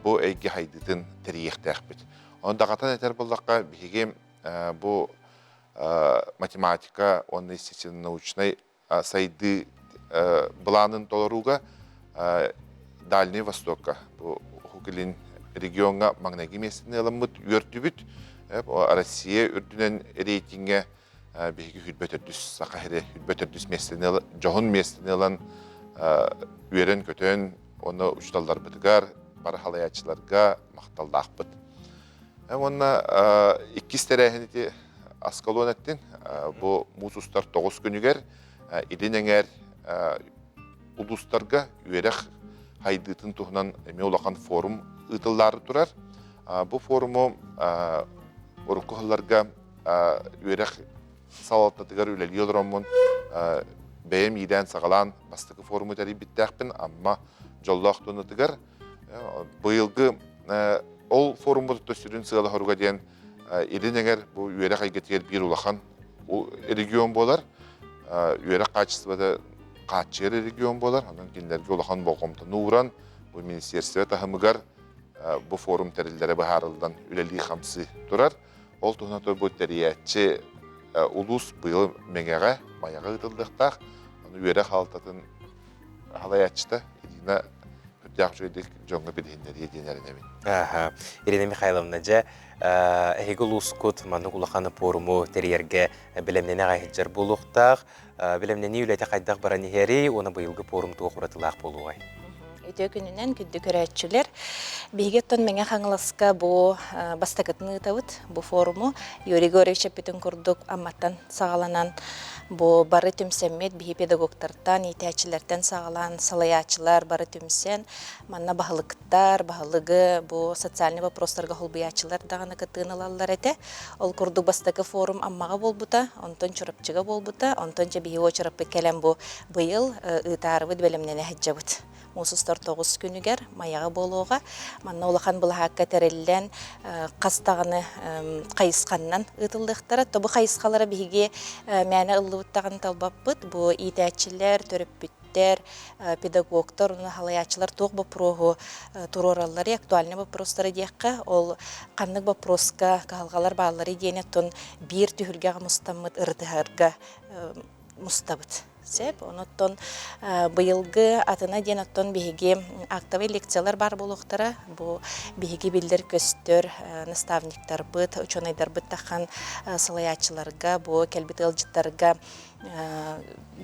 бұл әйге хайдыдың тәрейекті әқпет. Оны дағатан әтер болдаққа беге бұл математика, оны естественно-научный сайды бұланын толыруға Дальний Востокка. Хукелин регионга магнаги местіне аламыд үйертүбіт. Россия үрдінен рейтинге бейгі хүлбөтірдіс, сақахері хүлбөтірдіс местіне, жоғын местіне алан үйерен көтен, оны ұчталдар бұдығар, бары халаячыларға мақталды ақпыд. Оны 2 тәрәхінеті аскалуан әттен, бұл музустар 9 күнігер, Иденеңер улустарга үйерек хайдытын туһунан эме улахан форум ытыллары турар. Бу форуму уруккухаларга үйерек салаттатыгар үлелги олоромун бәйем иден сағалан бастықы форуму тәрі биттәқпін, амма жоллақ тонытыгар бұйылғы ол форуму төсірін сығалы хоруға дейін елінеңер бұл үйерек айгетігер бір улахан регион болар, үйерек қачысыбады қатшыр регион болар, онын кенлерге улахан болғымты нұран, бұл министерстве тахымыгар бұл форум тәрілдері бұхарылдан үлелі қамсы тұрар. Ол тұғынаты бұл тәріятчы улус бұйыл меңеға маяға ұтылдықтақ, оны үйерек халтатын халаятчыда едіна күттіяқ жойдық жоңғы білгендері едінеріне мен. Ирина Михайловна жа, әйгі улус күт маңның ұлақаны поруму тәрерге білемнені ғайхиджар болуқтақ, білемнені үләйті қайдақ баран ехері, оны бұйылғы порум туық ұратылақ болуғай. Өтө күнінен күдді көрәтшілер. Бейгеттон мәңе қаңылысқа бұл бастақытыны ұтауыт, бұл форуму. Юрий Георгиевич бүтін күрдік амматтан сағаланан бұл бары түмсәммет бейі педагогтардан, етәчілерден сағалан, салаячылар бары түмсен, манна бағылықтар, бағылығы, бұл социальный вопростарға холбиячылар дағаны кытыын алалар әті. Ол күрдік бастақы форум аммаға болбыта, онтон чұрапчыға болбыта, онтон жа бейі очырапы кәлем бұл бұйыл ұтарыбыд бәлемнені әджабыд. Мусустар 9 күнігер маяға болуға, манна олақан бұл хаққа тәрелілен қастағыны қайысқаннан ұтылдықтары. Тобы қайысқалары бейге мәні ұллыбыттағын талбап бұд, бұл етәчілер, төріппіттер, педагогтар, халаячылар тоқ бұпырығы тұроралары, актуальны бұпырыстары дейққа, ол қанның бұпырысқа қалғалар бағалары дейнеттон бір түхілгеға мұстамыд ұрдығарға мұстабыд. Оноттон бұйылғы атына ден оттон бейге актовый лекциялар бар болуқтара, бұл бейге білдер көстер, наставниктар бұд, ученайдар бұд таққан салаячыларға, бұл кәлбіт ылжыттарға,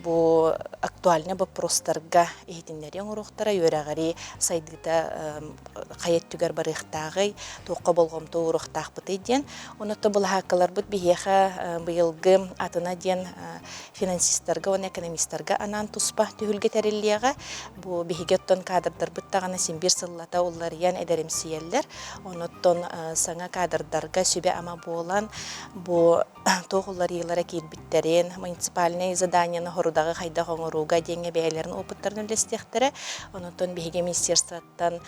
бұл актуальны вопростарға ехетіндерен ұрықтара, өрағари сайдыда қайет түгер барықтағы, тоққа болғымты ұрықтақ бұд еден. Онотты бұл хақылар бұд бейге бұйылғы атына ден финансистарға, оны экономисттарға анан туспа түйілге тәреліяға. Бұл бейгеттон кадрдар бұттағаны сенбір сыллата олар ян әдәрімсиелер. Оноттон саңа кадрдарға сөбе ама болан бұл тоғылар елара кейлбіттерін, муниципальный заданияны хорудағы қайда қоңыруға денге бәйлерін опыттарын өлестектері. Оноттон бейге министерстваттан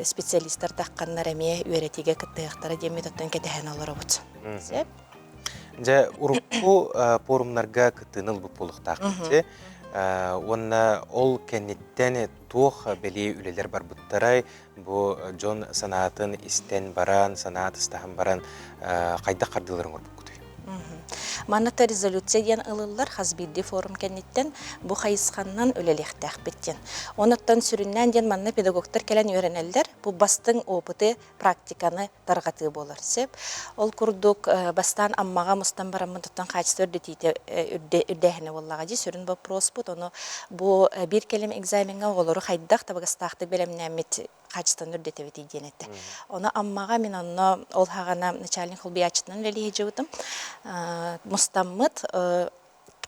специалисттар таққаннар әме өретеге кіттіғықтары деметтен кетіген олар бұд. Жа урукку порумнарга кытыныл бу полуктакчы. Онна ол кенеттен тух бели үлелер бар буттарай, бу жон санаатын истен баран, санаат истахан баран кайда кардыларын көрбүк күтүй. Манната резолюция ден ылылар хазбидди форум кенеттен бу хайысқаннан өлелектәк біттен. Оныттан сүріннен ден манна педагогтар келен өренелдер, бу бастың опыты практиканы тарғаты болар. Сеп, ол күрдік бастан аммаға мұстан барамын тұттан қачысы үрдәхіне боллаға де сүрін вопрос бұд. Оны бу бір келем экзаменға олары қайдақ табығыстақты белемнәмет қачыстан үрдетевет еденетті. Оны аммаға мен оны ол хағана начальник холбиячытынан вәлі ежеуітім. Мұстаммыд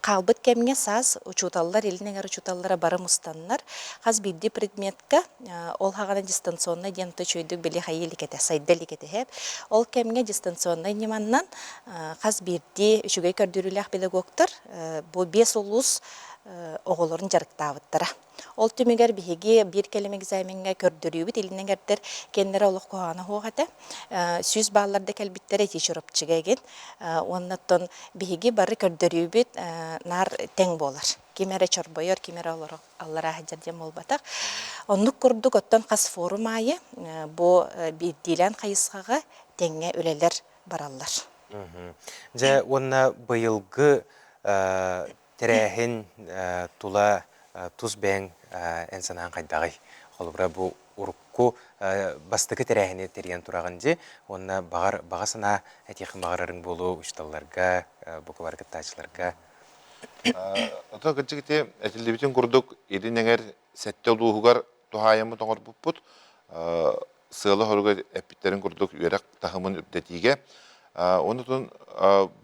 қалбыт кәмге саз учуталлар, елінеңер учуталлара бары мұстаннар. Қаз бидді предметка ол хағана дистанционный денті чөйдік білі хайелікеті, сайдалікеті хеп. Ол кәмге дистанционный неманнан қаз бидді үшігей көрдіріліғ педагогтар бұл 5 улус оғылырын жарықтавыттара. Ол түмігер бігі бір келем экзаменге көрдірюбіт, елінен кәрдер кендері олық қоғаны хоғаты. Сүйіз балларды кәлбіттері тешіріпчіге ген. Оннаттон бігі бары көрдірюбіт нар тең болар. Кемері чорбойыр, кемері аллара хаджарден болбатақ. Онлық көрдік оттан қас форум айы, бұл биддилен қайысқаға теңе өлелер баралар. Жа, онна бұйылғы тәрәхін тула туз бәң әнсанаған қайдағай. Қолыбыра бұл ұрыққу бастықы тәрәхіне терген тұраған де, онына бағасына әтеқін бағарарың болу ұшталларға, бұқыларға, тачыларға. Ата күнчігіте әтілдебетін күрдік елін әңер сәтті олуғығар тұхайымы тоңыр бұппұт, сығылы ғырға әппеттерін күрдік үйерек тағымын үпдетіге. Онытын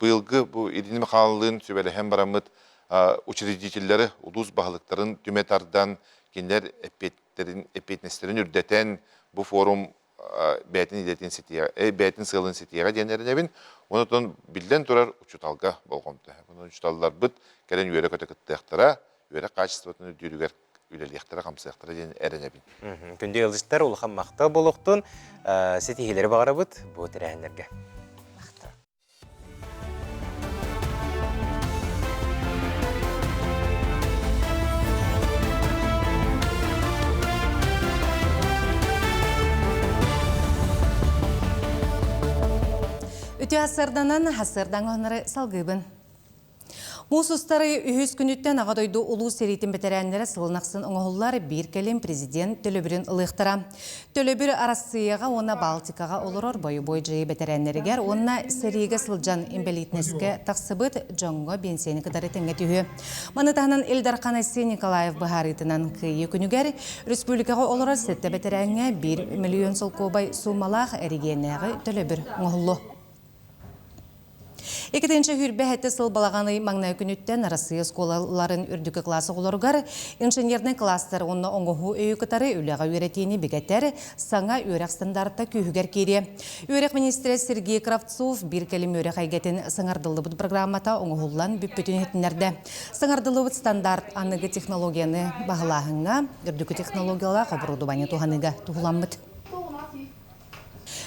бұйылғы бұл елінің қалылығын сөбәлі әм барамыд учредительleri улус бағылықтарын түметардан кендер эппетнестерін үрдетен bu forum бәйтін сылын сетияға денерінебін. Онытын білден тұрар ұчуталға болғымды. Бұны ұчуталылар бұд кәлен үйері көтекіттіяқтыра, үйері қачыстығын дүрігер үйлеліяқтыра, қамсияқтыра ден әрінебін. Күнде ылыстар ұлған мақта болуқтың сетихелері бағара бұд бұл тірәңдерге. Үті асырданан асырдан ғанары салғыбын. Мұсыстары үйіз күніттен ағадойды ұлу серейтін бетерәнлері сылынақсын оңғылар бір кәлем президент төлөбірін ұлықтыра. Төлөбір арасыяға оны Балтикаға олырыр бойы жайы бетерәнлерігер, оны сереге сылжан имбелитнеске тақсыбыт жоңғы бенсені кыдары тәңге түйі. Манытағынан Элдархан Айсы Николаев бұхаритынан күйі күнігер, республикаға олырыр сетті бетерәнге 1 миллион солқобай сумалақ әрігенәғы төлөбір оңғылы. Екетінші хүрбе әтті сыл балағаны маңнай күніттен арасы сколаларын үрдікі класы қоларғар, инженердің кластар оны оңғығы өйікітары үліға өретейіне бігеттер саңа өрек стандартта күйігер кере. Өрек министрі Сергей Кравцов бір кәлім өрек айгетін саңардылы бұд программата оңғығылан бүппетін етінерді. Саңардылы бұд стандарт анығы технологияны бағылағыңа, үрдікі технологиялар қабырудубаны туғаныға туғыламбыд.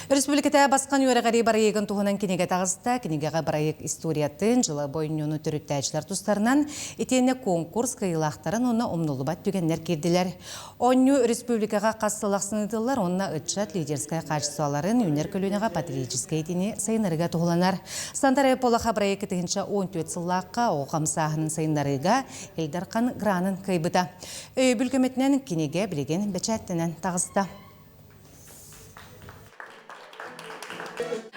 Республиката басқан өрәғари барайығын туғынан кенеге тағызда, кенегеға барайық историятын жылы бойынуыны түріттәйшілер тұстарынан етені конкурс қиылақтарын оны омнолы бат түгенлер керділер. Онны республикаға қассылақсын етілер, онына ұтшат лидерскай қачсуаларын үнер көлінеға патриотическай етені сайынарыға туғыланар. Сантары полаға барайық етігінші 14 сыллаққа оғамсағының сайынарыға Элдархан гранын қайбыда. Бүлкөметінен кенеге білеген бәчәттінен тағызда.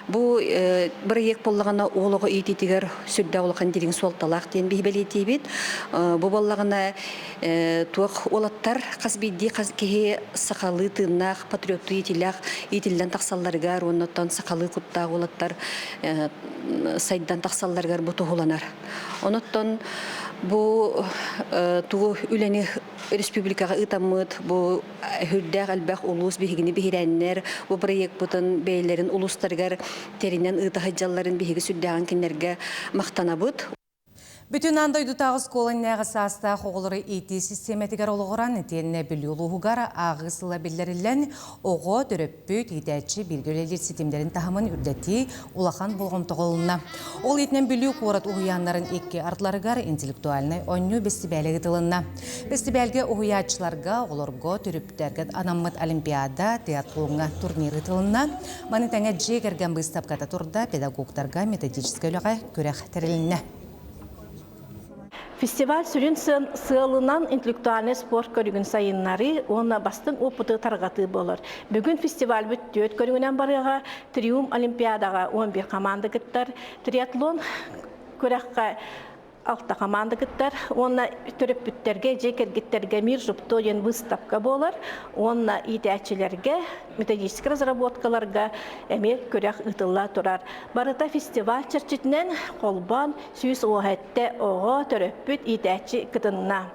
Бу бір ек боллағына оғылығы ететігер сүрді олықын деген солталақ ден бейбелеті бет. Бұ боллағына туақ олаттар қазбейді кеге сақалы тыңнақ, патриотты етіліғ, етілден тақсалларғар, оннаттан сақалы құттақ олаттар сайдан тақсалларғар бұты оланар. Оннаттан бұ туғы үләні республикаға ұтамыд, бұ хүрдәғ әлбәқ ұлыс бігіні бігірәннер, бұ проект бұтын бәйлерін ұлыстарғар терінен ұтағыджаларын бігігі сүрдәғын кенерге мақтанабыд. Бүтін андойды тағыз колонияғы саста қоғылыры ити системетігер олығыран етеніне білі олығығар ағысыла білдерілен оғы дүріппіт етәтші білгелелер сетемдерін тағымын үрдәті олақан болғым тұғылына. Ол етінен білі қорат ұғыянларын екке артларығар интеллектуалны ойну бестібәлігі тылына. Бестібәлге ұғыячыларға оларға дүріптерге анаммыт олимпиада театролыңа турниры тылына. Манытаңа жегерген бұстапқата тұрда педагогтарға методическі өліға көрек тәріліне. Фестиваль сүрін сылынан интеллектуальный спорт көрігін сайынлары, оны бастың опыты тарғаты болыр. Бүгін фестиваль бүттіөт көрігінен барыға триум олимпиадаға 11 команда кіттар, триатлон көріққа 6 команда кіттар, оны түріп бүттерге, жекергеттерге мир жұптойын выставка болыр, оны идеячілерге, методический разработкаларға әмер көріқ ұтылла тұрар. Барыта фестиваль чәрчетінен қолбан сүйіс оғатты оға түріп бүт идеячі кітінна.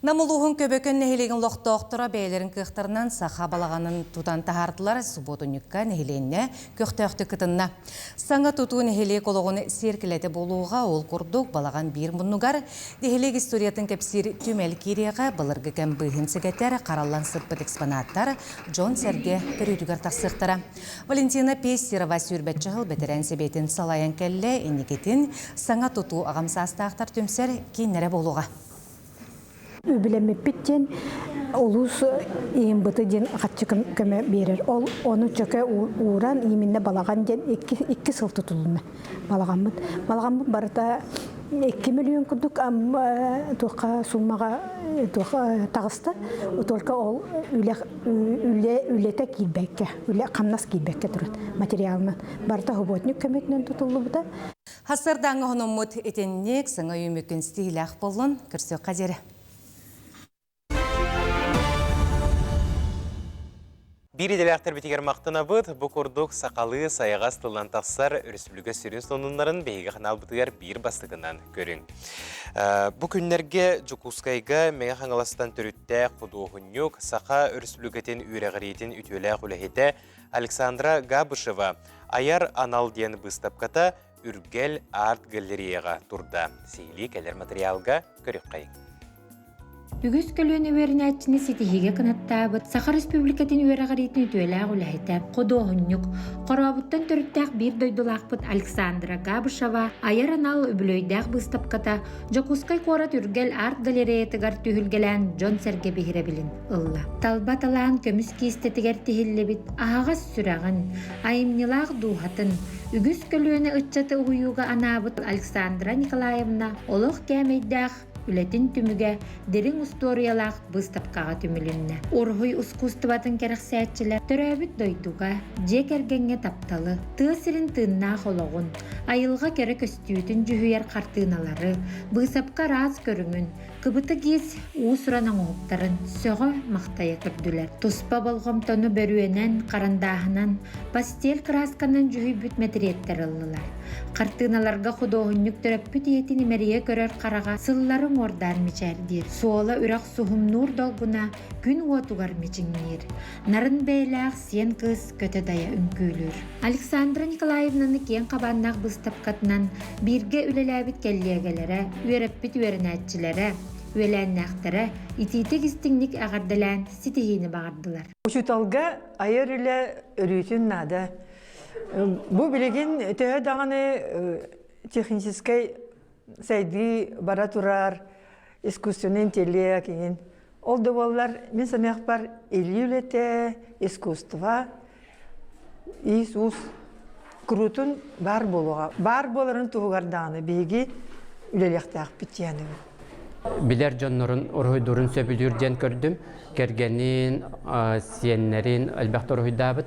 Намылуғын көбөкін нәхелеген лоқтоқтыра бәйлерін кықтарынан сақа балағанын тұтан тағардылар субботуникка нәхеленне көқтөқті кітінна. Саңа тұту нәхеле колығын серкілеті болуға ол күрдік балаған бір мұнығар. Нәхелек историятын кәпсір түмәл кереға бұлырғы кәм бұйын сігеттер қаралан сыппыт экспонаттар Джон Серге көрүйдігер тақсықтыра. Валентина Пестерова сүрбәтчі ғыл бәтірән себетін салайын кәлі енекетін саңа тұту ағамсастақтар түмсер кейінері болуға. Үбілемеппеттен олус ең ден қатшы көмі берер. Оны чөке уран еменне балаған ден 2 сыл тұтылыны балағанмын. Балағанмын барыта 2 миллион күндік тұққа сумаға тағысты. Только ол үлеті кейбәкке, қамнас кейбәкке тұрады материалынан. Барыта ғыботник көметінен тұтылы бұда. Хасырдаңы ғынымыт етеннек сыңа үймекін стейләқ болын күрсі қадері. Bir idelekter bitiger maqtana bıt, bu kurduk saqalı sayağaz tıllan taqsar Республика sürün sonunların behiga kanal bitiger bir bastıgından görün. Bu günlerge Jukuskayga meğe hangalastan törütte kuduğunyuk saqa Республикатын üregariyetin ütüle kulehete Alexandra Gabышева ayar anal diyen bыстапkata Ürgel Art Galeriyaga turda. Seyli keler materialga körük kayın. Үгіз көлөні өрінәтчіні сетихиге кынаттабыт, Саха Республикатын өрағаритін өтуеләғ үләхетә, қодуғыннюк, қорабыттан төріттәқ бір дойдулақпыт Александра Габышева, айаранал үбілөйдәқ бұстапката, Жокускай қорат үргел арт галереятығар түйілгелән Джон Серге бігіребілін ылла. Талбат алаан көміс кейстетігер тихиллебіт, ағағас сүрағын, айымнилақ дұғатын, үгіз көлөні ұтчаты ұйуға анабыт Александра Николаевна, олық кәмейдәқ, үлетін түміге дерің историялақ бұстапқаға түмілінне. Орғой ұскустыватын кәріқсәтчілер түрәбіт дойдуға, жек әргенге тапталы, тыысырын тыынна қолығын, айылға кәрі көстүйетін жүхүйер қартыналары, бұсапқа раз көріңін, кыбыты кез уысыранан оғыптарын сөғы мақтайы күрділер. Тұспа болғымтоны бөрүенен, қарандағынан, пастел красканын жүхүй бүт мәтіреттер ылылар. Қартыналарға құдоғыннюк түрәппіт етіні мәрие көрер қараға сылларын ордар мечәрдер. Суола үрақ суғым нур долгуна күн уатуғар мечіңнер. Нарын бәйләқ сен қыз көті дая үнкөйлір. Александра Николаевнаны кен қабаннақ бұстапқатынан бірге үлеләбіт кәллегелері, үйерәппіт үйерінәтчілері, үйеләннәқтері, итетік істіңнік ағардылан сетихini бағардылар. Учуталга айыр үлі үрүтін нады. Бу билеген төһө даганы технический сайды бара турар, искусственный интеллект кеген. Ол доволлар мен санақ бар илюлете искусства Иисус крутун бар болуға. Бар боларын туғар даганы беги үлелектақ битияны. Билер жоннорун оройдурун сөбүлүрден көрдүм. Кергенин, сиеннерин албактор ойдабыт.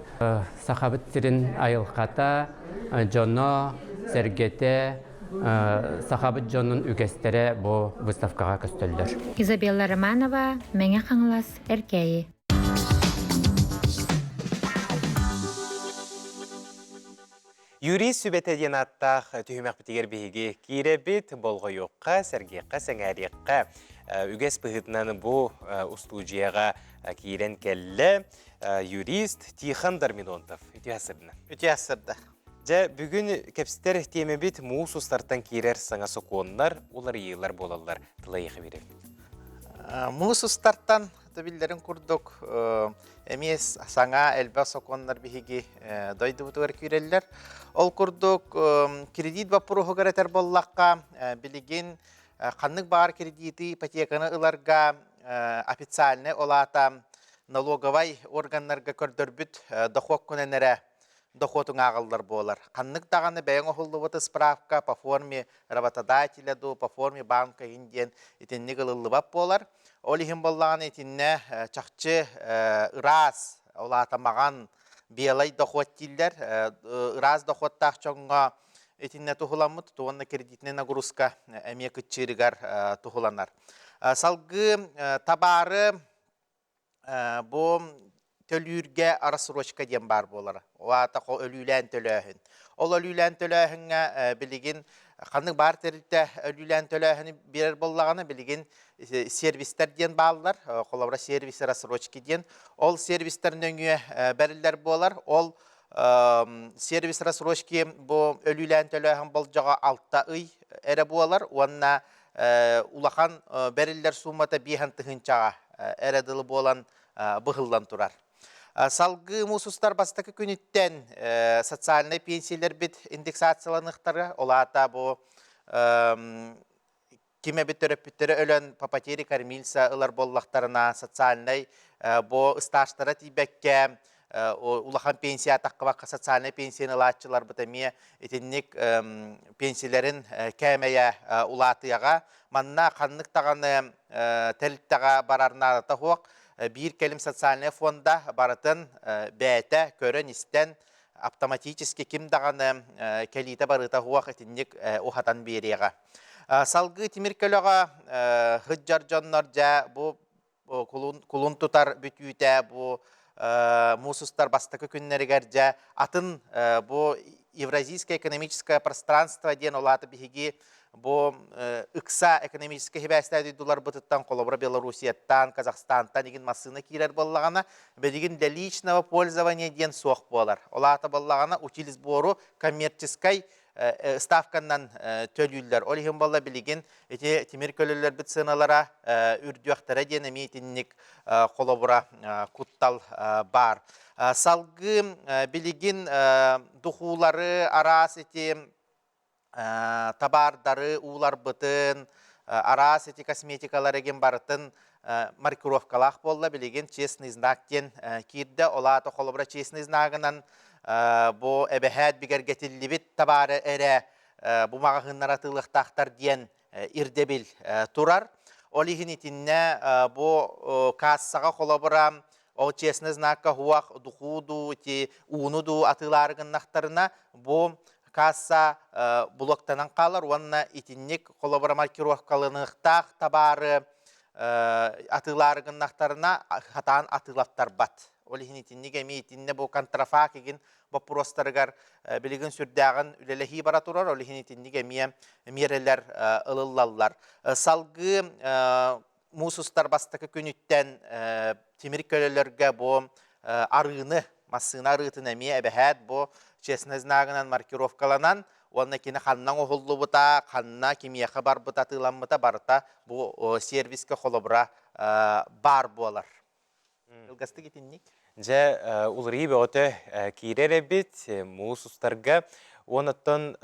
Сахабыт сирин айылқата, жоно, сергете, сахабыт жонун үгестере бу выставкага көстөлдөр. Изабелла Романова, Меңе қаңылас әркәйі. Юрист сүбетеден аттақ түйімек бітігер бейге кейребет болғы yoqqa, сәргеққа, сәңәріққа үгес бұғытынан бұл устудияға кейрен кәлі юрист Тихан Дармидонтов. Үті асырдына. Үті асырды. Бүгін кәпістер темі бет мұғыс ұстартан кейрер саңа соқуынлар, олар ейлар болалар. Тылайықы берер. Мұғыс ұстартан білдерін күрдік. Эмес саңа әлбә соқуынлар бейге дойды бұтығыр күрелілер. Ол күрдік кредит бапырығы ғаретер боллаққа білеген қанның бар кредиты ипотеканы ыларға официальны олата налоговай органларға көрдірбіт дохуақ күненері доходың ағылдар болар. Қанның дағаны бәйін оғылды бұты справка по форме работодателя, по форме банка инден етінні ғылылы бап болар. Ол ехін боллағаны етінне чақчы ұраз олата маған белай доход тиллер, ұраз доходтақ чоңға етінне тұхыламыд, туғанна кредитіне нагрузка әме күтчерігар тұхыланар. Салғы табары бұл төлүрге арасырочка дем бар болар. Оата өлүлән төлөһүн. Ол өлүлән төлөһүнгә билеген қанның бар терите өлүлән төлөһүн берер боллаганы билеген сервистер ден баллар, колабора сервис арасырочки ден. Ол сервистернен берилер болар. Ол сервис арасырочки бу өлүлән төлөһүн болжага 6 ый эре болар. Онна улахан берилер суммата бихан тыгынчага эредилы болан быгылдан турар. Салгы мусустар бастакы күніттен социальный пенсиялер бит индексацияланықтары, олата бұл кеме біттері өлін по потери кормильца ылар боллақтарына социальный бұл стажтары тибекке улахан пенсия таққыбаққа социальный пенсияны латчылар бұтаме етіннік пенсиялерін кәмея улатыяға манна қаннық тағаны тәліттіға барарына тағуақ bir kelim социальный фонда баратын бәйті көрін істен автоматически кім дағаны кәлейті барыта хуақ етіннік ұхатан береға. Салғы темір көліға ғыджар жонлар жа бұл kulun tutar bütüte bu мусустар бастакы күннерігер жа атын бу Евразийское экономическое пространство ден олаты бихиги бу ыкса экономическое хибәстә дидулар бытыттан колобра Белоруссияттан, Казахстантан деген массына кирер боллагана бедеген для личного пользования ден соқ болар. Олаты боллагана утилиз бору коммерческой ставканнан төлүлләр. Олихин болла билеген эти темир көлөллөр бит сыналара үрдүяктара ден эмитинник колобра куттал бар. Салгы билеген духулары арас эти табардары улар бытын, арас эти косметикалар еген барытын маркировкалах болла билеген честный знак кен кирде олаты колобра честный знагынан бу эбехет бигер гетилибит табары эре бу магахыннар атылыктактар диен ирдебил турар. Олихин итинне бу кассага колобра о честный знакка хуак духуду ти унуду атыларыгыннактарына бу касса блоктанан қалар, онна итинник колобра маркировкалыныктах табары атыларыгыннактарына хатан атылаттар бат. Олихин итинник эми итинне бу контрафак еген вопростарыгар билеген сүрдәгын үлелехи бара турар. Олихин итинник эми мерелер ылыллаллар. Салгы мусустар бастакы күнүттен темир көлөлөргө бу арыны массына арытын эми эбехет бу честный знагынан маркировкаланан, онна кини ханнан оғылы бұта, ханна кемияқы бар бұта тыламыта барыта бұл сервиске қолыбыра бар болар. Илгасты кетіннік? Жа улыры бөті кейрер бит мұсустарға, онаттан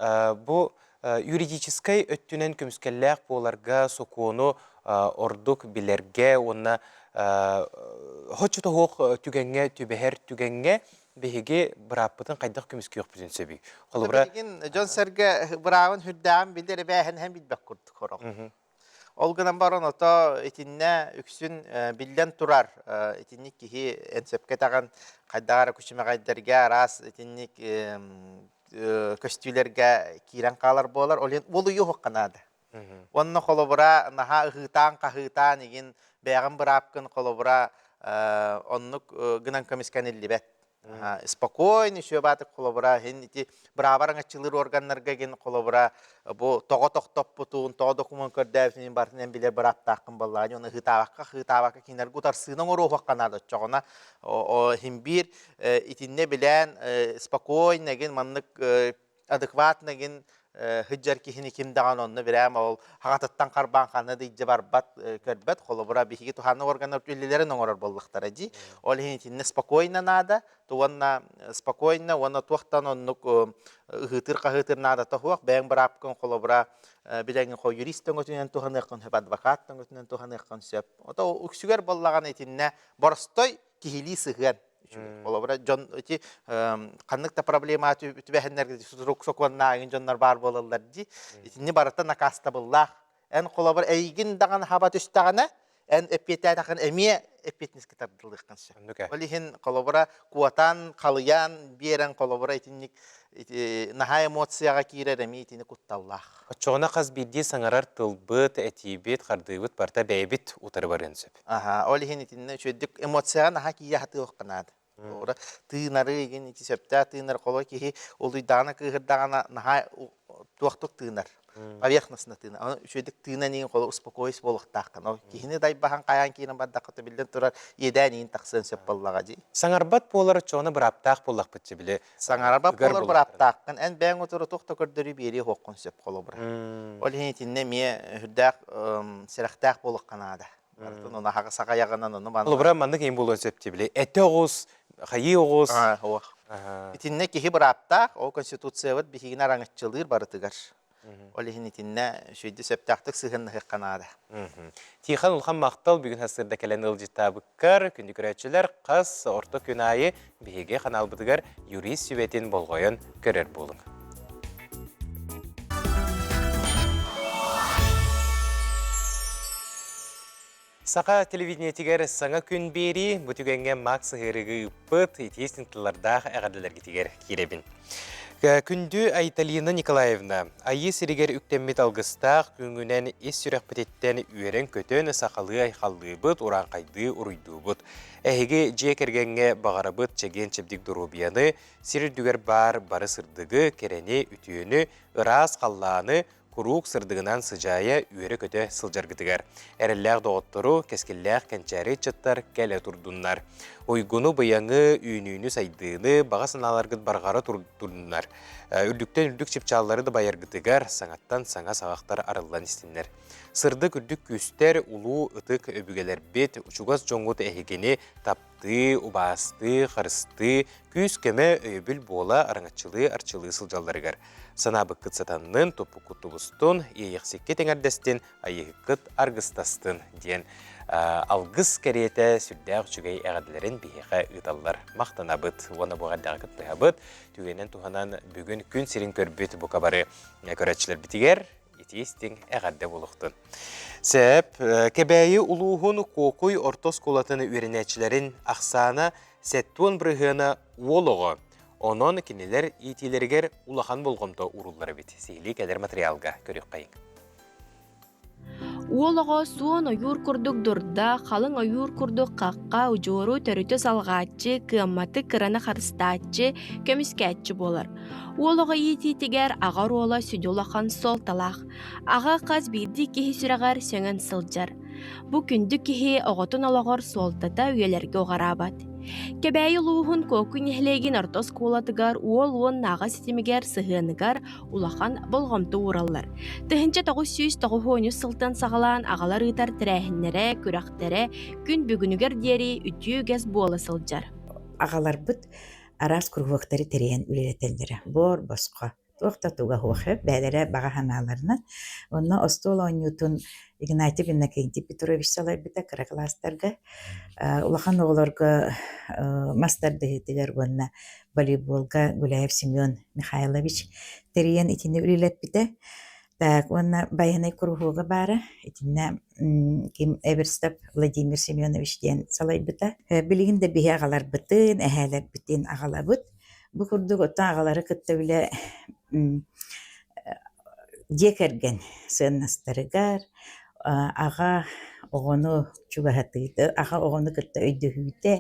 бұл юридическай өттінен көміскелләқ боларға сокуыны ордық білерге, онна хочута хоқ түгенге, түбәхер түгенге, беге браппытын қайдақ көміске yok бүтін сөбей. Білген Джон Серге брауын хүрдәғын білдері бәйін әм білбәк күрдік қорық. Олғынан барын ота етінне үксін білден тұрар. Етіннік кейі әнсепке тағын қайдағары күшіме қайдарға рас етіннік көстүйлерге кирен қалар болар. Ол үйі хоққанады. Онны қолыбыра наға ұғытан, қағытан еген бәғын брапқын қолыбыра оннық гынан көміскен елі бәт. Спокойно еще баты колобра, эти браварanga чилыр органнарга ген колобра, бу того топ путун, того документ көрдөп нин бартын биле браптакын баллар, оны хытабакка кинер гутар сынын орох канада чогона, химбир итинне билен спокойно ген маннык адекватно ген хыджар кихини кимдаган онны берем ол хагататтан карбан ханы дийже бар бат көрбөт колобра бихиги туханы органдар түллелерин оңорор болдуктар жи. Ол хинитинне спокойно надо, туанна спокойно, вона туактан оннук хытыр надо тохуак бең брапкын колобра билеңин ко юристтен өтүнөн туханы кын хеп адвокаттан өтүнөн туханы кын сөп. Ото үксүгөр боллаган этинне борстой кихили сыган. Олабра жон эти каныкта проблема түбәһеннәргә соконна жоннар бар болалар ди. Итинне барата накаста буллах. Эн колабыр әйгин даган хабат үстәгәнә, эн эппетә тагын эме эппетниске тардылык канча. Олихин колабыра куатан, калыян, берен колабыра итинник наһа эмоцияга кирер эме итине кутталлах. Чоғына қаз бидде саңарар тылбыт, әтибет, қардыбыт, барта бәйбет утары барын сөп. Олихин итинне шөйдік эмоцияға наһа кия хаты оққанады. Тыынары еген ити сөпті, тыынар қолы кейі олуйдағына кығырдағына наһа туақтық тыынар. Поверхностно тыынар. Шөйдік тыына неген қолы успокойс болықтаққан. Кейіні дайбахан қаян кейінен бардақыты білден тұрар едән ең тақсын сөп боллаға жи. Саңарбат болар чоғына бір аптақ боллақ бітчі біле. Саңарбат болар бір аптаққан. Ән бәң отыры тоқта көрдірі бері хоққын сөп қолы бұра. Олихин итинне ме хүрдәқ сірақтақ болыққанады. Оны хағы саға яғынан оны баны. Ол бұра мандық ең болуын сөпте біле. Әті оғыз, қайы оғыз. Итинне кейі бір аптақ, о конституция өт бігін араңытчылыр бары тұғар. Олихин итинне шүйді сөптақтық сығынны қанады. Тихан ұлған мақтал бүгін хасырда кәлен ұлжыта бұққар, күнді көрәтшілер қас орты күн айы бігеге қанал бұдығар юрист sübетін болғойын көрер болың. Сақа телевидениетігер саңа күн бері бұтүгенге мақсы ғырығы ұппыт етесін тылардағы әғадылар кетігер керебін. Күндү Айталина Николаевна, айы сиригер үктеммет алгыстақ күнгінен ес сүрәқпететтен үйерен көтөн сақалы айқалды бұд, уран қайды ұруйды бұд. Әйге жекергенге бағарабыд чеген чебдік дұрубияны, сирдүгер бары сырдығы, керене үтүйені, ырас қалланы, Курук сырдығынан сыжая үйері көте сылжаргытыгар. Әрілләғ доғыттыру, кескілләғ кәнчәрі чыттар кәлі тұрдуннар. Ойгуну бұяңы үйінүйіні сайдыны, баға сыналарғыт барғары тұрдуннар. Үрдіктен үрдік чепчалары да байаргытыгар, саңаттан саңа сағақтар арылдан істінлер. Сырдық үрдік күстер, улу, ытық өбігелер бет, учугас жоңғыт әйгені тапты, убасты, қарысты, күз көмі өйбіл бола араңатчылы арчылы сылжалдарыгар. Санабы кыт сатаннын топу кутубустун, ейексекке теңердестен, айыққыт аргыстастын дейін. Алгыс кәреті сүрдәғ жүгей әғадыларын бейеға ұйталар мақтанабыт, оны бұғаддағы кыттығабыт, түгенен туғанан бүгін күн сирин көрбет бұқабары көрәтшілер бітігер, етестің әғадды болуқтын. Сәп, кәбәйі ұлуғын қоқуй ортос қолатыны үйренәтшілерін ақсана сәттуын бірғына олығы. Онон кинелер итилергер улахан болғымды уруллары бит. Сейли кәдер материалга көрек қайын. Уолого суон ойур курдук дурда, халың ойур курдук қаққа ұжору төріті салғачы, кымматы кыраны қарыстачы, көміскәтчі болар. Уолого ететігер ағар ола сүдулахан сол талақ. Аға қаз бірді кехи сүрағар сөңін сылжар. Бұ күнді кехи оғытын олағар солтата үйелерге оғарабат. Кәбәйі луғын көкін ехлеген артос қолатыгар, уол-уон наға сетемігер сығыныгар улахан болғамты ураллар. Тыхынча тоғы сүйіз тоғы хойны сылтан сағалан ағалар ұйтар тірәхінлері, күрақтері, күн бүгінігер дері үтіу гәз болы сылжар. Ағалар бұд арас күргөктері тірейін үлелетелдері. Бор, босқа. Тоқта туға хуақы, бәлері баға ханаларынан. Онна остола онютын Игнатий Иннокентий Петрович салай бита кыракластарга улахан оголорго мастарды хетигер гонна волейболга Гуляев Семен Михайлович терен итине үлелет бите. Так, онна баянай кургуга бара итине Ким Эверстеп Владимир Семенович ден салай бита. Билигинде бие агалар битин, әһәләр битин агала бит. Бу курдук ота агалары кытта биле декерген сыннастарыгар аға оғыны чугахатыйды, аға оғыны кытта өйдіхүйді,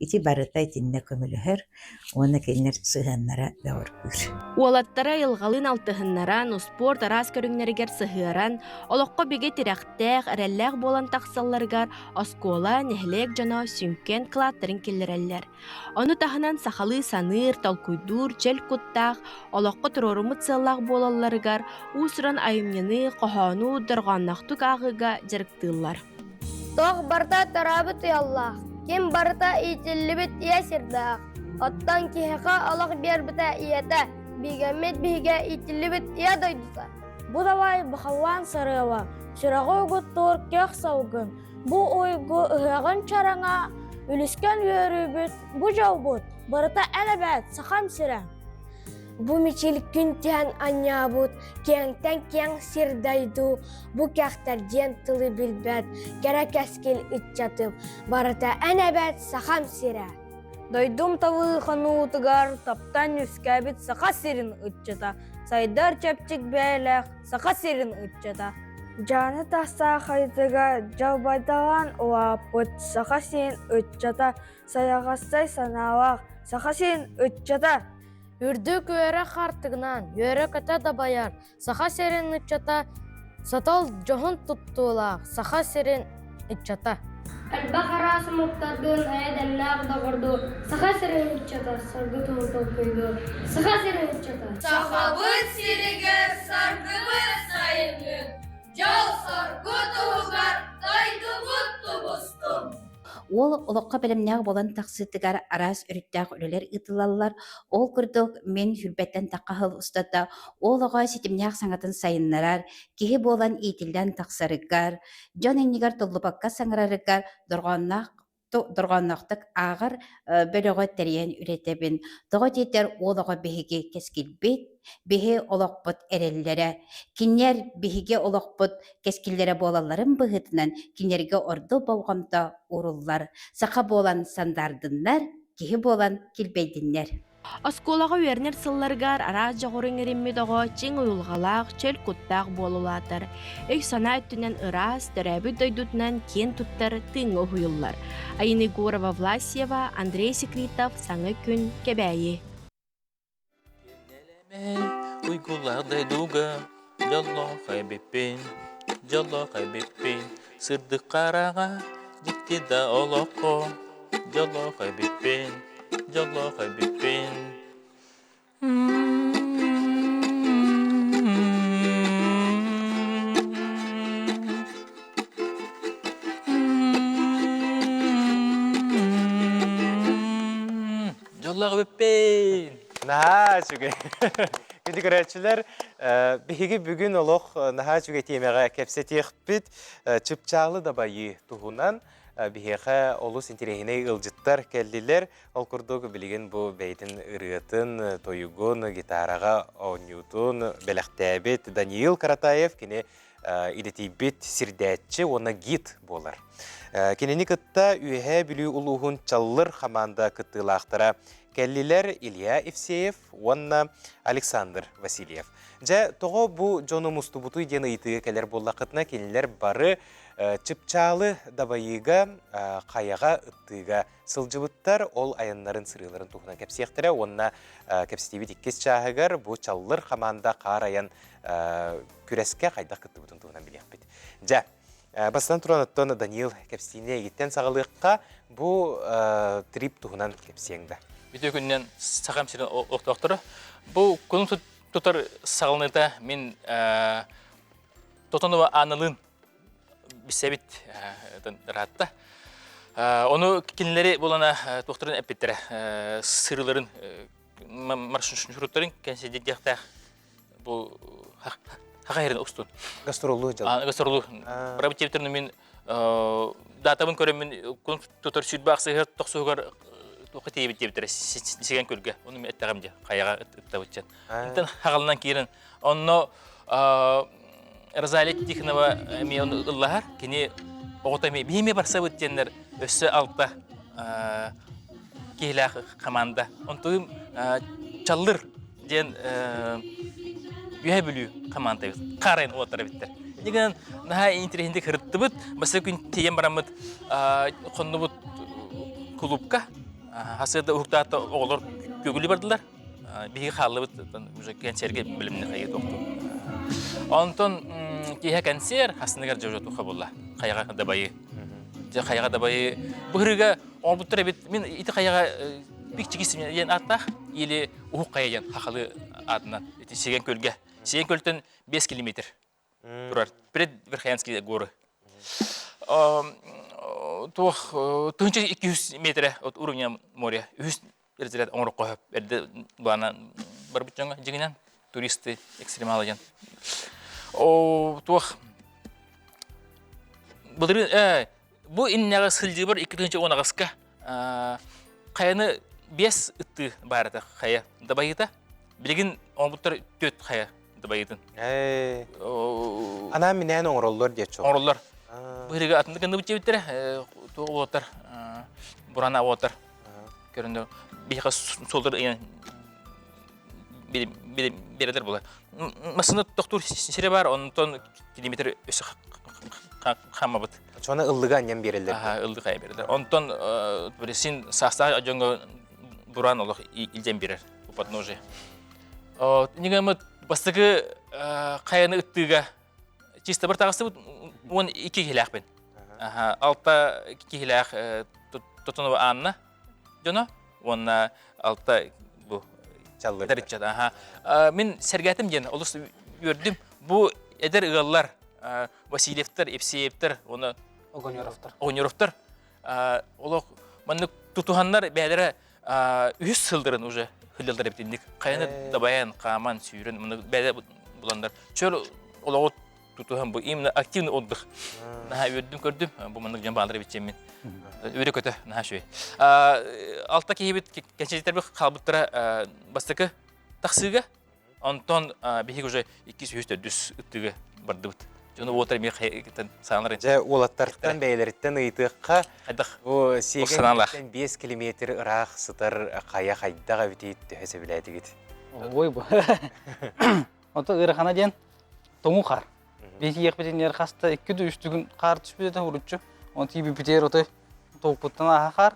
ити барытай тинне көмілігір, оны кейнер сығаннара бәуір бүр. Уолаттара елғалын алтығыннаран, спорт арас көріңнерігер сығыран, олыққа беге тирақтәқ, әрәлләқ болан тақсалларығар, оскола, нәхлек жана сүнкен қылаттырын келдірәлләр. Оны тағынан сақалы саныр, талкуйдур, чел құттақ, олыққа тұрорымыт сыллақ болаларығар, ұсыран айымнені, қохану, дырғаннақтық ағыға жарықтылар. Тоқ барта тарабыт яллах, кем барта итиллибит иясирдақ. Оттан кихеқа алақ бербіта ията, бигамет биге итиллибит ия дойдуса. Бұ давай бұқалуан сарыла, сүрағы ұғыт тұр кеқ сауғын. Бұ ойғы ұғығын чараңа, үліскен өрібіт, бұ жау бұд, барта әлібәт, сақам сірі. Бу мичил күнтен анябут, кеңтен кең сирдайду, бу кәхтерден тылы билбәт, кәрәк әскел үтчатым, барыта әнәбәт сақам сирә. Дойдум тавы ханутыгар, таптан үскәбит сақа сирин үтчата, сайдар чәпчік бәләқ, сақа сирин үтчата. Жаны таста қайтыға жаубайдаған уапыт, сақа сирин үтчата, саяғастай саналақ, сақа сирин үтчата. Үрдік өрі қартығынан, өрі көті дабаяр, сақа серін үтчата, сатал жоғын тұттуылақ, сақа серін үтчата. Әлбақарасы мұқтардың әйдәлләқ дағырду, сақа серін үтчата, сарғы тұмытыл көйді, сақа серін үтчата. Сақабыт сирігер сарғыбыт сайынғы, жау сарғы тұғығар, тайды бұтты бұстым. Ол олыққа білімнәғ болан тақсытыгар арас үріттәғ үлелер ұтылалар. Ол күрдік мен хүрбәттен таққағыл ұстата. Ол оға сетімнәғ саңатын сайынларар, кеге болан етілден тақсарыгар, жон әнігар тұллыбаққа саңырарыгар, дұрғаннақтық ағыр бөліғі тәрейен үретебін. Тұғы дейтер ол оға бейге кескілбет, бейге олықпыт әреллері. Кинер бейге олықпыт кескілдері болаларын бұғытынан кинерге орды болғамда ұрылар. Сақа болан сандардынлар, кеге болан келбейдінлер. Осколаға вернер сылларгар араз жағырын ереммедоға чең ұйылғалақ, чел құттақ болулатыр. Өй сана өттінен ыраз, төрәбі дойдутынан кен туттар тыңы ұйыллар. Айны Гурова Власьева, Андрей Секретов, Саңы күн кебәйі. Уйгулардай дуга, жолло хайбеппен, сырды қараға, дикті да олоқо, жолло хайбеппен. Жолло хайбеппен. Наха жүге. Күнді көрәтшілер, бігі бүгін олық наха жүге темеға кәпсетеқ біт, чыпчағылы да байы тұғынан, бихеха олус интерегіне ылжыттар кәлділер, ол күрдігі білген бұл бәйтін ұрыйтын, тойығын, гитараға ойнютын, бәліқтәбет Даниил Каратаев кені идетейбет сирдәтчі, оны гид болар. Кенені кытта үйе білі ұлығын чаллыр хаманда кыттылақтыра кәллилер Илья Евсеев, онна Александр Васильев. Жа тоғы бұ жоны мұстубуту дені итігі кәлер боллақытына кенелер бары чыпчалы дабайыға қаяға ыттыға сылжыбыттар ол аяннарын сырыларын тұғынан кәпсияқтыра, онна кәпсетебет иккес чағығар бұ чаллыр хаманда қар аян күреске қайдақ кытты бұтын тұғынан білек бет. Жа, бастан тұран ұттан Даниил кәпсетіне егеттен сағылыққа бұ трип тұғынан кәпсияңда. Бите күннен сағам сирен оқтуақтыры. Бұл күнің тұтар сағылыныда мен тұтануы анылын бісәбет ратта. Оны кенелері болана тоқтырын әппеттері сырыларын маршын шүрттарын кәнседе дияқтақ бұл хақа ерін ұстын. Гастролу жал. Гастролу. Рабы тептеріні мен датабын көрем мен күн тұтар сүйт бақсы тоқсуғар тоқы тейбет дептері сеген көлге. Оны мен әттіғамде қаяға үттабытчан. Үттен хағалынан кейрін. Оны Розалия Тихонова мен ұллағар, кені оғыта бейме барса өттенлер өссі алта кейлақ қаманда. Онтығым чаллыр ден үйе білу қаманда бет, қарайын оғытары беттер. Деген наға интересінде кірітті бұд, басы күн тейен барамыд қонды бұд клубқа. Хасыда ұқтағыта оғылар көгілі бардылар. Бігі қалы бұд, кәнсерге біліміне қайет оқты. Онтон кейе кәнсер, хасынығар жаужат ұқа болла. Қаяға дабайы. Қаяға дабайы. Бұғырыға оң бұттыр әбет, мен иті қаяға бік чекесімен ең аттақ, елі ұғы қаяян қақалы адынан. Сеген көлге. Сеген көлтен 5 километр. Тұрар. Пред Верхаянский горы. Тұғынша 200 метрі от уровня моря. 100 ерзірет оңыры қойып. Әрді бұлана бар бұт жаңға жегінен. Туристы экстремалы жан. Тұғық. Бұл иннеға сылжы бар 2-10 ағысқа. Қаяны 5 үтті барыда қая дабайыда. Білген оңбұттар 4 қая дабайыдың. Ана менен оңыроллар дет жоқ. Оңыроллар. Бұғырыға атында кінді бұтче біттері. Туғы отыр. Бұрана отыр. Көрінді. Бейқа солдар бередер болар. Масыны тоқтур сире бар, онтон километр өсі қамма бұд. Чоны ыллыға аннан берелер. Ыллы қая бередер. Онтон сен састағы жонға бұран олық илден берер. Подножие. Негамы бастығы қаяны үттіға чисто бір тағысы бұд, он 2 келақ бен. Алта 2 келақ тұтынығы анна жоны, онна алта бұл дәрітчад. Мен сәргәтім ден, олыс өрдім, бұл әдір ұғалар, Васильевтер, Евсеевтер, оны Огонеровтер. Олық, мәнік тұтуғандар бәдірі 100 сылдырын уже хылдылдар ептендік. Қайаны дабаян, қаман, сүйірін, бәді бұландар. Чөл олығы тұтуған бұл именно активный отдых. Өрдім көрдім, бұл мәнік жан бағалар бетчен мен. Өрі көті, шөй. Алта кейбет кәншетер бұл қалбыттыра бастықы тақсыға, онтон бейік уже 200-300 үттігі барды бұд. Жоны отыр мен саналар. Жа олаттарттан бәйлерттен ыйтыққа о саналар. 5 километр ырақ сытар қая қайдаға бітейді төһесі біләді кет. Ой бұл. Оты ырахана ден тоңу қар. Беки еқпетен ер қаста 2-3 күн қар түспеді ұрытшы. Оны тейбі бітер оты тоқпыттан аға қар.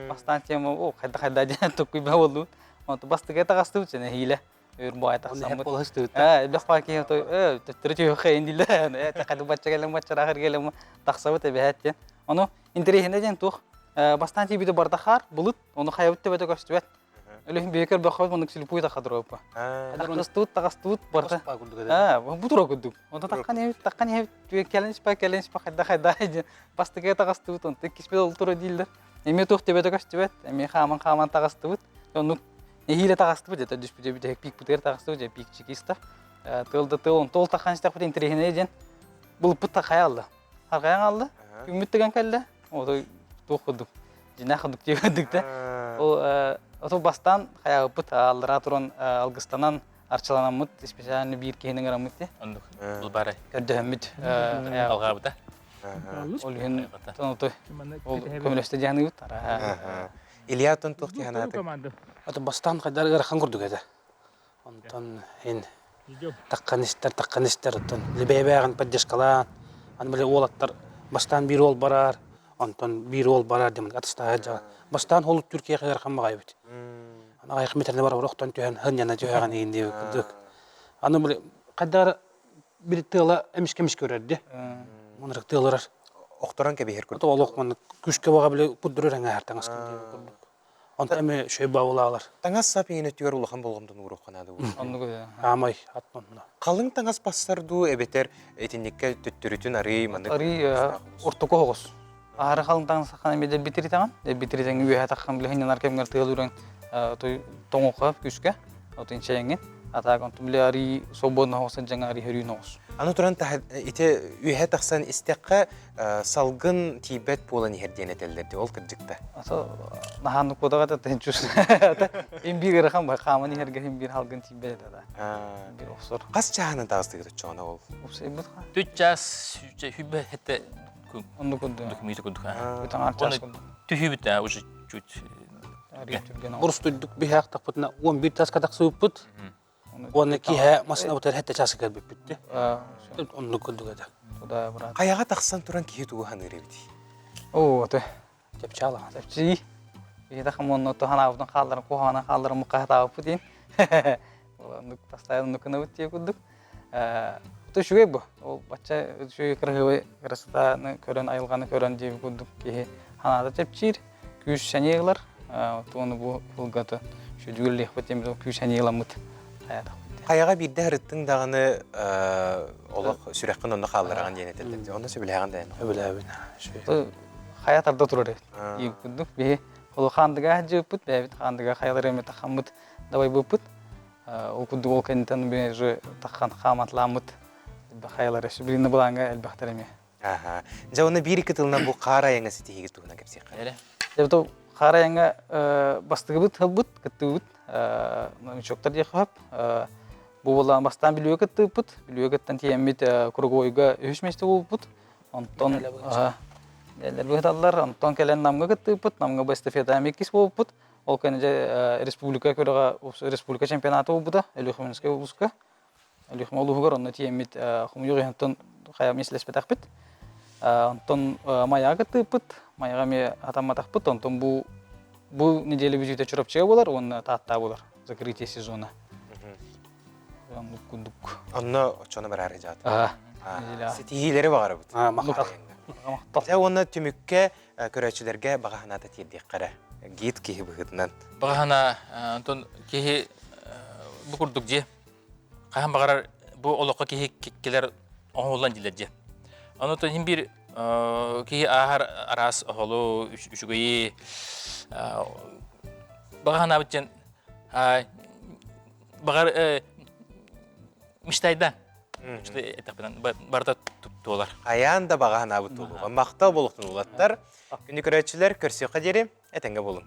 Бастан тема о қайда ден тоққой ба болды. Оны бастығы әті қасты өт және хейлі. Өр бұай тақсам бұд. Бәқ бақи түрі түйі қайын дейлі. Қайды батча келем, батча рақыр келем тақса бұд әбі әттен. Оны интерехінде ден тұқ. Бастан тейбі барда қар бұлыт. Оны қайабыт деп әті көшті бәт. Өліхін бекер бақауыз мұны кісілі пұйта қадыр өпі. Тақастуыт барда. Бұтыра күдік. Оны таққан ебіт кәленшпа қайда. Бастығы тақастуыт. Оны тек кеспеді ұлтыры дейлдер. Эме тух тебе только что эме хаман тагастыбыт. Ну нехиле тагастыбыт, это диспute бите пик путер тагастыбыт, же пик чекиста. Тыл тол таканчтак бит интерегене ден. Бул путта каялды. Аргаян алды. Үмүттөгөн келди. Ото тохудук. Жина ходук дегендик да. Ото бастан кая пут алдыра турун алгыстанан арчаланамыт, специально бир кенин арамыт. Ондук. Бул бары. Каддамыт. Алгабыта. Олген тонтой. Ол көмөлөстө жаны бут. Илья тонтук жанаты. Ото бастан кайдар гархан курдук эде. Онтон эн такканистер оттон лебебеган поддержкалан. Аны биле олаттар бастан бир ол барар. Онтон бир ол барар демек атыстага жа. Бастан ол Түркияга гархан багай бит. Аны айкметерне бар ороктон төһөн хынjana жөөган ийинде күдүк. Аны биле кайдар бир тыла эмиш-кемиш көрөрдү. Монрак тылар Окторан кебе хер көрдүк. Ол окман күшкө бага биле пуддуран артан аскан көрдүк. Онта эме шөй баулалар. Таңас сапине түгөр улахан болгондон уруканады бу. Онуга амай аттонна. Калың таңас пассарду эбетер этинникке төттүрүтүн ары маны. Ары ортоко огос. Ары калың таңас сакан эмеде битири таган. Битириден үйө таккан биле хиннар кемгер тыылуран той тоңока күшкө. Отын чейген. Атаган тумле ары сободна хосын жаңа ары хөрүн огос. Аны туран ите үйе таксан истекка салгын тибет болан херден этелдерди ол кырдыкта. Аса наханы кодага да тенчус. Имбигер хам хамани херге имбир халгын тибет да. Бир осор. Кас чаханы тагыстыгы чона ол. Усебут ха. Түчас хүбе хете күн. Онду кунду. Документы кунду. Битан арчас кунду. Түхүбүт уже чуть. Урстуйдук бихак такпытна 11 таска таксыппыт. Оны киһә масына утар хәтта часы кер биппитте. Онны күлдүгә дә. Туда брат. Каяга таксан туран киһи тугу ханыры бит. О, ата. Тепчала, тепчи. Биһә хамонно тоханавдан халларын кохана халларын муката путин. Онны постоянно күнә үтте күдүк. То шугай бу. Ол бача шугай кыргы красотаны көрөн айылганы көрөн дип күдүк киһи ханада тепчир. Күш шанейлар. Тоны бу булгаты. Шу дүгүллек бетем күш шанейламыт. Каяга бирде хырыттың даганы олак сүрәккән онда калдырган диен этелди. Онда сөйләгән да. Сөйләбин. Хаятарда турыр. Икүдүк бе ол хандыга җыпыт, бәбит хандыга хаялар эме тахаммыт давай бупыт. Ол күдүк ол кентен бе же тахан хаматламыт. Бе хаялар эш билине буланга элбәхтер эме. Аха. Жауны бир-ике тылнан бу кара яңа ситиге тугына кепсек. Дебто кара яңа бастыгыбыт хыбыт, кыттыбыт. Чоктар дехап бу болан бастан билүгө кыттыбыт, билүгө кыттан тиеммит кругойга өшместе болупут. Онтон элер быдаллар, онтон келен намга кыттыбыт, намга эстафета мекис болупут. Ол кенже республика көрөгө республика чемпионаты болупут, Элюхминский облуска. Элюхм олугор онна тиеммит хумюгентон хая мислеспетакпит. Онтон маяга кыттыбыт, маяга ме атаматакпыт, онтон бу неделе бюджета чурапчыга болар, он татта болар. Закрытие сезона. Онна чона барар жат. Сетихилери багар бут. Мактал. Жа онна түмүккө көрөчүлөргө багаханата тирдик кара. Гид кихи быгытынан. Багахана антон кихи бу курдук же. Кайхан багарар бу олокко кихи келер оңолан дилер. Анотон хим бир кихи ахар арас оголу үчүгөй багахана битен багар миштайдан барда туптулар. Аян да багахана бутулуга мактал болуктун улаттар. Күнү көрөчүлөр көрсө кадери этенге болуң.